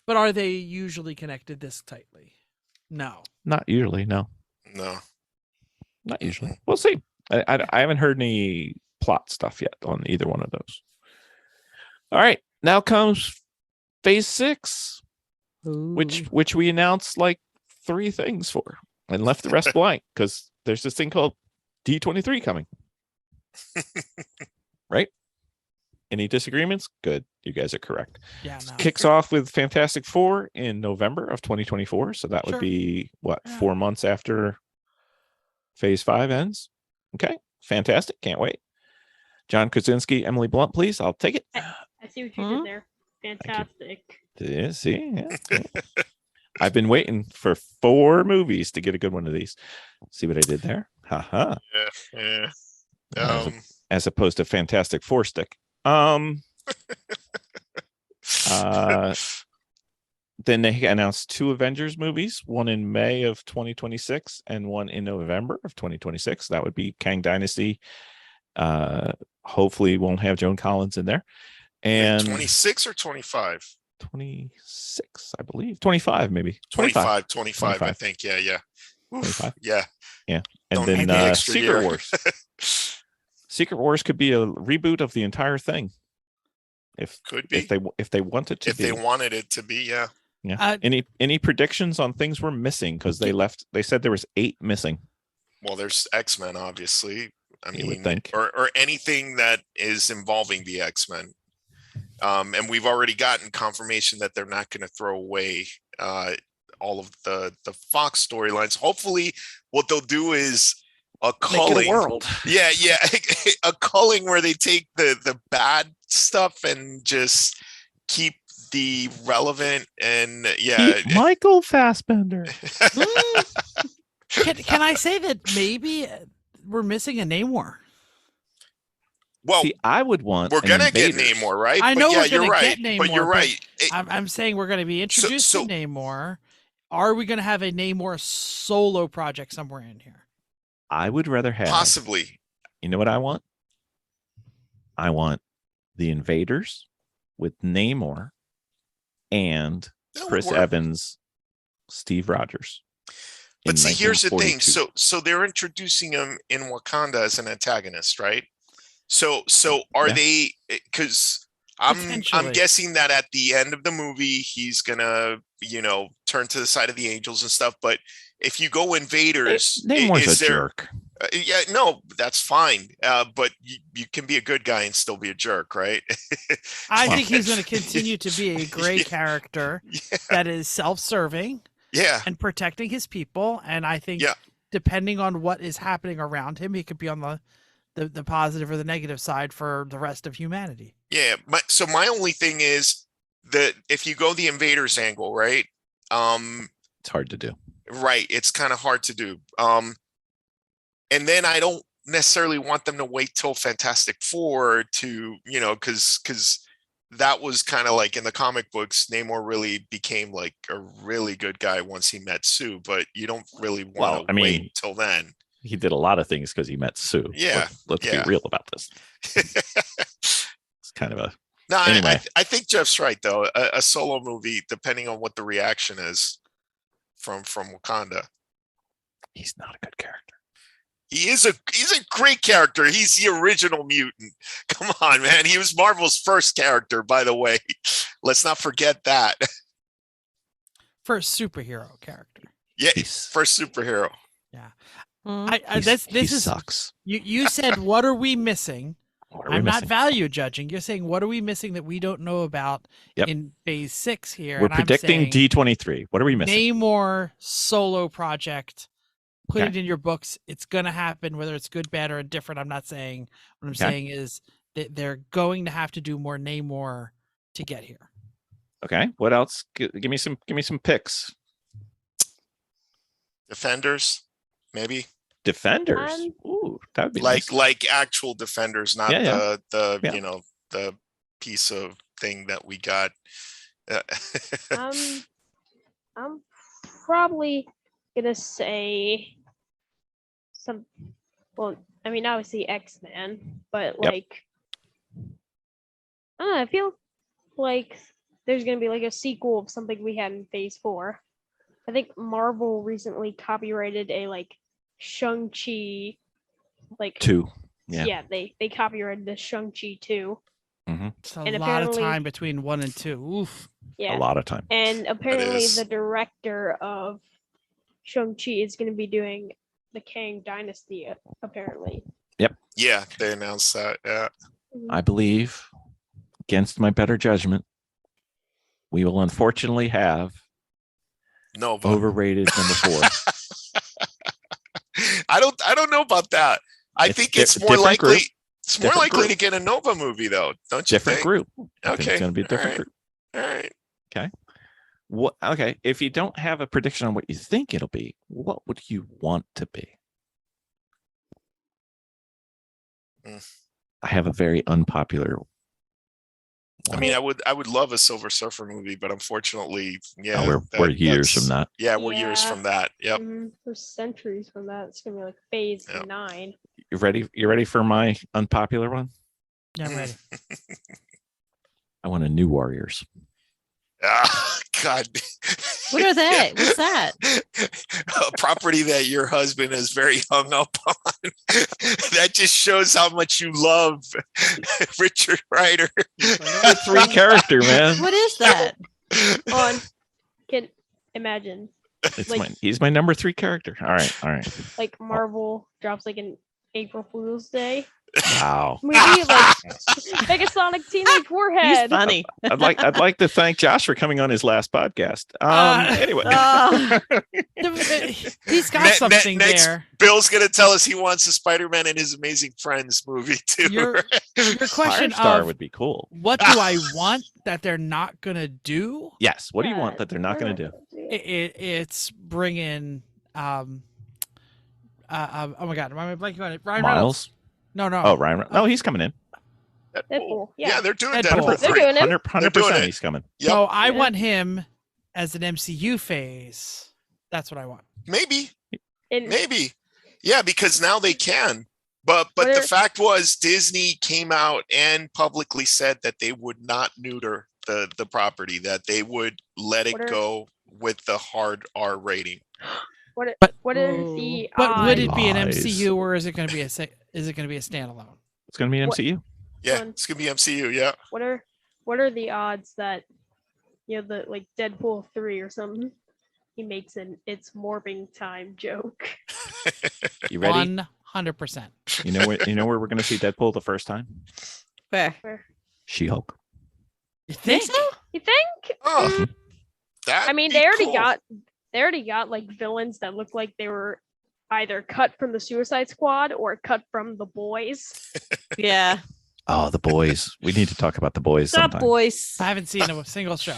Speaker 4: But are they usually connected this tightly? No.
Speaker 2: Not usually, no.
Speaker 3: No.
Speaker 2: Not usually. We'll see. I haven't heard any plot stuff yet on either one of those. All right. Now comes Phase 6, which we announced like 3 things for and left the rest blank because there's this thing called D23 coming. Right? Any disagreements? Good. You guys are correct.
Speaker 4: Yeah, no.
Speaker 2: Kicks off with Fantastic Four in November of 2024. So that would
Speaker 4: Sure.
Speaker 2: be what,
Speaker 4: Yeah.
Speaker 2: 4 months after Phase 5 ends? Okay. Fantastic. Can't wait. John Krasinski, Emily Blunt, please. I'll take it.
Speaker 5: I see what you
Speaker 6: Hmm?
Speaker 5: did there. Fantastic.
Speaker 2: Yeah, see? Yeah. I've been waiting for 4 movies to get a good one of these. See what I did there? Haha.
Speaker 3: Yeah.
Speaker 2: As opposed to Fantastic Four stick. Then they announced 2 Avengers movies, one in May of 2026 and one in November of 2026. That would be Kang Dynasty. Hopefully won't have Joan Collins in there. And
Speaker 3: 26 or 25?
Speaker 2: 26, I believe. 25, maybe.
Speaker 3: 25, I
Speaker 2: 25.
Speaker 3: think. Yeah. Oof,
Speaker 2: 25.
Speaker 3: yeah.
Speaker 2: And
Speaker 3: Don't
Speaker 2: then
Speaker 3: need the extra
Speaker 2: Secret
Speaker 3: year.
Speaker 2: Wars. Secret Wars could be a reboot of the entire thing.
Speaker 3: Could be.
Speaker 2: If they want it to
Speaker 3: if
Speaker 2: be.
Speaker 3: they wanted it to be, yeah.
Speaker 2: Yeah. Any predictions on things we're missing? Because they said there was 8 missing.
Speaker 3: Well, there's X-Men, obviously. I
Speaker 2: You would
Speaker 3: mean,
Speaker 2: think.
Speaker 3: or anything that is involving the X-Men. And we've already gotten confirmation that they're not going to throw away all of the Fox storylines. Hopefully, what they'll do is a culling.
Speaker 2: Make it a world.
Speaker 3: Yeah, a culling where they take the bad stuff and just keep the relevant and
Speaker 2: Keep Michael Fassbender.
Speaker 4: Can I say that maybe we're missing a Namor?
Speaker 3: Well,
Speaker 2: See, I would want.
Speaker 3: we're gonna get
Speaker 2: Invaders.
Speaker 3: Namor, right?
Speaker 4: I know
Speaker 3: but
Speaker 4: we're
Speaker 3: you're
Speaker 4: gonna
Speaker 3: right.
Speaker 4: get Namor,
Speaker 3: but you're right.
Speaker 4: I'm saying we're going to be introduced
Speaker 3: so-
Speaker 4: to Namor. Are we going to have a Namor solo project somewhere in here?
Speaker 2: I would rather have.
Speaker 3: Possibly.
Speaker 2: You know what I want? I want the Invaders with Namor and
Speaker 3: That would
Speaker 2: Chris
Speaker 3: work.
Speaker 2: Evans, Steve Rogers.
Speaker 3: But
Speaker 2: in
Speaker 3: see, here's the thing.
Speaker 2: 1942.
Speaker 3: So they're introducing him in Wakanda as an antagonist, right? So are
Speaker 2: Yeah.
Speaker 3: they? Because I'm
Speaker 4: Potentially.
Speaker 3: guessing that at the end of the movie he's gonna turn to the side of the angels and stuff. But if you go Invaders,
Speaker 2: Namor's
Speaker 3: is
Speaker 2: a
Speaker 3: there?
Speaker 2: jerk.
Speaker 3: Yeah, no, that's fine. But you can be a good guy and still be a jerk, right?
Speaker 4: I
Speaker 2: Well-
Speaker 4: think he's going to continue to be a great
Speaker 3: Yeah.
Speaker 4: character
Speaker 3: Yeah.
Speaker 4: that is self-serving
Speaker 3: Yeah.
Speaker 4: and protecting his people. And I think
Speaker 3: Yeah.
Speaker 4: depending on what is happening around him, he could be on the positive or the negative side for the rest of humanity.
Speaker 3: Yeah. So my only thing is that if you go the Invaders angle, right?
Speaker 2: It's hard to do.
Speaker 3: Right. It's kind of hard to do. And then I don't necessarily want them to wait till Fantastic Four to, because that was kind of like in the comic books, Namor really became like a really good guy once he met Sue, but you don't really want
Speaker 2: Well,
Speaker 3: to
Speaker 2: I mean,
Speaker 3: wait till then.
Speaker 2: He did a lot of things because he met Sue.
Speaker 3: Yeah,
Speaker 2: Let's
Speaker 3: yeah.
Speaker 2: be real about this. It's kind of a.
Speaker 3: No,
Speaker 2: Anyway.
Speaker 3: I think Jeff's right though. A solo movie, depending on what the reaction is from Wakanda.
Speaker 2: He's not a good character.
Speaker 3: He's a great character. He's the original mutant. Come on, man. He was Marvel's first character, by the way. Let's not forget that.
Speaker 4: First superhero character.
Speaker 3: Yeah,
Speaker 2: He's-
Speaker 3: first superhero.
Speaker 2: He
Speaker 4: This is
Speaker 2: sucks.
Speaker 4: you said what are we missing?
Speaker 2: What are we
Speaker 4: I'm not
Speaker 2: missing?
Speaker 4: value judging. You're saying what are we missing that we don't know about
Speaker 2: Yep.
Speaker 4: in phase 6 here?
Speaker 2: We're
Speaker 4: and I'm
Speaker 2: predicting
Speaker 4: saying
Speaker 2: D23. What are we missing?
Speaker 4: Namor solo project. Put
Speaker 2: Okay.
Speaker 4: it in your books. It's gonna happen, whether it's good, bad, or indifferent. I'm not saying. What I'm
Speaker 2: Okay.
Speaker 4: saying is that they're going to have to do more Namor to get here.
Speaker 2: Okay. What else? Give me some picks.
Speaker 3: Defenders, maybe.
Speaker 2: Defenders.
Speaker 5: Um,
Speaker 2: Ooh, that would be
Speaker 3: Like
Speaker 2: nice.
Speaker 3: like actual defenders, not
Speaker 2: Yeah,
Speaker 3: the
Speaker 2: Yeah.
Speaker 3: the piece of thing that we got.
Speaker 5: I'm probably gonna say some. Well, I mean, obviously X-Men, but
Speaker 2: Yep.
Speaker 5: like, I don't know, I feel like there's gonna be like a sequel of something we had in Phase 4. I think Marvel recently copyrighted a like Shang-Chi, like
Speaker 2: 2. Yeah.
Speaker 5: they copyrighted the Shang-Chi 2.
Speaker 4: It's a
Speaker 5: And
Speaker 4: lot of
Speaker 5: apparently-
Speaker 4: time between 1 and 2. Oof.
Speaker 5: Yeah,
Speaker 2: A lot of time.
Speaker 5: and apparently
Speaker 3: is.
Speaker 5: the director of Shang-Chi is going to be doing the Kang Dynasty, apparently.
Speaker 3: Yeah, they announced that. Yeah.
Speaker 2: I believe, against my better judgment, we will unfortunately have
Speaker 3: No,
Speaker 2: overrated number 4.
Speaker 3: I don't know about that. I
Speaker 2: It's
Speaker 3: think
Speaker 2: di-
Speaker 3: it's more
Speaker 2: different
Speaker 3: likely.
Speaker 2: group.
Speaker 3: It's more
Speaker 2: Different
Speaker 3: likely
Speaker 2: group.
Speaker 3: to get a Nova movie, though, don't you
Speaker 2: Different
Speaker 3: think?
Speaker 2: group. I think
Speaker 3: Okay,
Speaker 2: it's going to be a different
Speaker 3: alright.
Speaker 2: group.
Speaker 3: All right.
Speaker 2: What? Okay. If you don't have a prediction on what you think it'll be, what would you want to be?
Speaker 3: Mm.
Speaker 2: I have a very unpopular.
Speaker 3: I mean, I would love a Silver Surfer movie, but unfortunately, yeah,
Speaker 2: we're years
Speaker 3: that's-
Speaker 2: from that.
Speaker 3: Yeah, we're years
Speaker 5: Yeah.
Speaker 3: from that. Yep.
Speaker 5: We're centuries from that. It's going to be like Phase
Speaker 3: Yep.
Speaker 5: 9.
Speaker 2: You ready? You ready for my unpopular one?
Speaker 4: Yeah, I'm ready.
Speaker 2: I want a New Warriors.
Speaker 3: Ah, God.
Speaker 6: What are they? What's that?
Speaker 3: A property that your husband is very hung up on. That just shows how much you love Richard Rider.
Speaker 2: Number 3 character, man.
Speaker 6: What is that?
Speaker 5: On can imagine
Speaker 2: He's my number 3 character. All right.
Speaker 5: like Marvel drops like an April Fool's Day
Speaker 2: Wow.
Speaker 5: movie, like Megasonic Teenage Warhead.
Speaker 6: He's funny.
Speaker 2: I'd like to thank Josh for coming on his last podcast. Anyway.
Speaker 4: He's got something
Speaker 3: next,
Speaker 4: there.
Speaker 3: Bill's gonna tell us he wants a Spider-Man and His Amazing Friends movie too.
Speaker 4: Your question
Speaker 2: Firestar
Speaker 4: of
Speaker 2: would be cool.
Speaker 4: what do I want that they're not gonna do?
Speaker 2: Yes. What do you want that they're not going to do?
Speaker 4: It's bringing oh my god, am I blanking on it? Ryan
Speaker 2: Miles?
Speaker 4: Reynolds. No.
Speaker 2: Oh, Ryan. No, he's coming in.
Speaker 5: Deadpool.
Speaker 3: Yeah, they're doing
Speaker 4: Deadpool.
Speaker 3: Deadpool.
Speaker 5: They're
Speaker 3: 3.
Speaker 5: doing it.
Speaker 2: 100% he's coming.
Speaker 3: Yep.
Speaker 4: So I
Speaker 5: Yeah.
Speaker 4: want him as an MCU phase. That's what I want.
Speaker 3: Maybe.
Speaker 5: And
Speaker 3: Yeah, because now they can. But the
Speaker 5: Where-
Speaker 3: fact was Disney came out and publicly said that they would not neuter the property, that they would let it
Speaker 5: What are-
Speaker 3: go with the hard R rating.
Speaker 5: what are
Speaker 4: But-
Speaker 5: the
Speaker 4: But would it be an
Speaker 2: Lies.
Speaker 4: MCU or is it going to be a standalone?
Speaker 2: It's going to be an
Speaker 5: What-
Speaker 2: MCU.
Speaker 3: Yeah,
Speaker 5: Fun.
Speaker 3: it's gonna be MCU. Yeah.
Speaker 5: what are the odds that the like Deadpool 3 or something he makes an it's morphing time joke?
Speaker 2: You ready?
Speaker 4: 100%.
Speaker 2: You know where we're going to see Deadpool the first time?
Speaker 6: Where?
Speaker 2: She-Hulk.
Speaker 4: You think?
Speaker 5: You think?
Speaker 3: Oh, that.
Speaker 5: I mean, they already got like villains that look like they were either cut from the Suicide Squad or cut from the Boys.
Speaker 6: Yeah.
Speaker 2: Oh, the boys. We need to talk about the boys
Speaker 6: What's up,
Speaker 2: sometime.
Speaker 6: boys?
Speaker 4: I haven't seen a single show.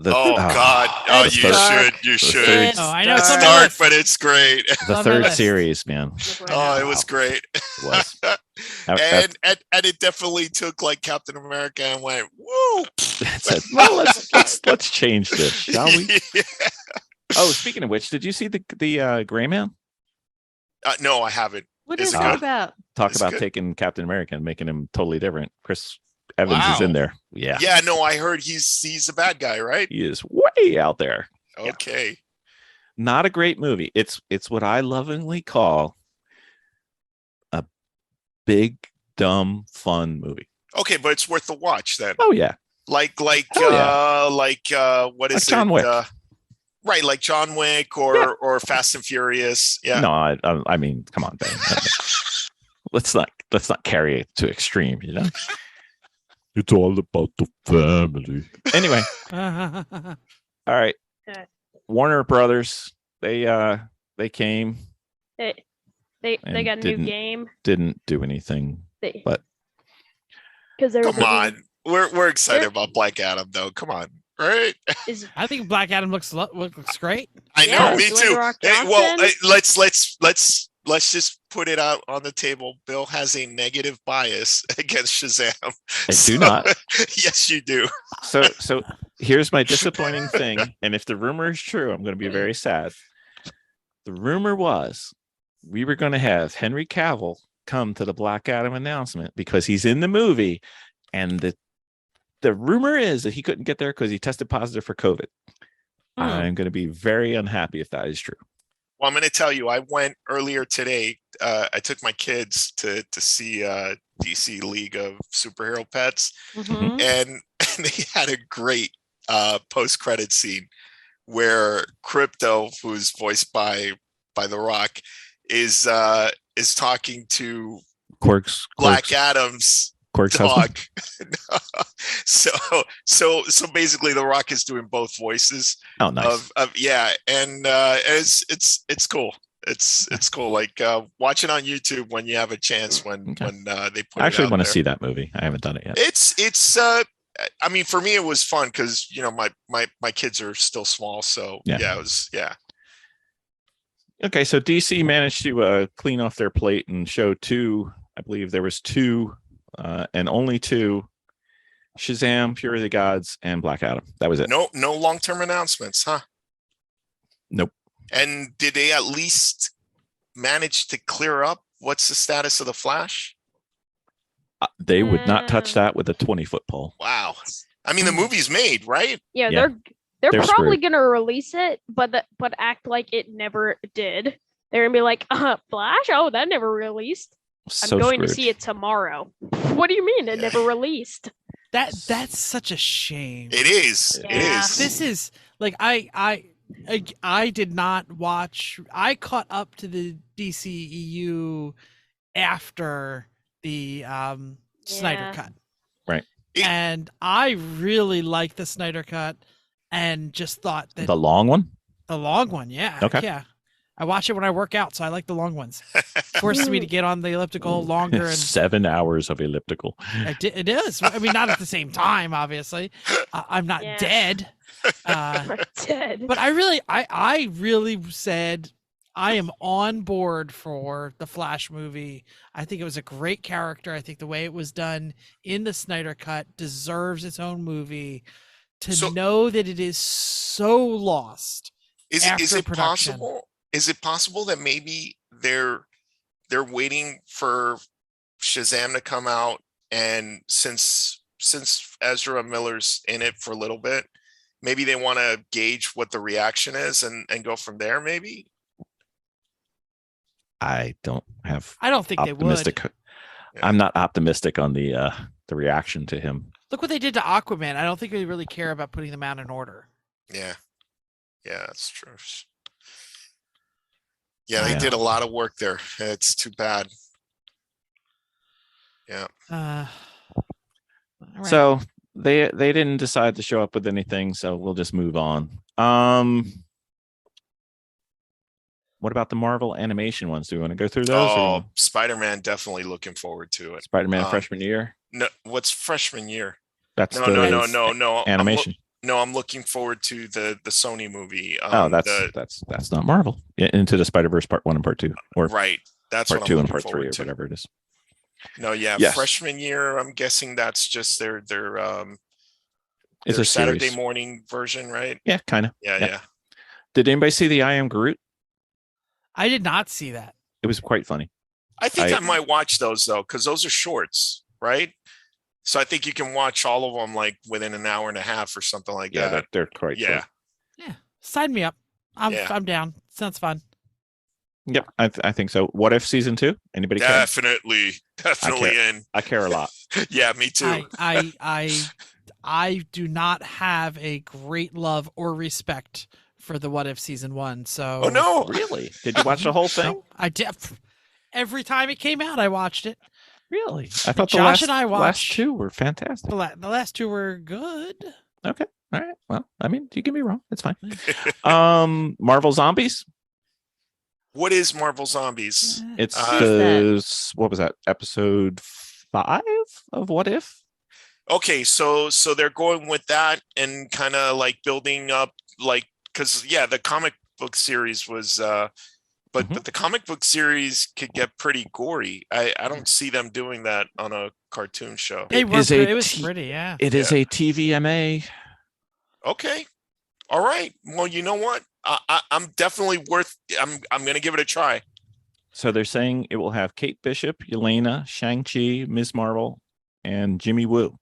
Speaker 3: Oh God! Oh,
Speaker 6: It's
Speaker 3: you
Speaker 6: dark.
Speaker 3: should. You
Speaker 2: The
Speaker 3: should.
Speaker 2: third-
Speaker 4: Oh, I know
Speaker 3: It's
Speaker 4: it's on my
Speaker 3: dark,
Speaker 4: list.
Speaker 3: but it's great.
Speaker 2: The
Speaker 4: on my
Speaker 2: third
Speaker 4: list.
Speaker 2: series, man.
Speaker 3: Oh, it was great.
Speaker 2: It was.
Speaker 3: And it definitely took like Captain America and went woo.
Speaker 2: It said, well, let's change this, shall we?
Speaker 3: Yeah.
Speaker 2: Oh, speaking of which, did you see the Gray Man?
Speaker 3: No, I haven't.
Speaker 6: What
Speaker 3: Is
Speaker 6: is
Speaker 3: it
Speaker 6: it
Speaker 3: good?
Speaker 6: about?
Speaker 2: Talk
Speaker 3: It's
Speaker 2: about
Speaker 3: good.
Speaker 2: taking Captain America and making him totally different. Chris Evans is
Speaker 3: Wow.
Speaker 2: in there. Yeah,
Speaker 3: Yeah, no, I heard he's a bad guy, right?
Speaker 2: he is way out there.
Speaker 3: Okay.
Speaker 2: Not a great movie. It's what I lovingly call a big, dumb, fun movie.
Speaker 3: Okay, but it's worth the watch then.
Speaker 2: Oh yeah,
Speaker 3: Like
Speaker 2: Hell yeah.
Speaker 3: What is
Speaker 2: Like John
Speaker 3: it?
Speaker 2: Wick.
Speaker 3: Right, like John Wick or Fast and Furious. Yeah.
Speaker 2: no, I mean, come on, Ben. let's not carry it to extreme, you know. It's all about the family. Anyway, all right.
Speaker 5: Okay.
Speaker 2: Warner Brothers, they came,
Speaker 5: They
Speaker 2: And
Speaker 5: got a new
Speaker 2: didn't-
Speaker 5: game.
Speaker 2: didn't do anything. But-
Speaker 5: Because they're
Speaker 3: Come on. We're excited about Black Adam though. Come on. Right?
Speaker 4: I think Black Adam looks great.
Speaker 3: I
Speaker 5: Yeah,
Speaker 3: know, me
Speaker 5: Dwayne
Speaker 3: too.
Speaker 5: The Rock
Speaker 3: Hey, well,
Speaker 5: Johnson.
Speaker 3: let's just put it out on the table. Bill has a negative bias against Shazam.
Speaker 2: I do not.
Speaker 3: Yes, you do.
Speaker 2: So here's my disappointing thing, and if the rumor is true, I'm going to be very sad. The rumor was we were going to have Henry Cavill come to the Black Adam announcement because he's in the movie, and the rumor is that he couldn't get there because he tested positive for COVID. I'm going to be very unhappy if that is true.
Speaker 3: Well, I'm going to tell you, I went earlier today. I took my kids to see DC League of Superhero Pets,
Speaker 6: Mhm.
Speaker 3: and they had a great post-credit scene where Crypto, who's voiced by The Rock, is talking to
Speaker 2: Quark's
Speaker 3: Black Adam's
Speaker 2: husband.
Speaker 3: dog. so basically, The Rock is doing both voices.
Speaker 2: Oh, nice.
Speaker 3: Of yeah, and it's cool. It's cool. Like watch it on YouTube when you have a chance. When
Speaker 2: Okay.
Speaker 3: they put
Speaker 2: I actually
Speaker 3: want
Speaker 2: want to see that movie. I haven't done it yet.
Speaker 3: It's I mean, for me, it was fun because my kids are still small. So
Speaker 2: Yeah.
Speaker 3: yeah, it was
Speaker 2: Okay, so DC managed to clean off their plate and show two. I believe there was two, and only two: Shazam, Fury of the Gods, and Black Adam. That was it.
Speaker 3: no long-term announcements, huh?
Speaker 2: Nope.
Speaker 3: And did they at least manage to clear up what's the status of the Flash?
Speaker 2: They would not touch that with a 20-foot pole.
Speaker 3: Wow. I mean, the movie's made, right?
Speaker 5: Yeah,
Speaker 2: Yeah.
Speaker 5: They're
Speaker 2: They're
Speaker 5: probably
Speaker 2: screwed.
Speaker 5: gonna release it, but act like it never did. They're gonna be like, Flash? Oh, that never released.
Speaker 2: So
Speaker 5: I'm going
Speaker 2: screwed.
Speaker 5: to see it tomorrow. What do you mean it never released?
Speaker 4: That's such a shame.
Speaker 3: It is. It
Speaker 5: Yeah.
Speaker 3: is.
Speaker 4: This is like I did not watch. I caught up to the DCEU after the Snyder
Speaker 5: Yeah.
Speaker 4: cut.
Speaker 2: Right.
Speaker 4: And I really liked the Snyder cut and just thought that
Speaker 2: The long one?
Speaker 4: the long one, yeah.
Speaker 2: Okay.
Speaker 4: Yeah. I watch it when I work out, so I like the long ones. Forces me to get on the elliptical longer and
Speaker 2: 7 hours of elliptical.
Speaker 4: it is. I mean, not at the same time, obviously. I'm not
Speaker 5: Yeah.
Speaker 4: dead.
Speaker 5: I'm dead.
Speaker 4: But I really said I am on board for the Flash movie. I think it was a great character. I think the way it was done in the Snyder cut deserves its own movie. To know that it is so lost.
Speaker 3: Is
Speaker 4: after
Speaker 3: it
Speaker 4: production.
Speaker 3: possible? Is it possible that maybe they're waiting for Shazam to come out, and since Ezra Miller's in it for a little bit, maybe they want to gauge what the reaction is and go from there, maybe?
Speaker 2: I don't think
Speaker 4: optimistic.
Speaker 2: they would. I'm not optimistic on the reaction to him.
Speaker 4: Look what they did to Aquaman. I don't think they really care about putting them out in order.
Speaker 3: Yeah. Yeah, that's true. Yeah, they
Speaker 2: Yeah.
Speaker 3: did a lot of work there. It's too bad. Yeah.
Speaker 4: All right.
Speaker 2: So they didn't decide to show up with anything, so we'll just move on. What about the Marvel animation ones? Do we want to go through those?
Speaker 3: Oh, Spider-Man, definitely looking forward to it.
Speaker 2: Spider-Man freshman year?
Speaker 3: No, what's freshman year?
Speaker 2: That's
Speaker 3: No.
Speaker 2: animation.
Speaker 3: I'm looking forward to the Sony movie.
Speaker 2: That's not Marvel. Yeah, Into the Spider-Verse Part 1 and Part 2, or
Speaker 3: right. That's
Speaker 2: Part
Speaker 3: what
Speaker 2: 2
Speaker 3: I'm
Speaker 2: and
Speaker 3: looking
Speaker 2: Part 3,
Speaker 3: forward
Speaker 2: or
Speaker 3: to.
Speaker 2: whatever it is.
Speaker 3: No, yeah,
Speaker 2: Yes.
Speaker 3: freshman year. I'm guessing that's just their
Speaker 2: It's
Speaker 3: their
Speaker 2: a
Speaker 3: Saturday
Speaker 2: series.
Speaker 3: morning version, right?
Speaker 2: Yeah, kind of.
Speaker 3: Yeah.
Speaker 2: Did anybody see the I Am Groot?
Speaker 4: I did not see that.
Speaker 2: It was quite funny.
Speaker 3: I think I might watch those though, because those are shorts, right? So I think you can watch all of them like within an hour and a half or something like
Speaker 2: Yeah,
Speaker 3: that.
Speaker 2: they're quite
Speaker 3: Yeah.
Speaker 2: short.
Speaker 4: Yeah. Sign me up. I'm down. Sounds fun.
Speaker 2: Yep, I think so. What If season 2? Anybody care?
Speaker 3: Definitely in.
Speaker 2: I care a lot.
Speaker 3: Yeah, me too.
Speaker 4: I do not have a great love or respect for the What If season 1. So
Speaker 3: Oh no.
Speaker 2: Really? Did you watch the whole thing?
Speaker 4: No, I did. Every time it came out, I watched it.
Speaker 2: Really? I thought
Speaker 4: Josh
Speaker 2: the
Speaker 4: and I
Speaker 2: last
Speaker 4: watched-
Speaker 2: 2 were fantastic.
Speaker 4: The last 2 were good.
Speaker 2: Okay. All right. Well, I mean, you can be wrong. It's fine. Marvel Zombies.
Speaker 3: What is Marvel Zombies?
Speaker 2: It's what was that? Episode 5 of What If?
Speaker 3: Okay, so they're going with that and kind of like building up, like, because the comic book series was but the comic book series could get pretty gory. I don't see them doing that on a cartoon show.
Speaker 4: It was pretty, yeah.
Speaker 2: It is a TVMA.
Speaker 3: Okay. All right. Well, you know what? I'm definitely I'm going to give it a try.
Speaker 2: So they're saying it will have Kate Bishop, Yelena, Shang-Chi, Ms. Marvel, and Jimmy Woo.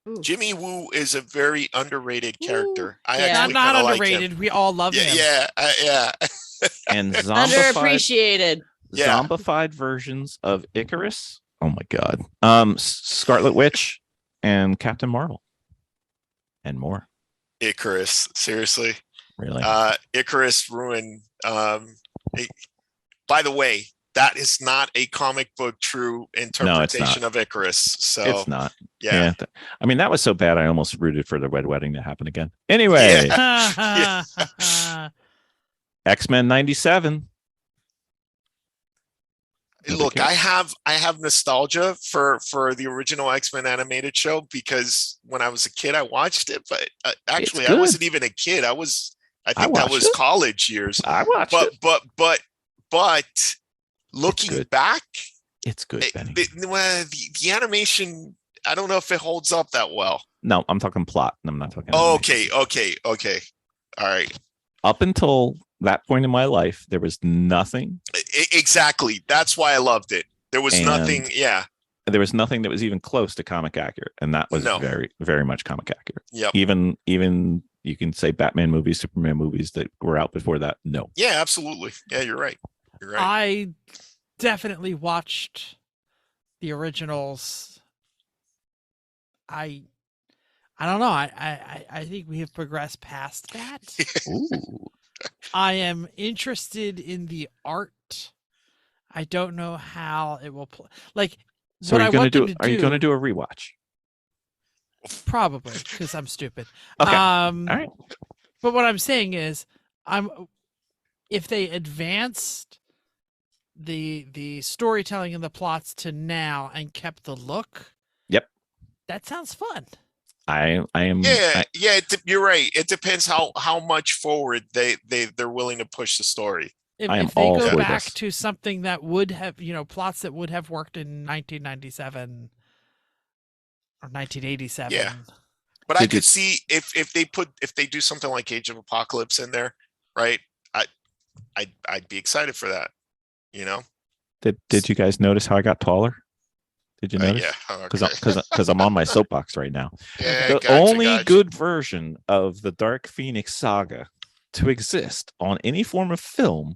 Speaker 6: Ooh.
Speaker 3: Jimmy Woo is a very underrated character. I
Speaker 6: Yeah.
Speaker 3: actually
Speaker 4: Not
Speaker 3: kinda like
Speaker 4: underrated.
Speaker 3: him.
Speaker 4: We all love him.
Speaker 3: Yeah.
Speaker 2: And zombified,
Speaker 6: Underappreciated.
Speaker 3: Yeah.
Speaker 2: zombified versions of Icarus. Oh my God. Scarlet Witch and Captain Marvel. And more.
Speaker 3: Icarus, seriously.
Speaker 2: Really.
Speaker 3: Icarus ruined. By the way, that is not a comic book true interpretation of Icarus. So
Speaker 2: It's not.
Speaker 3: yeah.
Speaker 2: I mean, that was so bad. I almost rooted for the Red Wedding to happen again. Anyway, X-Men 97.
Speaker 3: Look,
Speaker 2: cares.
Speaker 3: I have nostalgia for the original X-Men animated show because when I was a kid, I watched it. But actually, I
Speaker 2: good.
Speaker 3: wasn't even a kid. I think that
Speaker 2: watched
Speaker 3: was
Speaker 2: it.
Speaker 3: college years.
Speaker 2: I watched it.
Speaker 3: But looking
Speaker 2: good.
Speaker 3: back,
Speaker 2: It's good, Benny.
Speaker 3: the animation, I don't know if it holds up that well.
Speaker 2: No, I'm talking plot. I'm not talking.
Speaker 3: Okay.
Speaker 2: animation.
Speaker 3: All right.
Speaker 2: Up until that point in my life, there was nothing.
Speaker 3: Exactly. That's why I loved it. There was
Speaker 2: And-
Speaker 3: nothing. Yeah.
Speaker 2: There was nothing that was even close to comic accurate, and that was
Speaker 3: No.
Speaker 2: very, very much comic accurate.
Speaker 3: Yep.
Speaker 2: Even You can say Batman movies, Superman movies that were out before that. No.
Speaker 3: Yeah, absolutely. Yeah, you're right. You're right.
Speaker 4: I definitely watched the originals. I don't know. I think we have progressed past that.
Speaker 2: Ooh.
Speaker 4: I am interested in the art. I don't know how it will play. Like,
Speaker 2: So
Speaker 4: what
Speaker 2: are
Speaker 4: I
Speaker 2: you going
Speaker 4: want
Speaker 2: to
Speaker 4: them
Speaker 2: do?
Speaker 4: to
Speaker 2: Are you going to do a rewatch?
Speaker 4: Probably, because I'm stupid.
Speaker 2: Okay.
Speaker 4: All
Speaker 2: right.
Speaker 4: But what I'm saying is, if they advanced the storytelling and the plots to now and kept the look.
Speaker 2: Yep.
Speaker 4: That sounds fun.
Speaker 2: I am.
Speaker 3: Yeah, you're right. It depends how much forward they're willing to push the story.
Speaker 4: If they go back to something that would have, plots that would have worked in 1997 or 1987.
Speaker 3: Yeah. But I could see if they do something like Age of Apocalypse in there, right? I'd be excited for that.
Speaker 2: Did you guys notice how I got taller? Did you notice?
Speaker 3: Yeah,
Speaker 2: because I'm on my soapbox right now.
Speaker 3: Yeah,
Speaker 2: the only good version of the Dark Phoenix saga to exist on any form of film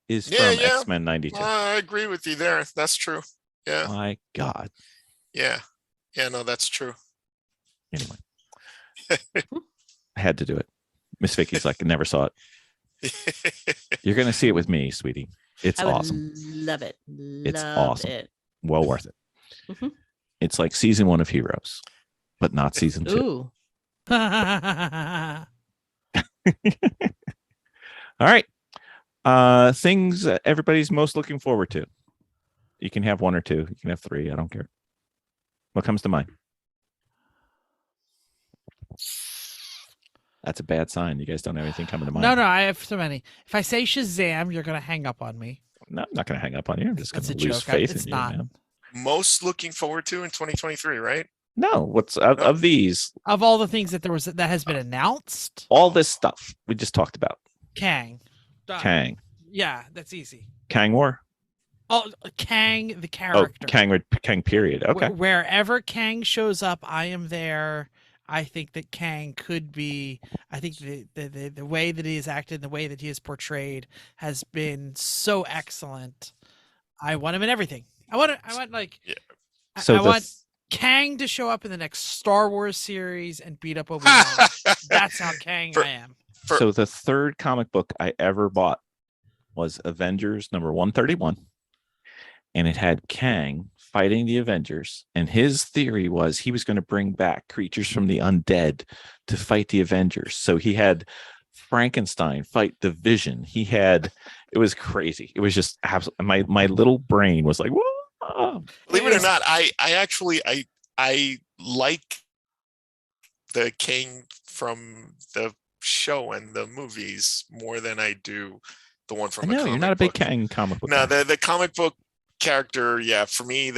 Speaker 2: is from X-Men 92.
Speaker 3: I agree with you there. That's true. Yeah.
Speaker 2: My God.
Speaker 3: Yeah. Yeah. No, that's true.
Speaker 2: Anyway, I had to do it. Miss Vicky's like, I never saw it. You're gonna see it with me, sweetie. It's awesome.
Speaker 6: Love it.
Speaker 2: It's awesome. Well worth it. Mm-hmm. It's like season 1 of Heroes, but not season 2.
Speaker 6: Ooh.
Speaker 2: All right. Things everybody's most looking forward to. You can have 1 or 2. You can have 3. I don't care. What comes to mind? That's a bad sign. You guys don't have anything coming to mind.
Speaker 4: No, I have so many. If I say Shazam, you're going to hang up on me.
Speaker 2: No, I'm not going to hang up on you. I'm just going to lose
Speaker 4: joke.
Speaker 2: faith
Speaker 4: It's
Speaker 2: in
Speaker 4: not.
Speaker 2: you, man.
Speaker 3: Most looking forward to in 2023, right?
Speaker 2: No, what's of these?
Speaker 4: Of all the things that has been announced,
Speaker 2: all this stuff we just talked about.
Speaker 4: Kang.
Speaker 2: Kang.
Speaker 4: Yeah, that's easy.
Speaker 2: Kang War.
Speaker 4: Oh, Kang the character.
Speaker 2: Oh, Kang. Period. Okay.
Speaker 4: Wherever Kang shows up, I am there. I think that Kang could be. I think the way that he is acted, the way that he is portrayed, has been so excellent. I want him in everything. I want like. Yeah. I want Kang to show up in the next Star Wars series and beat up Obi-Wan. That's how Kang I am.
Speaker 2: So the third comic book I ever bought was Avengers number 131, and it had Kang fighting the Avengers, and his theory was he was going to bring back creatures from the undead to fight the Avengers. So he had Frankenstein fight the Vision. It was crazy. It was just absolutely, my little brain was like, whoa.
Speaker 3: Believe it or not, I actually like the King from the show and the movies more than I do the one from the comic book.
Speaker 2: You're not a big Kang comic book.
Speaker 3: No, the comic book character, for me,
Speaker 2: you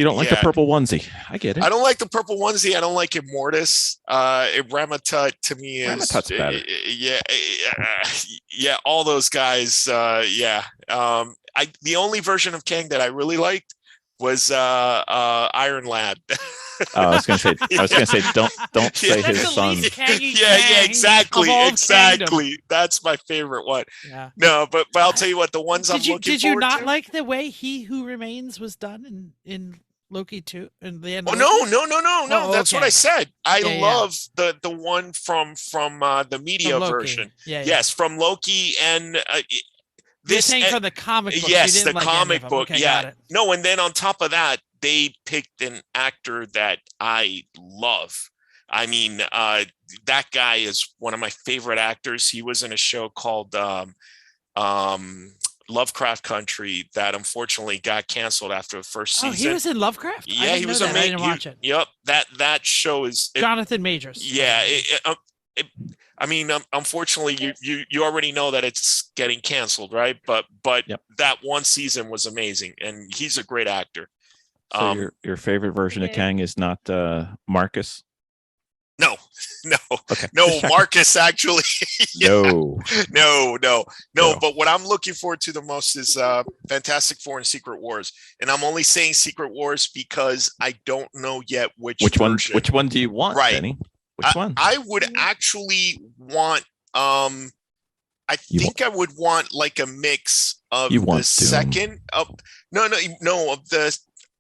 Speaker 2: don't like the purple onesie. I get it.
Speaker 3: I don't like the purple onesie. I don't like Immortus. Ramatut to me is
Speaker 2: Ramatut's better.
Speaker 3: Yeah, all those guys. The only version of Kang that I really liked was Iron Lad.
Speaker 2: I was gonna say don't say his son.
Speaker 3: Yeah, exactly. That's my favorite one. Yeah. No, but I'll tell you what, the ones I'm looking forward to.
Speaker 4: Did you not like the way He Who Remains was done in Loki 2 in the end?
Speaker 3: Oh no. That's what I said. I love the one from the media version. Yes, from Loki and
Speaker 4: this saying from the comic book.
Speaker 3: Yes, the comic book. Okay, no, and then on top of that, they picked an actor that I love. I mean, that guy is one of my favorite actors. He was in a show called Lovecraft Country that unfortunately got canceled after the first season.
Speaker 4: Oh, he was in Lovecraft?
Speaker 3: Yeah, he was amazing. I didn't watch it. Yep, that show is
Speaker 4: Jonathan Majors.
Speaker 3: Yeah, unfortunately, you already know that it's getting canceled, right? But that one season was amazing, and he's a great actor.
Speaker 2: So your favorite version of Kang is not Marcus?
Speaker 3: No.
Speaker 2: Okay.
Speaker 3: No, Marcus actually.
Speaker 2: No.
Speaker 3: But what I'm looking forward to the most is Fantastic Four and Secret Wars, and I'm only saying Secret Wars because I don't know yet which version.
Speaker 2: Which one do you want,
Speaker 3: right?
Speaker 2: Benny? Which one?
Speaker 3: I would actually want. I think I would want like a mix of
Speaker 2: You want
Speaker 3: the
Speaker 2: Doom.
Speaker 3: second of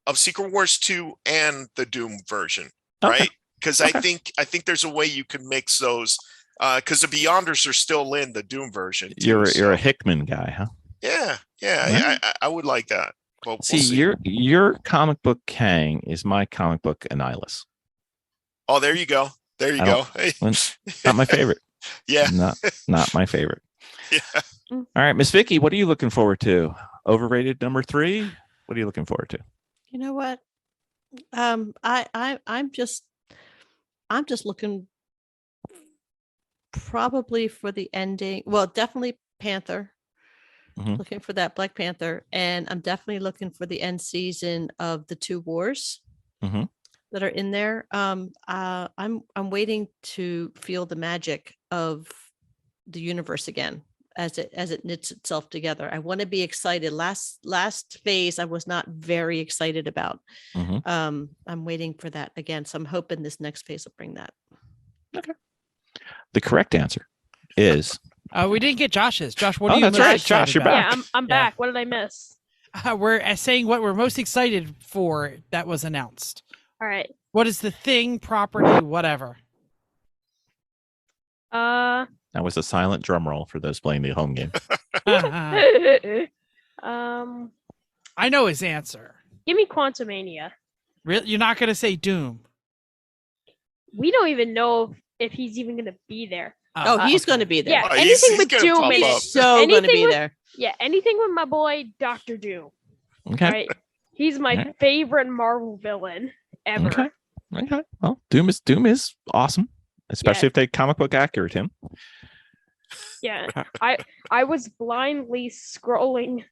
Speaker 3: of Secret Wars 2 and the Doom version,
Speaker 2: Okay.
Speaker 3: right? Because I think there's a way you can mix those. Because the Beyonders are still in the Doom version. Too,
Speaker 2: You're a Hickman guy, huh?
Speaker 3: Yeah. I would like that. Well, we'll
Speaker 2: See, your comic book Kang is my comic book Annihilus.
Speaker 3: Oh, there you go. There you
Speaker 2: I
Speaker 3: go.
Speaker 2: Not my favorite.
Speaker 3: Yeah.
Speaker 2: Not my favorite.
Speaker 3: Yeah.
Speaker 2: All right, Miss Vicki, what are you looking forward to? Overrated number 3? What are you looking forward to?
Speaker 6: You know what? I'm just looking probably for the ending. Well, definitely Panther.
Speaker 2: Mhm.
Speaker 6: Looking for that Black Panther, and I'm definitely looking for the end season of the 2 wars
Speaker 2: Mhm.
Speaker 6: that are in there. I'm waiting to feel the magic of the universe again as it knits itself together. I want to be excited. Last phase I was not very excited about.
Speaker 2: Mhm.
Speaker 6: I'm waiting for that again, so I'm hoping this next phase will bring that.
Speaker 2: The correct answer is
Speaker 4: We didn't get Josh's. Josh, what
Speaker 2: Oh,
Speaker 4: are you
Speaker 2: that's
Speaker 4: most
Speaker 2: right.
Speaker 4: excited
Speaker 2: Josh, you're
Speaker 4: about?
Speaker 2: back.
Speaker 5: Yeah, I'm back. What did I miss?
Speaker 4: We're saying what we're most excited for that was announced.
Speaker 5: All right.
Speaker 4: What is the thing, property, whatever?
Speaker 5: Uh,
Speaker 2: that was a silent drum roll for those playing the home game.
Speaker 4: I know his answer.
Speaker 5: give me Quantumania.
Speaker 4: Really? You're not going to say Doom?
Speaker 5: We don't even know if he's even going to be there.
Speaker 6: Oh, he's
Speaker 4: okay.
Speaker 6: going to be there.
Speaker 5: Yeah,
Speaker 3: Oh,
Speaker 5: anything
Speaker 3: he's
Speaker 5: with
Speaker 3: gonna
Speaker 5: Doom
Speaker 3: pop
Speaker 5: in
Speaker 3: up.
Speaker 5: it.
Speaker 6: He's so going to
Speaker 5: Anything
Speaker 6: be
Speaker 5: with-
Speaker 6: there.
Speaker 5: Yeah, anything with my boy Doctor Doom.
Speaker 2: Okay.
Speaker 5: Right? He's my
Speaker 2: Alright.
Speaker 5: favorite Marvel villain ever.
Speaker 2: Okay. Okay. Well, Doom is awesome, especially if they comic book accurate him.
Speaker 5: Yeah. I was blindly scrolling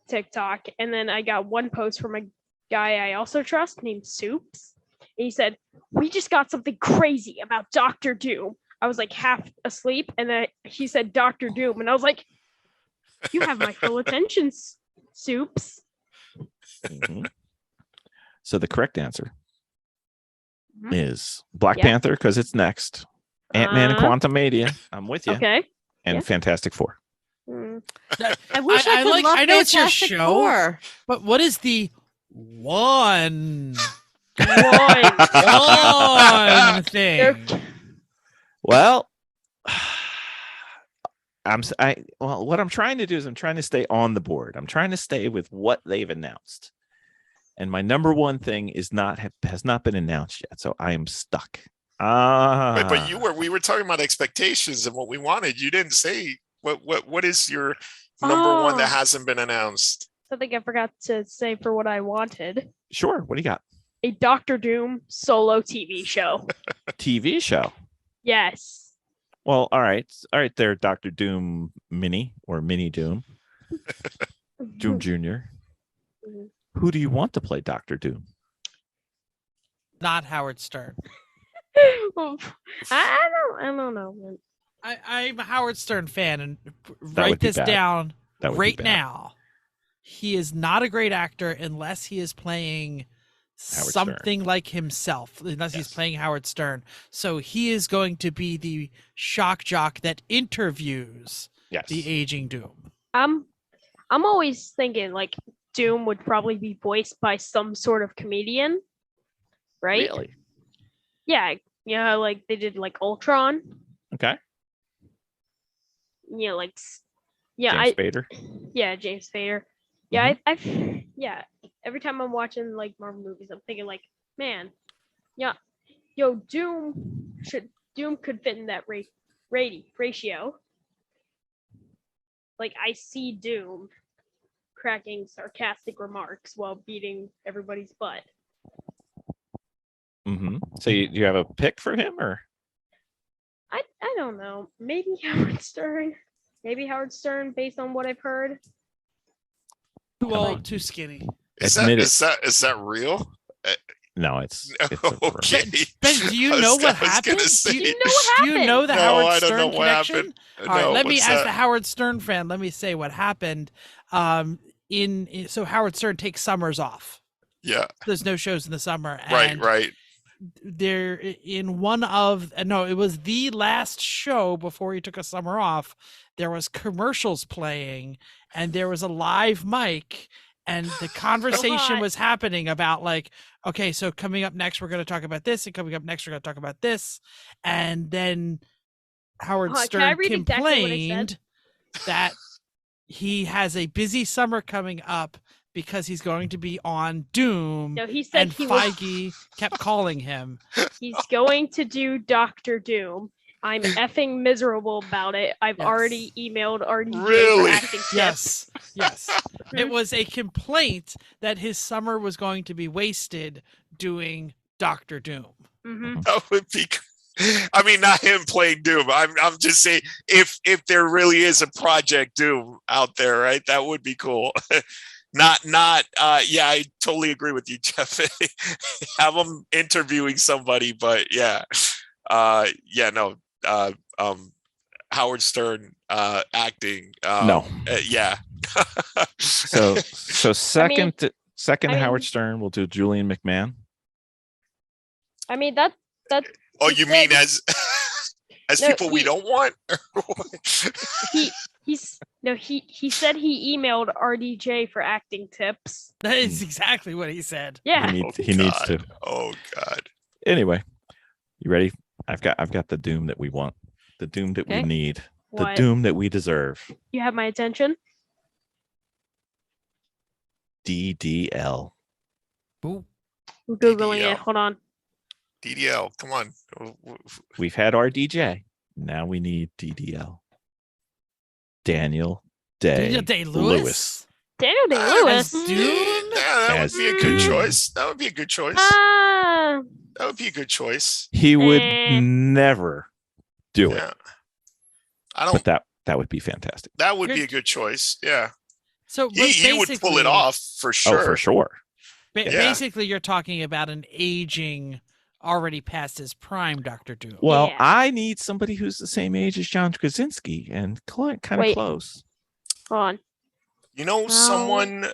Speaker 5: TikTok, and then I got one post from a guy I also trust named Soups. And he said, "We just got something crazy about Doctor Doom." I was like half asleep, and then he said Doctor Doom, and I was like, "You have my full attention, Soups."
Speaker 2: Mhm. So the correct answer
Speaker 5: Mhm.
Speaker 2: is Black
Speaker 5: Yeah.
Speaker 2: Panther because it's next. Ant-Man and Quantumania. I'm with you.
Speaker 5: Okay.
Speaker 2: And
Speaker 5: yeah.
Speaker 2: Fantastic Four.
Speaker 5: Mm.
Speaker 6: I wish I, could love
Speaker 4: I know it's your
Speaker 6: Fantastic
Speaker 4: show.
Speaker 6: Four.
Speaker 4: But what is the one
Speaker 5: One.
Speaker 4: thing?
Speaker 2: Well, what I'm trying to do is I'm trying to stay on the board. I'm trying to stay with what they've announced. And my number one thing has not been announced yet. So I am stuck.
Speaker 3: Wait, but we were talking about expectations and what we wanted. You didn't say what is your number one that hasn't been announced?
Speaker 5: Something I forgot to say for what I wanted.
Speaker 2: Sure. What do you got?
Speaker 5: A Doctor Doom solo TV show.
Speaker 2: TV show.
Speaker 5: Yes.
Speaker 2: Well, all right there, Dr. Doom Mini or Mini Doom. Doom Jr.
Speaker 5: Mhm.
Speaker 2: Who do you want to play Dr. Doom?
Speaker 4: Not Howard Stern.
Speaker 5: I don't know. Man.
Speaker 4: I'm a Howard Stern fan, and
Speaker 2: would
Speaker 4: write
Speaker 2: be
Speaker 4: this
Speaker 2: bad.
Speaker 4: down
Speaker 2: That would be
Speaker 4: right
Speaker 2: bad.
Speaker 4: now. He is not a great actor unless he is playing
Speaker 2: Howard
Speaker 4: something like himself, unless he's
Speaker 2: Yes.
Speaker 4: playing Howard Stern. So he is going to be the shock jock that interviews
Speaker 2: Yes.
Speaker 4: the aging Doom.
Speaker 5: I'm always thinking like Doom would probably be voiced by some sort of comedian, right?
Speaker 2: Really?
Speaker 5: Yeah, like they did like Ultron.
Speaker 2: Okay.
Speaker 5: Like
Speaker 2: James Spader.
Speaker 5: James Spader. Yeah, yeah. Every time I'm watching like Marvel movies, I'm thinking like, man, yeah, Doom could fit in that ratio. Like I see Doom cracking sarcastic remarks while beating everybody's butt.
Speaker 2: Mm-hmm. So you have a pick for him, or?
Speaker 5: I don't know. Maybe Howard Stern. Maybe Howard Stern, based on what I've heard.
Speaker 4: Too old, too skinny.
Speaker 3: Is
Speaker 2: Admit
Speaker 3: that real?
Speaker 2: No, it's
Speaker 3: No,
Speaker 2: a rumor.
Speaker 3: okay.
Speaker 4: Ben, do you
Speaker 3: I was-
Speaker 4: know
Speaker 3: I
Speaker 4: what
Speaker 3: was
Speaker 4: happened?
Speaker 3: gonna say-
Speaker 5: Do you know what
Speaker 4: Do you
Speaker 5: happened?
Speaker 4: know the
Speaker 3: No,
Speaker 4: Howard
Speaker 3: I don't
Speaker 4: Stern
Speaker 3: know what
Speaker 4: connection?
Speaker 3: happened.
Speaker 4: All right,
Speaker 3: No,
Speaker 4: let me,
Speaker 3: what's
Speaker 4: as
Speaker 3: that?
Speaker 4: the Howard Stern fan, let me say what happened. So Howard Stern takes summers off.
Speaker 3: Yeah,
Speaker 4: There's no shows in the summer.
Speaker 3: right,
Speaker 4: And
Speaker 3: right.
Speaker 4: there in one of no, it was the last show before he took a summer off. There was commercials playing, and there was a live mic, and the conversation was happening about like, okay, so coming up next we're going to talk about this, and coming up next we're going to talk about this, and then Howard
Speaker 5: Can I
Speaker 4: Stern
Speaker 5: read exactly what it
Speaker 4: complained that he has a busy summer coming up because he's going to be on Doom.
Speaker 5: No, he said
Speaker 4: and
Speaker 5: he was,
Speaker 4: Feige kept calling him.
Speaker 5: he's going to do Doctor Doom. I'm effing miserable about it. I've
Speaker 4: Yes.
Speaker 5: already emailed RDJ
Speaker 3: Really?
Speaker 5: for acting tips.
Speaker 4: Yes. It was a complaint that his summer was going to be wasted doing Doctor Doom.
Speaker 5: Mhm.
Speaker 3: That would be. I mean, not him playing Doom. I'm just saying, if there really is a Project Doom out there, right? That would be cool. not. Yeah, I totally agree with you, Jeff. Have him interviewing somebody, but yeah, no. Howard Stern acting.
Speaker 2: No.
Speaker 3: Yeah.
Speaker 2: So second
Speaker 5: I mean-
Speaker 2: Howard Stern will do Julian McMahon.
Speaker 5: I mean that.
Speaker 3: Oh,
Speaker 5: he
Speaker 3: you
Speaker 5: said-
Speaker 3: mean as
Speaker 5: No,
Speaker 3: people we
Speaker 5: he-
Speaker 3: don't want?
Speaker 5: He said he emailed RDJ for acting tips.
Speaker 4: That is exactly what he said.
Speaker 5: Yeah.
Speaker 2: He needs to.
Speaker 3: Oh God.
Speaker 2: Anyway, you ready? I've got the Doom that we want, the Doom that we
Speaker 6: Okay.
Speaker 2: need, the
Speaker 5: What?
Speaker 2: Doom that we deserve.
Speaker 5: You have my attention.
Speaker 2: DDL.
Speaker 4: Ooh.
Speaker 5: I'm Googling
Speaker 3: DDL.
Speaker 5: it. Hold on.
Speaker 3: DDL, come on.
Speaker 2: We've had RDJ. Now we need DDL. Daniel Day,
Speaker 4: Daniel Day-Lewis.
Speaker 5: Daniel Day
Speaker 4: As
Speaker 5: Lewis.
Speaker 4: Doom?
Speaker 3: Yeah, that
Speaker 2: As
Speaker 3: would be a good
Speaker 2: Doom.
Speaker 3: choice. That would be a good choice.
Speaker 5: Ah,
Speaker 3: That would be a good choice.
Speaker 2: He would
Speaker 5: Eh.
Speaker 2: never do it,
Speaker 3: Yeah. I
Speaker 2: but
Speaker 3: don't.
Speaker 2: that would be fantastic.
Speaker 3: That would be
Speaker 4: Good-
Speaker 3: a good choice. Yeah.
Speaker 4: So
Speaker 3: He would pull it
Speaker 4: basically-
Speaker 3: off for sure.
Speaker 2: Oh, for sure.
Speaker 4: Ba-
Speaker 3: Yeah.
Speaker 4: Basically, you're talking about an aging, already past his prime Doctor Doom.
Speaker 2: Well,
Speaker 5: Yeah.
Speaker 2: I need somebody who's the same age as John Krasinski and kind of
Speaker 5: Wait.
Speaker 2: close.
Speaker 5: hold on.
Speaker 3: You know, someone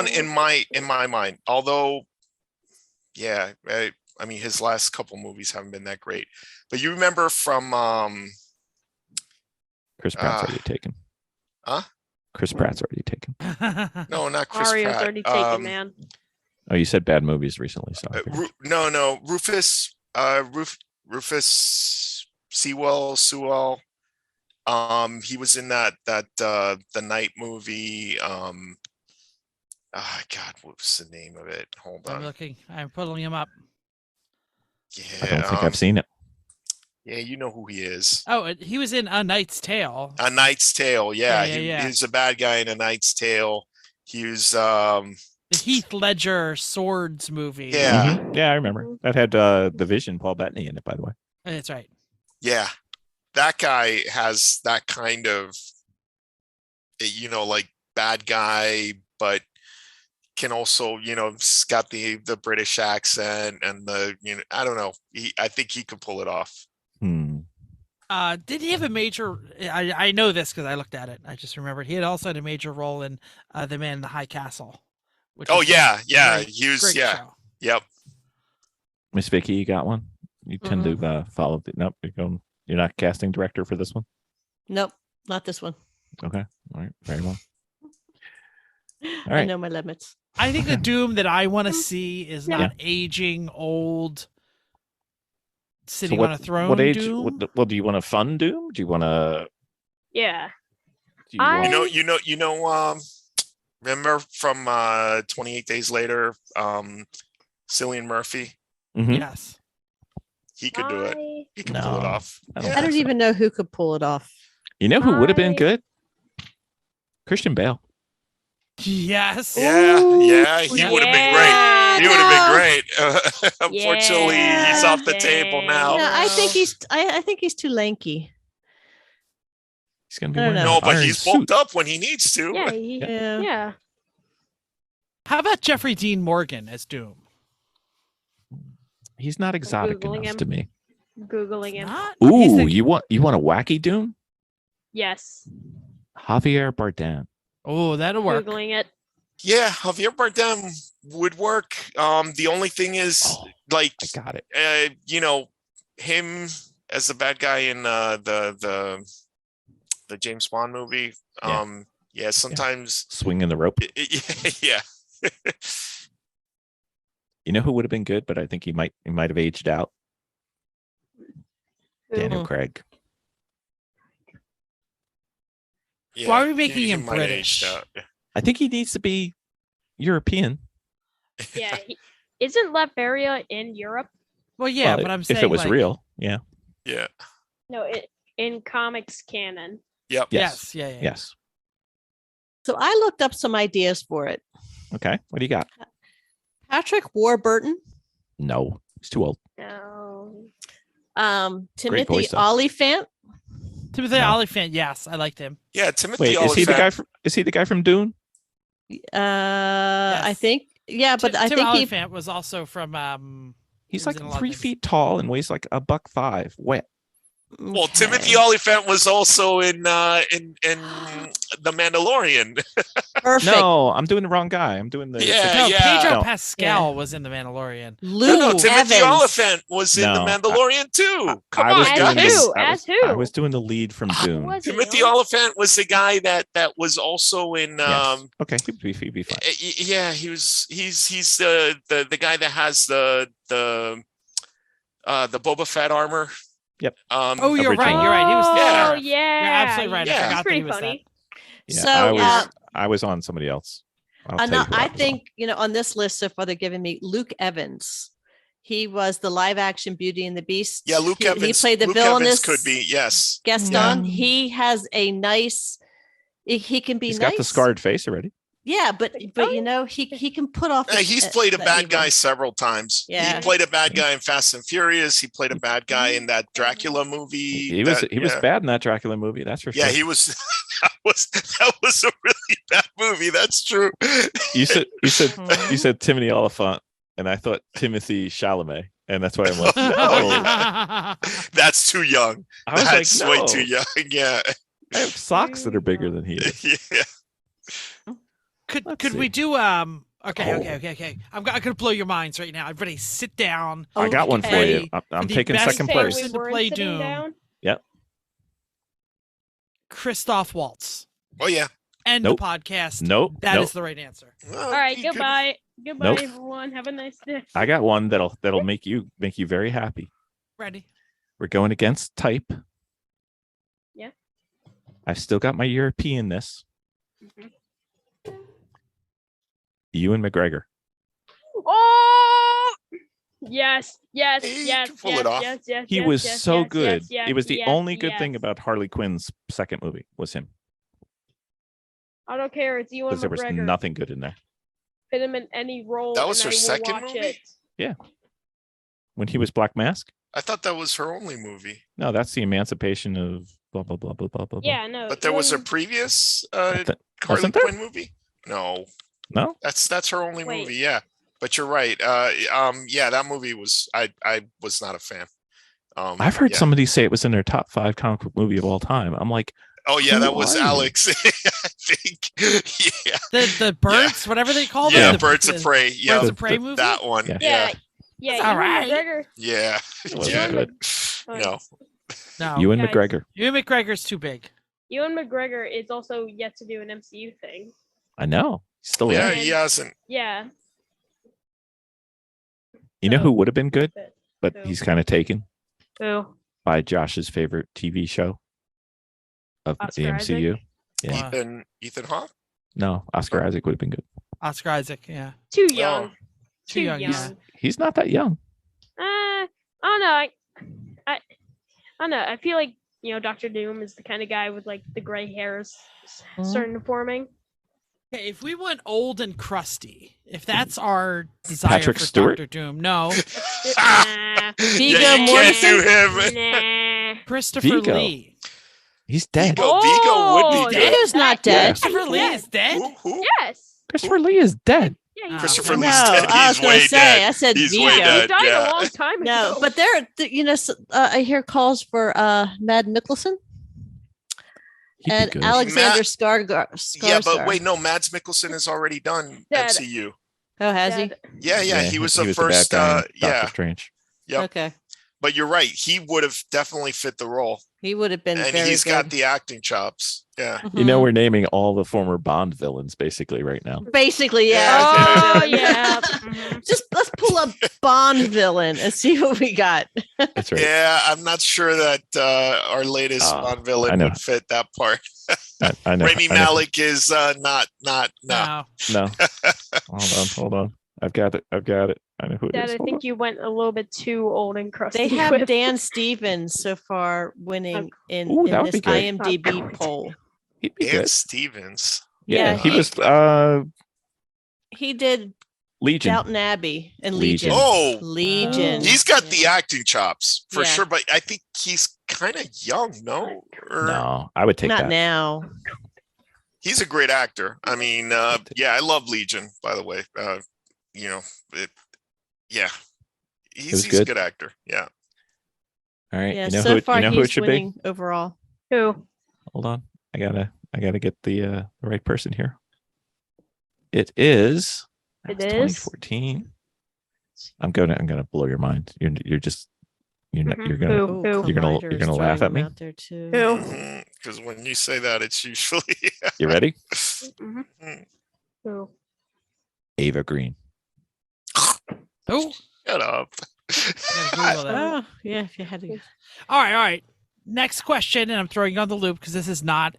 Speaker 3: in my mind, although, yeah, I mean, his last couple movies haven't been that great. But you remember from
Speaker 2: Chris Pratt's already taken.
Speaker 3: huh?
Speaker 2: Chris Pratt's already taken.
Speaker 3: No, not Chris
Speaker 5: Mario's
Speaker 3: Pratt.
Speaker 5: already taken, man.
Speaker 2: Oh, you said bad movies recently, so I figured.
Speaker 3: No, Rufus Sewell. He was in that the Night movie. God, what was the name of it? Hold
Speaker 4: I'm
Speaker 3: on.
Speaker 4: looking. I'm pulling him up.
Speaker 3: Yeah,
Speaker 2: I don't think I've seen it.
Speaker 3: Yeah, you know who he is.
Speaker 4: Oh, he was in A Knight's Tale.
Speaker 3: A Knight's Tale. Yeah,
Speaker 4: Yeah.
Speaker 3: He's a bad guy in A Knight's Tale. He was
Speaker 4: The Heath Ledger Swords movie.
Speaker 3: Yeah.
Speaker 2: Mhm. Yeah, I remember. That had the Vision, Paul Bettany in it, by the way.
Speaker 4: That's right.
Speaker 3: yeah. That guy has that kind of, like bad guy, but can also, he's got the British accent and I don't know. I think he could pull it off.
Speaker 4: Did he have a major? I know this because I looked at it. I just remembered he had also had a major role in The Man in the High Castle. Which
Speaker 3: Oh
Speaker 4: was a
Speaker 3: yeah.
Speaker 4: great-
Speaker 3: He was,
Speaker 4: great
Speaker 3: yeah.
Speaker 4: show.
Speaker 3: Yep.
Speaker 2: Miss Vicki, you got one? You tend to follow. Nope, you're not casting director for this one.
Speaker 6: Nope, not this one.
Speaker 2: Okay, all right, very well.
Speaker 6: I
Speaker 2: right.
Speaker 6: know my limits.
Speaker 4: I think the Doom that I want to see is
Speaker 5: Yeah.
Speaker 4: not aging old, sitting
Speaker 2: what,
Speaker 4: on a throne.
Speaker 2: What age?
Speaker 4: Doom.
Speaker 2: Well, do you want a fun Doom? Do you want to?
Speaker 5: Yeah.
Speaker 2: Do you
Speaker 5: I-
Speaker 2: want,
Speaker 3: Remember from 28 Days Later, Cillian Murphy?
Speaker 2: Mhm.
Speaker 4: Yes.
Speaker 3: He could do it. He could pull it
Speaker 2: No,
Speaker 3: off.
Speaker 2: I don't
Speaker 6: I don't even know who could pull it off.
Speaker 2: You know who would have been
Speaker 5: I-
Speaker 2: good? Christian Bale.
Speaker 4: Yes.
Speaker 3: Yeah, he
Speaker 5: Yeah.
Speaker 3: would have been great. He would have been great. Unfortunately, he's
Speaker 5: Yeah,
Speaker 3: off the table now.
Speaker 6: No, I think
Speaker 5: no.
Speaker 6: I think he's too lanky.
Speaker 2: He's gonna be
Speaker 6: I don't
Speaker 2: wearing
Speaker 6: know.
Speaker 2: an
Speaker 3: No, but
Speaker 2: iron
Speaker 3: he's
Speaker 2: suit.
Speaker 3: bulked up when he needs to.
Speaker 5: Yeah.
Speaker 6: Yeah.
Speaker 5: Yeah.
Speaker 4: How about Jeffrey Dean Morgan as Doom?
Speaker 2: He's not exotic
Speaker 5: Googling
Speaker 2: enough
Speaker 5: him.
Speaker 2: to me.
Speaker 5: Googling him.
Speaker 4: Not? He's
Speaker 2: Ooh,
Speaker 4: the-
Speaker 2: you want a wacky Doom?
Speaker 5: Yes.
Speaker 2: Javier Bardem.
Speaker 4: Oh, that'll work.
Speaker 5: Googling it.
Speaker 3: Yeah, Javier Bardem would work. The only thing is,
Speaker 2: I got it.
Speaker 3: Him as the bad guy in the James Bond movie. Sometimes
Speaker 2: Swinging the rope.
Speaker 3: yeah.
Speaker 2: You know who would have been good, but I think he might have aged out. Daniel Craig.
Speaker 3: Yeah,
Speaker 4: Why are we making
Speaker 3: he
Speaker 4: him
Speaker 3: might have aged
Speaker 4: British?
Speaker 3: out.
Speaker 2: I think he needs to be European.
Speaker 5: Yeah, isn't Latveria in Europe?
Speaker 4: Well, yeah,
Speaker 2: Well,
Speaker 4: but I'm
Speaker 2: if
Speaker 4: saying
Speaker 2: it was
Speaker 4: like,
Speaker 2: real, yeah.
Speaker 3: Yeah.
Speaker 5: No, in comics canon.
Speaker 3: Yep.
Speaker 2: Yes.
Speaker 4: Yes, yeah.
Speaker 2: Yes.
Speaker 6: So I looked up some ideas for it.
Speaker 2: Okay. What do you got?
Speaker 6: Patrick Warburton,
Speaker 2: No, he's too old.
Speaker 5: No.
Speaker 6: Timothy
Speaker 2: voice, though.
Speaker 6: Oliphant.
Speaker 4: Timothy
Speaker 2: No.
Speaker 4: Oliphant, yes, I liked him.
Speaker 3: Yeah, Timothy
Speaker 2: Wait,
Speaker 3: Oliphant.
Speaker 2: is he the guy from Dune?
Speaker 6: I think, yeah, but I
Speaker 4: Tim
Speaker 6: think he.
Speaker 4: Oliphant was also from
Speaker 2: He's
Speaker 4: he was
Speaker 2: like
Speaker 4: in a lot of
Speaker 2: 3
Speaker 4: things.
Speaker 2: feet tall and weighs like $1.05. Wet.
Speaker 3: Well,
Speaker 6: Okay.
Speaker 3: Timothy Oliphant was also in The Mandalorian.
Speaker 6: Perfect.
Speaker 2: No, I'm doing the wrong guy. I'm doing the
Speaker 3: Yeah,
Speaker 4: No, Pedro
Speaker 2: No.
Speaker 4: Pascal was in The Mandalorian.
Speaker 6: Luke
Speaker 3: No, Timothy
Speaker 6: Evans.
Speaker 3: Oliphant was in The
Speaker 2: No,
Speaker 3: Mandalorian too. Come
Speaker 2: I was
Speaker 3: on,
Speaker 2: doing
Speaker 3: guys.
Speaker 2: this-
Speaker 5: As who?
Speaker 2: I was doing the lead from Dune.
Speaker 5: Was he
Speaker 3: Timothy
Speaker 5: on?
Speaker 3: Oliphant was the guy that was also in.
Speaker 2: Yes. Okay, he'd be fine.
Speaker 3: Yeah, he's the guy that has the Boba Fett armor.
Speaker 2: Yep.
Speaker 4: Oh, you're
Speaker 2: Original.
Speaker 4: right. You're right. He was. The
Speaker 3: Yeah.
Speaker 5: Oh,
Speaker 4: sheriff.
Speaker 5: yeah.
Speaker 4: You're absolutely right.
Speaker 3: Yeah.
Speaker 4: I
Speaker 3: He's
Speaker 4: forgot that
Speaker 5: pretty
Speaker 4: he was
Speaker 5: funny.
Speaker 2: Yeah,
Speaker 6: So,
Speaker 2: I was on somebody else. I'll tell you who
Speaker 6: I
Speaker 2: was
Speaker 6: think, on this list so far, they're giving me Luke Evans. He was the live action Beauty and the Beast.
Speaker 3: Yeah, Luke
Speaker 6: he,
Speaker 3: Evans.
Speaker 6: He played the
Speaker 3: Luke
Speaker 6: villainous
Speaker 3: Evans could be, yes.
Speaker 6: Gaston.
Speaker 2: Yeah.
Speaker 6: He has a nice. He can be
Speaker 2: He's
Speaker 6: nice.
Speaker 2: got the scarred face already.
Speaker 6: Yeah, but he can put off.
Speaker 3: He's played a
Speaker 6: the
Speaker 3: bad
Speaker 6: evil.
Speaker 3: guy several times.
Speaker 6: Yeah.
Speaker 3: He played a bad guy in Fast and Furious. He played a bad guy in that Dracula movie.
Speaker 2: He was bad in that Dracula movie. That's for sure.
Speaker 3: Yeah, he was. that was a really bad movie. That's true.
Speaker 2: You said Timothy Oliphant, and I thought Timothy Chalamet, and that's why I'm like, no.
Speaker 3: That's too young.
Speaker 2: I was
Speaker 3: That's
Speaker 2: like,
Speaker 3: way
Speaker 2: no.
Speaker 3: too young. Yeah.
Speaker 2: I have socks that are bigger than he is.
Speaker 3: Yeah.
Speaker 4: Could
Speaker 2: Let's
Speaker 4: we
Speaker 2: see.
Speaker 4: do Okay.
Speaker 2: Oh.
Speaker 4: I'm gonna blow your minds right now. Everybody, sit down.
Speaker 2: I got one for
Speaker 4: Okay.
Speaker 2: you. I'm
Speaker 4: The
Speaker 2: taking
Speaker 4: best
Speaker 2: second
Speaker 4: thing
Speaker 2: place.
Speaker 4: we- to play Doom. Christoph Waltz.
Speaker 3: Oh yeah.
Speaker 4: End
Speaker 2: Nope.
Speaker 4: the podcast.
Speaker 2: Nope.
Speaker 4: That is
Speaker 2: nope.
Speaker 4: the right answer.
Speaker 3: Well,
Speaker 5: All right,
Speaker 3: you could-
Speaker 5: goodbye. Goodbye,
Speaker 2: Nope.
Speaker 5: everyone. Have a nice day.
Speaker 2: I got one that'll make you very happy.
Speaker 4: Ready?
Speaker 2: We're going against type.
Speaker 5: Yeah.
Speaker 2: I've still got my Europeanness.
Speaker 5: Mhm.
Speaker 2: Ewan McGregor.
Speaker 5: Oh! Yes, yes,
Speaker 3: He
Speaker 5: yes,
Speaker 3: can pull
Speaker 5: yes,
Speaker 3: it off.
Speaker 5: yes, yes,
Speaker 2: He
Speaker 5: yes,
Speaker 2: was
Speaker 5: yes,
Speaker 2: so
Speaker 5: yes,
Speaker 2: good.
Speaker 5: yes, yes,
Speaker 2: It was the
Speaker 5: yes,
Speaker 2: only good thing
Speaker 5: yes.
Speaker 2: about Harley Quinn's second movie was him,
Speaker 5: I don't care. It's Ewan
Speaker 2: because there was
Speaker 5: McGregor.
Speaker 2: nothing good in there.
Speaker 5: Fit him in any role.
Speaker 3: That was
Speaker 5: and
Speaker 3: her
Speaker 5: I will
Speaker 3: second
Speaker 5: watch
Speaker 3: movie?
Speaker 5: It.
Speaker 2: When he was Black Mask.
Speaker 3: I thought that was her only movie.
Speaker 2: No, that's the emancipation of blah blah blah blah blah blah. blah.
Speaker 5: Yeah, no.
Speaker 3: But there was a
Speaker 5: Ewan-
Speaker 3: previous
Speaker 2: Th-
Speaker 3: Harley
Speaker 2: wasn't there?
Speaker 3: Quinn movie? No.
Speaker 2: No.
Speaker 3: That's her only
Speaker 5: Wait.
Speaker 3: movie, yeah. But you're right. Yeah, that movie was I was not a fan.
Speaker 2: I've heard
Speaker 3: yeah.
Speaker 2: somebody say it was in their top 5 comic book movie of all time. I'm like,
Speaker 3: Oh yeah,
Speaker 2: Who
Speaker 3: that was
Speaker 2: are you?
Speaker 3: Alex. I think. Yeah.
Speaker 4: The birds, whatever they call them.
Speaker 3: Yeah,
Speaker 4: the-
Speaker 3: Birds
Speaker 4: the
Speaker 3: of Prey. Yeah,
Speaker 4: Birds of Prey movie.
Speaker 3: that one.
Speaker 2: Yeah.
Speaker 5: Yeah,
Speaker 3: Yeah.
Speaker 5: yeah.
Speaker 4: It's
Speaker 5: Ewan
Speaker 4: all right.
Speaker 5: McGregor.
Speaker 3: Yeah.
Speaker 2: it wasn't
Speaker 3: Yeah.
Speaker 2: good.
Speaker 3: No.
Speaker 4: No,
Speaker 2: Ewan
Speaker 5: guys.
Speaker 2: McGregor.
Speaker 4: Ewan McGregor's too big.
Speaker 5: Ewan McGregor is also yet to do an MCU thing.
Speaker 2: I know. He's still
Speaker 3: Yeah,
Speaker 2: there.
Speaker 3: he hasn't.
Speaker 5: Yeah.
Speaker 2: You know who would have been good, but
Speaker 5: Who?
Speaker 2: he's kind of taken
Speaker 5: Who?
Speaker 2: by Josh's favorite TV show of
Speaker 5: Oscar
Speaker 2: the MCU.
Speaker 5: Isaac?
Speaker 2: Yeah.
Speaker 4: Wow.
Speaker 3: Ethan Hawke?
Speaker 2: No, Oscar Isaac would have been good.
Speaker 4: Oscar Isaac. Yeah.
Speaker 5: Too young.
Speaker 3: Oh.
Speaker 4: Too young, yeah.
Speaker 2: He's not that young.
Speaker 5: I don't know. I don't know. I feel like Doctor Doom is the kind of guy with like the gray hairs starting to forming.
Speaker 4: Okay, if we went old and crusty, if that's our desire
Speaker 2: Patrick
Speaker 4: for
Speaker 2: Stewart?
Speaker 4: Doctor Doom, no.
Speaker 5: Nah.
Speaker 6: Viggo
Speaker 3: Yeah, you can't do
Speaker 6: Mortensen?
Speaker 3: him.
Speaker 5: Nah.
Speaker 4: Christopher
Speaker 2: Vigo.
Speaker 4: Lee.
Speaker 2: He's dead.
Speaker 3: Vigo would be
Speaker 5: Oh,
Speaker 3: dead.
Speaker 6: Vigo's not dead.
Speaker 4: Christopher Lee is dead.
Speaker 3: Who?
Speaker 5: Yes.
Speaker 2: Christopher Lee is dead.
Speaker 5: Yeah, he's
Speaker 3: Christopher
Speaker 4: No,
Speaker 3: Lee's
Speaker 6: No,
Speaker 3: dead.
Speaker 6: I was
Speaker 3: He's
Speaker 6: going
Speaker 3: way
Speaker 6: to say.
Speaker 3: dead.
Speaker 6: I said
Speaker 3: He's
Speaker 6: Vigo.
Speaker 3: way
Speaker 5: he
Speaker 3: dead.
Speaker 5: died
Speaker 3: Yeah.
Speaker 5: a long time ago.
Speaker 6: No, but I hear calls for Mad Mikkelsen
Speaker 2: He'd
Speaker 6: and
Speaker 2: be good.
Speaker 6: Alexander
Speaker 3: Matt-
Speaker 6: Skarsgård.
Speaker 3: Yeah, but wait, no, Mads Mikkelsen has already done
Speaker 5: Dead.
Speaker 3: MCU.
Speaker 6: Oh, has he?
Speaker 3: Yeah, he was the
Speaker 2: bad
Speaker 3: first.
Speaker 2: guy in Doctor
Speaker 3: Yeah,
Speaker 2: Strange.
Speaker 3: yep.
Speaker 6: Okay.
Speaker 3: But you're right. He would have definitely fit the role,
Speaker 6: He would have been
Speaker 3: and
Speaker 6: very
Speaker 3: he's
Speaker 6: good.
Speaker 3: got the acting chops. Yeah.
Speaker 2: You know,
Speaker 6: Mhm.
Speaker 2: we're naming all the former Bond villains basically right now.
Speaker 6: Basically,
Speaker 3: Yeah.
Speaker 6: yeah.
Speaker 5: Oh yeah. Mhm.
Speaker 6: Just let's pull up Bond villain and see what we got.
Speaker 2: That's right.
Speaker 3: Yeah, I'm not sure that our latest Bond
Speaker 2: I
Speaker 3: villain
Speaker 2: know.
Speaker 3: would fit that part.
Speaker 2: I know.
Speaker 3: Rami
Speaker 2: I know.
Speaker 3: Malek is not no.
Speaker 4: No.
Speaker 2: No. Hold on. I've got it. I know who it
Speaker 5: Dad,
Speaker 2: is.
Speaker 5: I
Speaker 2: Hold
Speaker 5: think you went a little bit too old and crusty.
Speaker 6: They have
Speaker 5: with-
Speaker 6: Dan Stevens so far winning in
Speaker 2: Ooh, that would
Speaker 6: this
Speaker 2: be good.
Speaker 6: IMDb poll.
Speaker 2: He'd be
Speaker 3: Dan
Speaker 2: good.
Speaker 3: Stevens.
Speaker 2: Yeah,
Speaker 6: Yeah,
Speaker 2: he was
Speaker 6: He did
Speaker 2: Legion.
Speaker 6: Downton Abbey and
Speaker 2: Legion.
Speaker 6: Legion.
Speaker 3: Oh,
Speaker 6: Legion.
Speaker 3: he's got
Speaker 6: Yeah.
Speaker 3: the acting chops for
Speaker 6: Yeah.
Speaker 3: sure, but I think he's kind of young, no? Or
Speaker 2: No, I would take
Speaker 6: Not
Speaker 2: that.
Speaker 6: now.
Speaker 3: he's a great actor. I mean, yeah, I love Legion, by the way. You know, yeah.
Speaker 2: was
Speaker 3: He's a
Speaker 2: good.
Speaker 3: good actor. Yeah.
Speaker 2: All right.
Speaker 6: Yeah,
Speaker 2: you know
Speaker 6: so
Speaker 2: who,
Speaker 6: far
Speaker 2: you know who it
Speaker 6: he's
Speaker 2: should
Speaker 6: winning overall.
Speaker 5: Who?
Speaker 2: Hold on. I gotta get the right person here. It is.
Speaker 5: It
Speaker 2: that's
Speaker 5: is?
Speaker 2: 2014. I'm gonna blow your mind. You're not,
Speaker 5: Mhm.
Speaker 2: you're gonna
Speaker 5: Who?
Speaker 2: you're gonna laugh at me.
Speaker 6: Out there too.
Speaker 5: Who?
Speaker 3: Because when you say that, it's usually
Speaker 2: You ready?
Speaker 5: Mhm. Who?
Speaker 2: Ava Green.
Speaker 4: Oh,
Speaker 3: shut up.
Speaker 4: gotta Google that.
Speaker 6: Oh, yeah, if you had to.
Speaker 4: All right. Next question, and I'm throwing you on the loop because this is not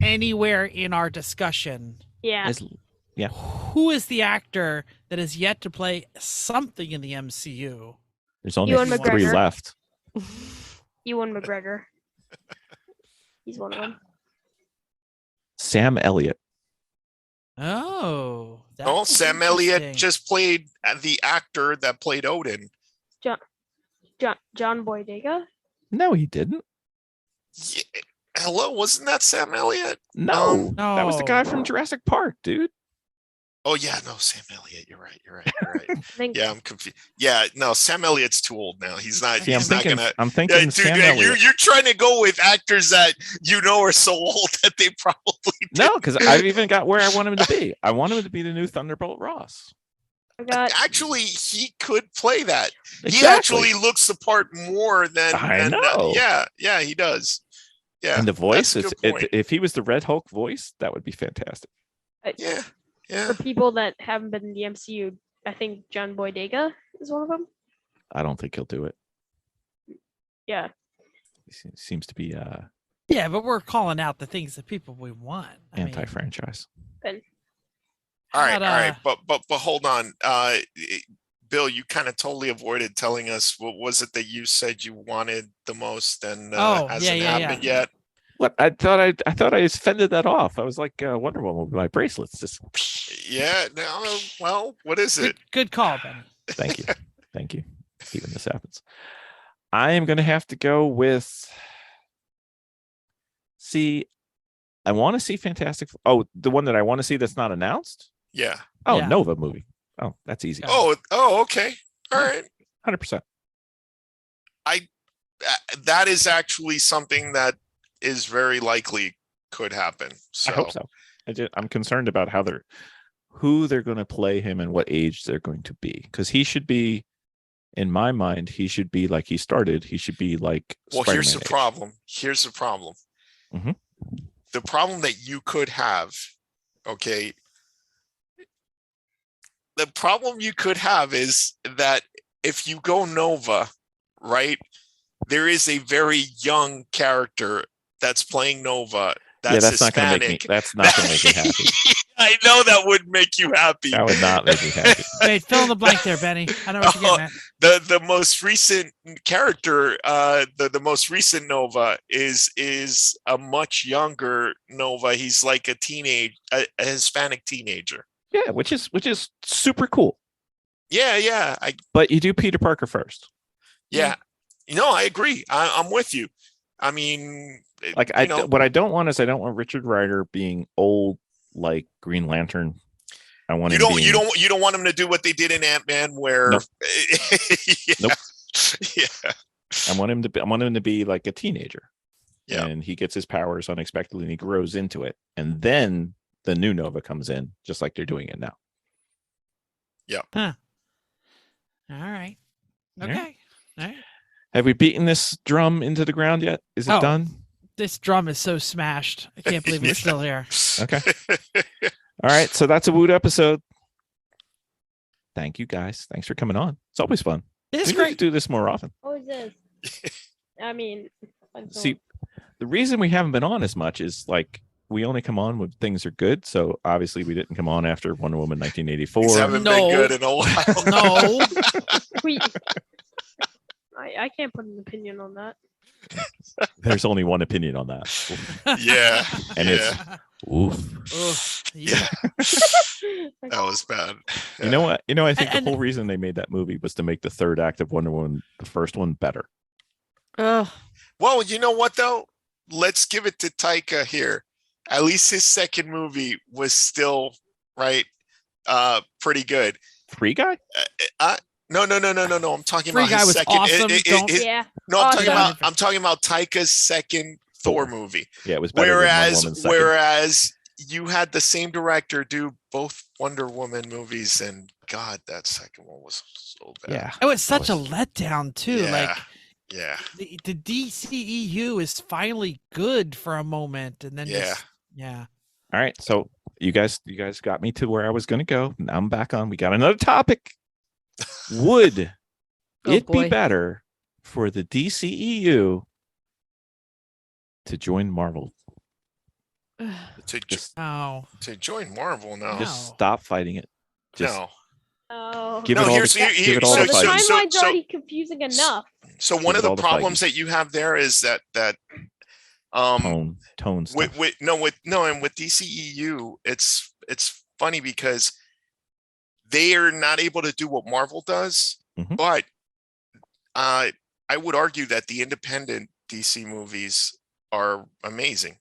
Speaker 4: anywhere in our discussion.
Speaker 5: Yeah.
Speaker 2: As- yeah.
Speaker 4: Who is the actor that is yet to play something in the MCU?
Speaker 2: There's only
Speaker 5: Ewan
Speaker 2: 3
Speaker 5: McGregor.
Speaker 2: left.
Speaker 5: Ewan McGregor. He's one of them.
Speaker 2: Sam Elliott.
Speaker 4: Oh, that
Speaker 3: Oh,
Speaker 4: was
Speaker 3: Sam Elliott
Speaker 4: interesting.
Speaker 3: just played the actor that played Odin.
Speaker 5: John Boyega.
Speaker 2: No, he didn't.
Speaker 3: Yeah. Hello, wasn't that Sam Elliott?
Speaker 2: No,
Speaker 4: No.
Speaker 2: that was the guy from Jurassic Park, dude.
Speaker 3: Oh yeah, no, Sam Elliott. You're right.
Speaker 5: I think
Speaker 3: Yeah, I'm confused. Yeah, no, Sam Elliott's too old now. He's not.
Speaker 2: See, I'm
Speaker 3: he's not
Speaker 2: thinking.
Speaker 3: gonna.
Speaker 2: I'm thinking
Speaker 3: Yeah, dude,
Speaker 2: Sam
Speaker 3: yeah,
Speaker 2: Elliott.
Speaker 3: you're trying to go with actors that you know are so old that they probably
Speaker 2: No, because I've even got where I want him to be. I want him to be the new Thunderbolt Ross.
Speaker 5: I got
Speaker 3: actually he could play that. He
Speaker 2: Exactly.
Speaker 3: actually looks the part more than
Speaker 2: I know.
Speaker 3: yeah, he does. Yeah,
Speaker 2: And the voice,
Speaker 3: that's a
Speaker 2: it's,
Speaker 3: good point.
Speaker 2: if he was the Red Hulk voice, that would be fantastic.
Speaker 3: yeah.
Speaker 5: for people that haven't been in the MCU. I think John Boyega is one of them.
Speaker 2: I don't think he'll do it.
Speaker 5: Yeah.
Speaker 2: He seems to be
Speaker 4: Yeah, but we're calling out the things that people we want. I mean,
Speaker 2: anti-franchise.
Speaker 3: All right,
Speaker 4: but,
Speaker 3: all right, but hold on, Bill, you kind of totally avoided telling us what was it that you said you wanted the most, and hasn't happened yet.
Speaker 2: What I thought I fended that off. I was like Wonder Woman with my bracelets. Just
Speaker 3: Yeah, no, well, what is it?
Speaker 4: Good call, Benny.
Speaker 2: thank you, thank you. Even this happens. I am going to have to go with. See, I want to see Fantastic. Oh, the one that I want to see that's not announced.
Speaker 3: Yeah.
Speaker 2: Oh,
Speaker 4: Yeah.
Speaker 2: Nova movie. Oh, that's easy.
Speaker 3: Oh, okay. All right.
Speaker 2: 100%.
Speaker 3: That is actually something that is very likely could happen. So
Speaker 2: I hope so. I'm concerned about who they're going to play him and what age they're going to be, because he should be, in my mind, he should be like he started. He should be like.
Speaker 3: Well,
Speaker 2: Spider-Man
Speaker 3: here's the
Speaker 2: age.
Speaker 3: problem. Here's the problem.
Speaker 2: Mhm.
Speaker 3: The problem that you could have, okay. The problem you could have is that if you go Nova, right, there is a very young character that's playing Nova. That's
Speaker 2: not going to
Speaker 3: Hispanic.
Speaker 2: make me. That's not going to make me happy.
Speaker 3: I know that would make you happy.
Speaker 2: That would not make me happy.
Speaker 4: Wait, fill in the blank there, Benny. I know what you're getting at.
Speaker 3: The most recent character, the most recent Nova is a much younger Nova. He's like a Hispanic teenager.
Speaker 2: Yeah, which is super cool.
Speaker 3: Yeah.
Speaker 2: But you do Peter Parker first.
Speaker 3: Yeah. No, I agree. I'm with you. I mean,
Speaker 2: Like what I don't want is I don't want Richard Rider being old like Green Lantern. I want
Speaker 3: you
Speaker 2: him
Speaker 3: you don't want him to do what they did in Ant-Man where
Speaker 2: Nope.
Speaker 3: yeah.
Speaker 2: Nope.
Speaker 3: Yeah.
Speaker 2: I want him to be like a teenager.
Speaker 3: Yeah.
Speaker 2: And he gets his powers unexpectedly and he grows into it. And then the new Nova comes in, just like they're doing it now.
Speaker 4: All right.
Speaker 2: Yeah.
Speaker 4: Okay. All right.
Speaker 2: Have we beaten this drum into the ground yet? Is it
Speaker 4: Oh.
Speaker 2: done?
Speaker 4: This drum is so smashed. I can't believe it's still here.
Speaker 2: Okay. All right. So that's a Woot episode. Thank you guys. Thanks for coming on. It's always fun.
Speaker 4: It's
Speaker 2: We need to
Speaker 4: great.
Speaker 2: do this more often.
Speaker 5: Always is. I mean, I'm so-
Speaker 2: See, the reason we haven't been on as much is like we only come on when things are good. So obviously we didn't come on after Wonder Woman 1984.
Speaker 3: These haven't
Speaker 4: No.
Speaker 3: been good in a while.
Speaker 4: No.
Speaker 5: we, I can't put an opinion on that.
Speaker 2: There's only one opinion on that.
Speaker 3: Yeah.
Speaker 2: And it's oof.
Speaker 4: Ugh,
Speaker 3: Yeah. That was bad.
Speaker 2: You know what? I think
Speaker 4: And-
Speaker 2: the whole reason they made that movie was to make the third act of Wonder Woman, the first one, better.
Speaker 6: Oh,
Speaker 3: Well, you know what though? Let's give it to Taika here. At least his second movie was still pretty good.
Speaker 2: Three Guy?
Speaker 3: No. I'm talking
Speaker 4: Free
Speaker 3: about
Speaker 4: Guy
Speaker 3: his
Speaker 4: was
Speaker 3: second.
Speaker 4: awesome. Don't-
Speaker 5: Yeah.
Speaker 3: No, I'm talking
Speaker 5: Awesome.
Speaker 3: about. I'm talking about Taika's second Thor movie.
Speaker 2: Yeah, it was better than Wonder
Speaker 3: Whereas,
Speaker 2: Woman's second.
Speaker 3: whereas you had the same director do both Wonder Woman movies, and God, that second one was so bad.
Speaker 2: Yeah.
Speaker 4: It was such a letdown too.
Speaker 3: Yeah.
Speaker 4: Like
Speaker 3: Yeah.
Speaker 4: the DCEU is finally good for a moment, and then yeah.
Speaker 2: All right. So you guys got me to where I was going to go. Now I'm back on. We got another topic. Would
Speaker 6: Oh,
Speaker 2: it be
Speaker 6: boy.
Speaker 2: better for the DCEU to join Marvel?
Speaker 3: To
Speaker 2: Just,
Speaker 4: Oh,
Speaker 3: to join Marvel, no.
Speaker 2: just
Speaker 4: No.
Speaker 2: stop fighting it. Just
Speaker 3: No.
Speaker 5: Oh.
Speaker 2: give
Speaker 3: No,
Speaker 2: it all
Speaker 3: here's-
Speaker 2: the,
Speaker 3: here-
Speaker 2: give it all
Speaker 5: Well,
Speaker 2: the
Speaker 5: the
Speaker 3: so-
Speaker 2: fighting.
Speaker 5: timeline's already confusing enough.
Speaker 3: So
Speaker 2: Give
Speaker 3: one
Speaker 2: it
Speaker 3: of the
Speaker 2: all the
Speaker 3: problems that you have there is that
Speaker 2: Tone stuff.
Speaker 3: with DCEU, it's funny because they are not able to do what Marvel does,
Speaker 2: Mhm.
Speaker 3: but I would argue that the independent DC movies are amazing.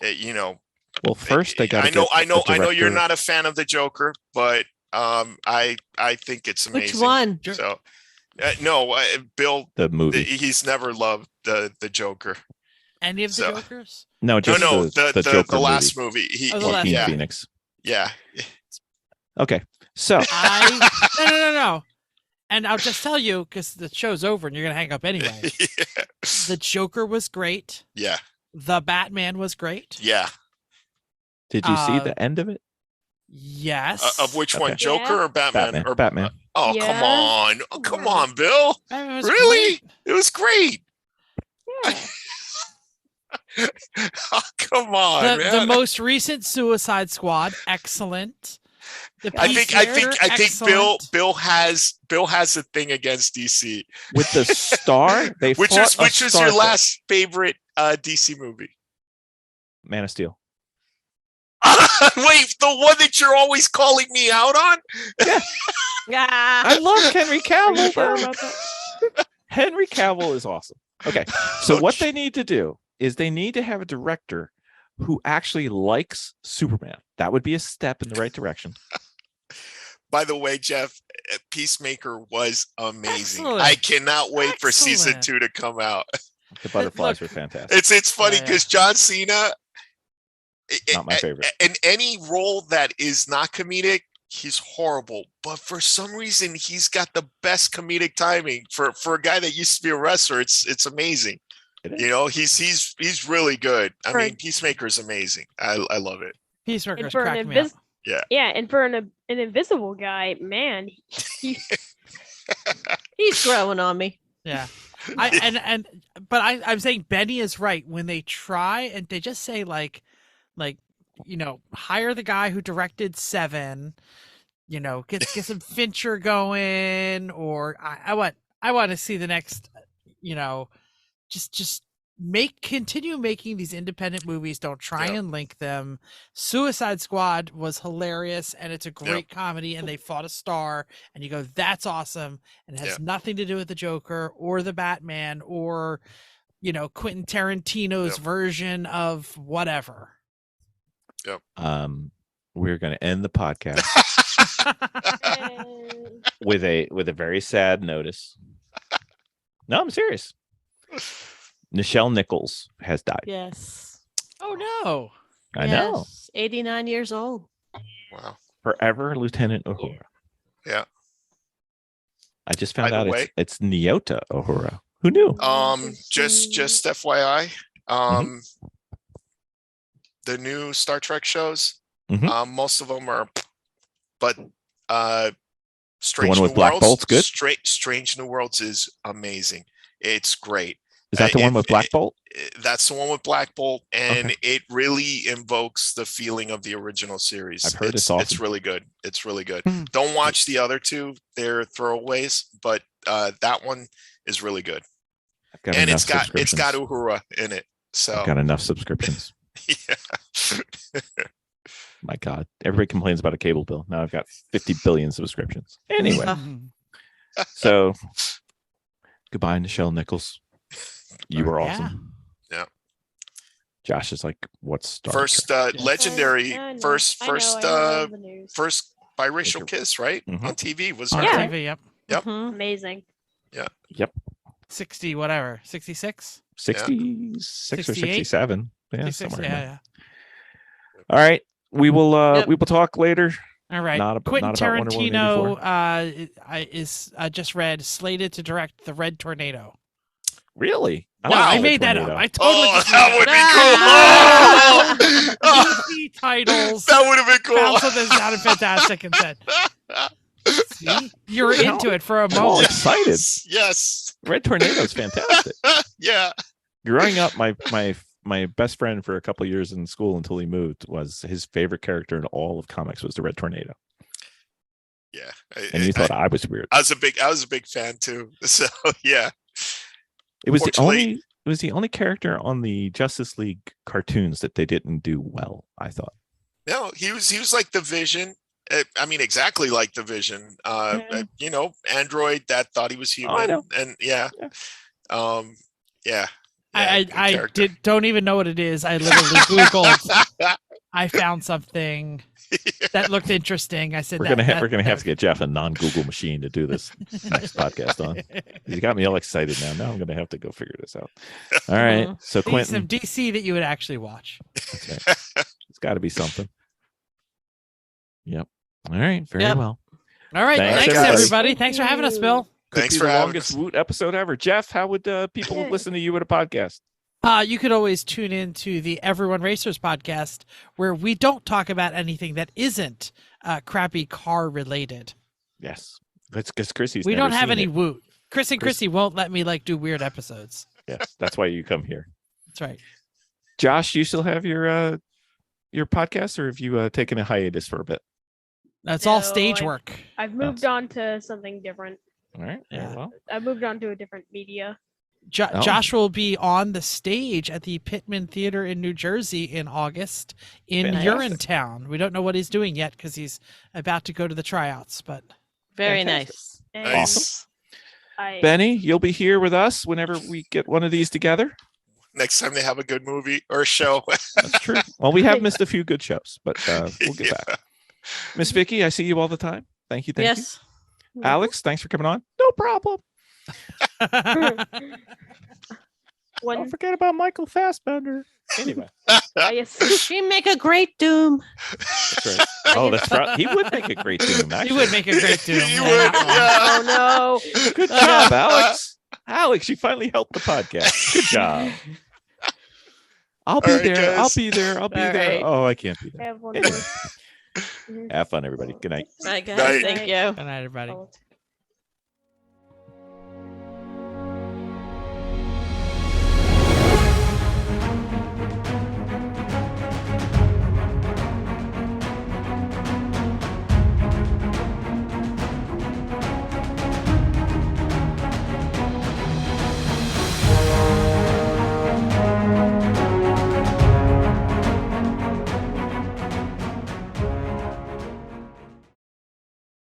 Speaker 2: Well, first they got.
Speaker 3: I know you're not a fan of the Joker, but I think it's amazing.
Speaker 6: which one?
Speaker 3: So no, Bill,
Speaker 2: the movie.
Speaker 3: he's never loved the Joker.
Speaker 4: any of the
Speaker 3: So-
Speaker 4: Jokers?
Speaker 2: No, just
Speaker 3: No,
Speaker 2: the Joker
Speaker 3: the last
Speaker 2: movie.
Speaker 3: movie. He,
Speaker 4: Oh, the last
Speaker 2: Joaquin
Speaker 3: yeah,
Speaker 2: Phoenix.
Speaker 3: yeah.
Speaker 2: Okay, so
Speaker 4: No. And I'll just tell you because the show's over and you're gonna hang up anyway. The Joker was great.
Speaker 3: Yeah.
Speaker 4: The Batman was great.
Speaker 3: Yeah.
Speaker 2: did you see
Speaker 4: Uh,
Speaker 2: the end of it?
Speaker 4: Yes.
Speaker 3: Of which one,
Speaker 2: Okay.
Speaker 3: Joker
Speaker 5: Yeah.
Speaker 3: or Batman? Or
Speaker 2: Batman.
Speaker 3: Oh,
Speaker 5: Yeah.
Speaker 3: come on. Oh, come on, Bill.
Speaker 4: Batman was
Speaker 3: Really?
Speaker 4: great.
Speaker 3: It was great.
Speaker 5: Yeah.
Speaker 3: Oh, come on,
Speaker 4: The
Speaker 3: man.
Speaker 4: most recent Suicide Squad, excellent. The
Speaker 3: I think
Speaker 4: Peacemaker, excellent.
Speaker 3: Bill has a thing against DC.
Speaker 2: With the star, they
Speaker 3: Which
Speaker 2: fought a
Speaker 3: was your
Speaker 2: star
Speaker 3: last favorite DC movie?
Speaker 2: Man of Steel.
Speaker 3: Wait, the one that you're always calling me out on?
Speaker 6: Yeah.
Speaker 2: I love Henry Cavill.
Speaker 5: Sure
Speaker 2: bro.
Speaker 5: about that.
Speaker 2: Henry Cavill is awesome. Okay, so what they need to do is they need to have a director who actually likes Superman. That would be a step in the right direction.
Speaker 3: By the way, Jeff, Peacemaker was amazing.
Speaker 4: Excellent.
Speaker 3: I cannot wait for season
Speaker 4: Excellent.
Speaker 3: 2 to come out.
Speaker 2: The butterflies
Speaker 4: Look,
Speaker 2: were fantastic.
Speaker 3: It's funny
Speaker 4: Yeah.
Speaker 3: because John Cena,
Speaker 2: Not my favorite.
Speaker 3: in any role that is not comedic, he's horrible. But for some reason, he's got the best comedic timing for a guy that used to be a wrestler. It's amazing.
Speaker 2: It is.
Speaker 3: You know, he's really good. I
Speaker 5: For-
Speaker 3: mean, Peacemaker's amazing. I love it.
Speaker 4: Peacemaker's
Speaker 5: And for an
Speaker 4: cracking me up.
Speaker 3: Yeah.
Speaker 5: and for an invisible guy, man, he,
Speaker 6: He's growing on me.
Speaker 4: Yeah. I'm saying Benny is right when they try and they just say like hire the guy who directed Seven, get some Fincher going, or I want to see the next, just continue making these independent movies. Don't try
Speaker 3: Yep.
Speaker 4: and link them. Suicide Squad was hilarious and it's a great comedy and they fought a star and you go, that's awesome. And it has
Speaker 3: Yep.
Speaker 4: nothing to do with the Joker or the Batman or, Quentin Tarantino's
Speaker 3: Yep.
Speaker 4: version of whatever.
Speaker 2: We're going to end the podcast
Speaker 5: and
Speaker 2: with a very sad notice. No, I'm serious. Nichelle Nichols has died.
Speaker 6: Yes.
Speaker 4: Oh no.
Speaker 2: I know.
Speaker 6: Yes. 89 years old.
Speaker 3: Wow.
Speaker 2: Forever Lieutenant Uhura.
Speaker 3: Yeah.
Speaker 2: I just found
Speaker 3: By the
Speaker 2: out
Speaker 3: way-
Speaker 2: it's Nyota Uhura. Who knew?
Speaker 3: Just FYI,
Speaker 2: Mm-hmm.
Speaker 3: the new Star Trek shows,
Speaker 2: Mhm.
Speaker 3: most of them are, but Strange
Speaker 2: one
Speaker 3: New
Speaker 2: with Black
Speaker 3: Worlds,
Speaker 2: Bolt's good?
Speaker 3: Strange New Worlds is amazing. It's great.
Speaker 2: Is that the one with Black Bolt?
Speaker 3: That's the one with Black Bolt, and
Speaker 2: Okay.
Speaker 3: it really invokes the feeling of the original series.
Speaker 2: I've heard it's
Speaker 3: It's
Speaker 2: awesome.
Speaker 3: really good. It's really good.
Speaker 4: Hmm.
Speaker 3: Don't watch the other two; they're throwaways. But that one is really good,
Speaker 2: I've got
Speaker 3: and
Speaker 2: enough
Speaker 3: it's got
Speaker 2: subscriptions.
Speaker 3: Uhura in it. So
Speaker 2: I've got enough subscriptions.
Speaker 3: yeah.
Speaker 2: My God, everybody complains about a cable bill. Now I've got 50 billion subscriptions. Anyway,
Speaker 4: Mhm.
Speaker 2: so goodbye, Nichelle Nichols. You were
Speaker 4: Yeah.
Speaker 2: awesome.
Speaker 3: Yeah.
Speaker 2: Josh is like, what's Star
Speaker 3: First
Speaker 2: Trek?
Speaker 3: legendary,
Speaker 5: I know,
Speaker 3: first
Speaker 5: I know, I know the news.
Speaker 3: first biracial kiss, right?
Speaker 2: Mhm.
Speaker 3: On TV was
Speaker 4: On
Speaker 3: her.
Speaker 5: Yeah.
Speaker 4: TV, yep.
Speaker 3: Yep.
Speaker 6: Mhm.
Speaker 5: Amazing.
Speaker 2: Yep,
Speaker 4: 60, whatever. 66?
Speaker 2: 66 or
Speaker 4: 68?
Speaker 2: 67. Yeah,
Speaker 4: 66,
Speaker 2: somewhere in
Speaker 4: yeah,
Speaker 2: there.
Speaker 4: yeah.
Speaker 2: All right, we will
Speaker 6: Yep.
Speaker 2: we will talk later.
Speaker 4: All right.
Speaker 2: Not about
Speaker 4: Quentin
Speaker 2: Wonder Woman
Speaker 4: Tarantino is just read slated to direct The Red Tornado.
Speaker 2: Really?
Speaker 4: No, I
Speaker 2: like
Speaker 4: made that
Speaker 2: Tornado.
Speaker 4: up. I totally
Speaker 3: Oh,
Speaker 4: just
Speaker 3: that
Speaker 4: made
Speaker 3: would be cool! Oh!
Speaker 4: DC titles.
Speaker 3: That would have been
Speaker 4: Found
Speaker 3: cool.
Speaker 4: something that sounded fantastic and said, "See, you're
Speaker 2: No.
Speaker 4: into it for a
Speaker 2: I'm all
Speaker 4: moment."
Speaker 2: excited.
Speaker 3: Yes.
Speaker 2: Red Tornado is fantastic.
Speaker 3: Yeah.
Speaker 2: Growing up, my best friend for a couple of years in school until he moved was his favorite character in all of comics was the Red Tornado,
Speaker 3: Yeah.
Speaker 2: and he thought I was weird.
Speaker 3: I was a big fan too. So yeah.
Speaker 2: It was
Speaker 3: Fortunately-
Speaker 2: the only character on the Justice League cartoons that they didn't do well, I thought.
Speaker 3: No, he was like the Vision. I mean, exactly like the Vision.
Speaker 2: Yeah.
Speaker 3: Android that thought he was human.
Speaker 2: I know.
Speaker 3: And yeah.
Speaker 2: Yeah.
Speaker 3: Yeah.
Speaker 4: I don't even know what it is. I literally Googled. I found something that looked interesting. I said
Speaker 2: We're gonna have to get Jeff a non-Google machine to do this next podcast on. You got me all excited now. Now I'm gonna have to go figure this out. All right, so
Speaker 4: some
Speaker 2: Quentin,
Speaker 4: DC that you would actually watch.
Speaker 2: that's right. It's got to be something. Yep. All right. Very
Speaker 6: Yep.
Speaker 2: well.
Speaker 4: All right,
Speaker 2: Thanks,
Speaker 4: thanks
Speaker 3: everybody.
Speaker 4: everybody. Thanks for having us, Bill.
Speaker 2: Could
Speaker 3: Thanks
Speaker 2: be
Speaker 3: for
Speaker 2: the
Speaker 3: having
Speaker 2: longest
Speaker 3: us.
Speaker 2: WOOT episode ever. Jeff, how would people
Speaker 5: Yeah.
Speaker 2: listen to you at a podcast?
Speaker 4: You could always tune in to the Everyone Racers podcast, where we don't talk about anything that isn't crappy car related.
Speaker 2: Yes, that's because Chrissy's.
Speaker 4: We
Speaker 2: never
Speaker 4: don't have
Speaker 2: seen
Speaker 4: any
Speaker 2: it.
Speaker 4: woot. Chris and
Speaker 2: Chris-
Speaker 4: Chrissy won't let me do weird episodes.
Speaker 2: Yes, that's why you come here.
Speaker 4: That's right.
Speaker 2: Josh, you still have your podcast, or have you taken a hiatus for a bit?
Speaker 4: That's all
Speaker 5: No,
Speaker 4: stage
Speaker 5: I-
Speaker 4: work.
Speaker 5: I've moved on to something different.
Speaker 2: All right.
Speaker 4: Yeah.
Speaker 2: Very well.
Speaker 5: I moved on to a different media.
Speaker 2: Oh.
Speaker 4: Josh will be on the stage at the Pittman Theater in New Jersey in August in
Speaker 2: Fantastic.
Speaker 4: Urinetown. We don't know what he's doing yet because he's about to go to the tryouts, but
Speaker 6: Very
Speaker 2: Fantastic.
Speaker 6: nice.
Speaker 5: And
Speaker 3: Nice.
Speaker 2: Benny, you'll be here with us whenever we get one of these together.
Speaker 3: Next time they have a good movie or show.
Speaker 2: That's true. Well, we have missed a few good shows, but we'll get
Speaker 3: Yeah.
Speaker 2: back. Miss Vicki, I see you all the time. Thank you. Thank
Speaker 6: Yes.
Speaker 2: you. Alex, thanks for coming on. No problem.
Speaker 5: when
Speaker 2: Don't forget about Michael Fassbender. Anyway,
Speaker 5: I guess
Speaker 6: She make a great Doom.
Speaker 2: that's right. Oh, that's right. He would make a great Doom.
Speaker 4: he
Speaker 2: Actually.
Speaker 4: would make a great Doom.
Speaker 3: You
Speaker 4: Yeah,
Speaker 3: would,
Speaker 4: that one.
Speaker 5: oh no.
Speaker 2: Good job, Alex. Alex, you finally helped the podcast. Good job. I'll be
Speaker 3: All right,
Speaker 2: there.
Speaker 3: guys.
Speaker 2: I'll be there. I'll be
Speaker 6: All
Speaker 2: there.
Speaker 6: right.
Speaker 2: Oh, I can't be
Speaker 5: I
Speaker 2: there.
Speaker 5: have one
Speaker 2: Anyway.
Speaker 5: more.
Speaker 2: Have fun, everybody. Good night.
Speaker 6: Right, guys.
Speaker 3: Night.
Speaker 6: Thank you.
Speaker 4: Good night, everybody.
Speaker 5: Oh,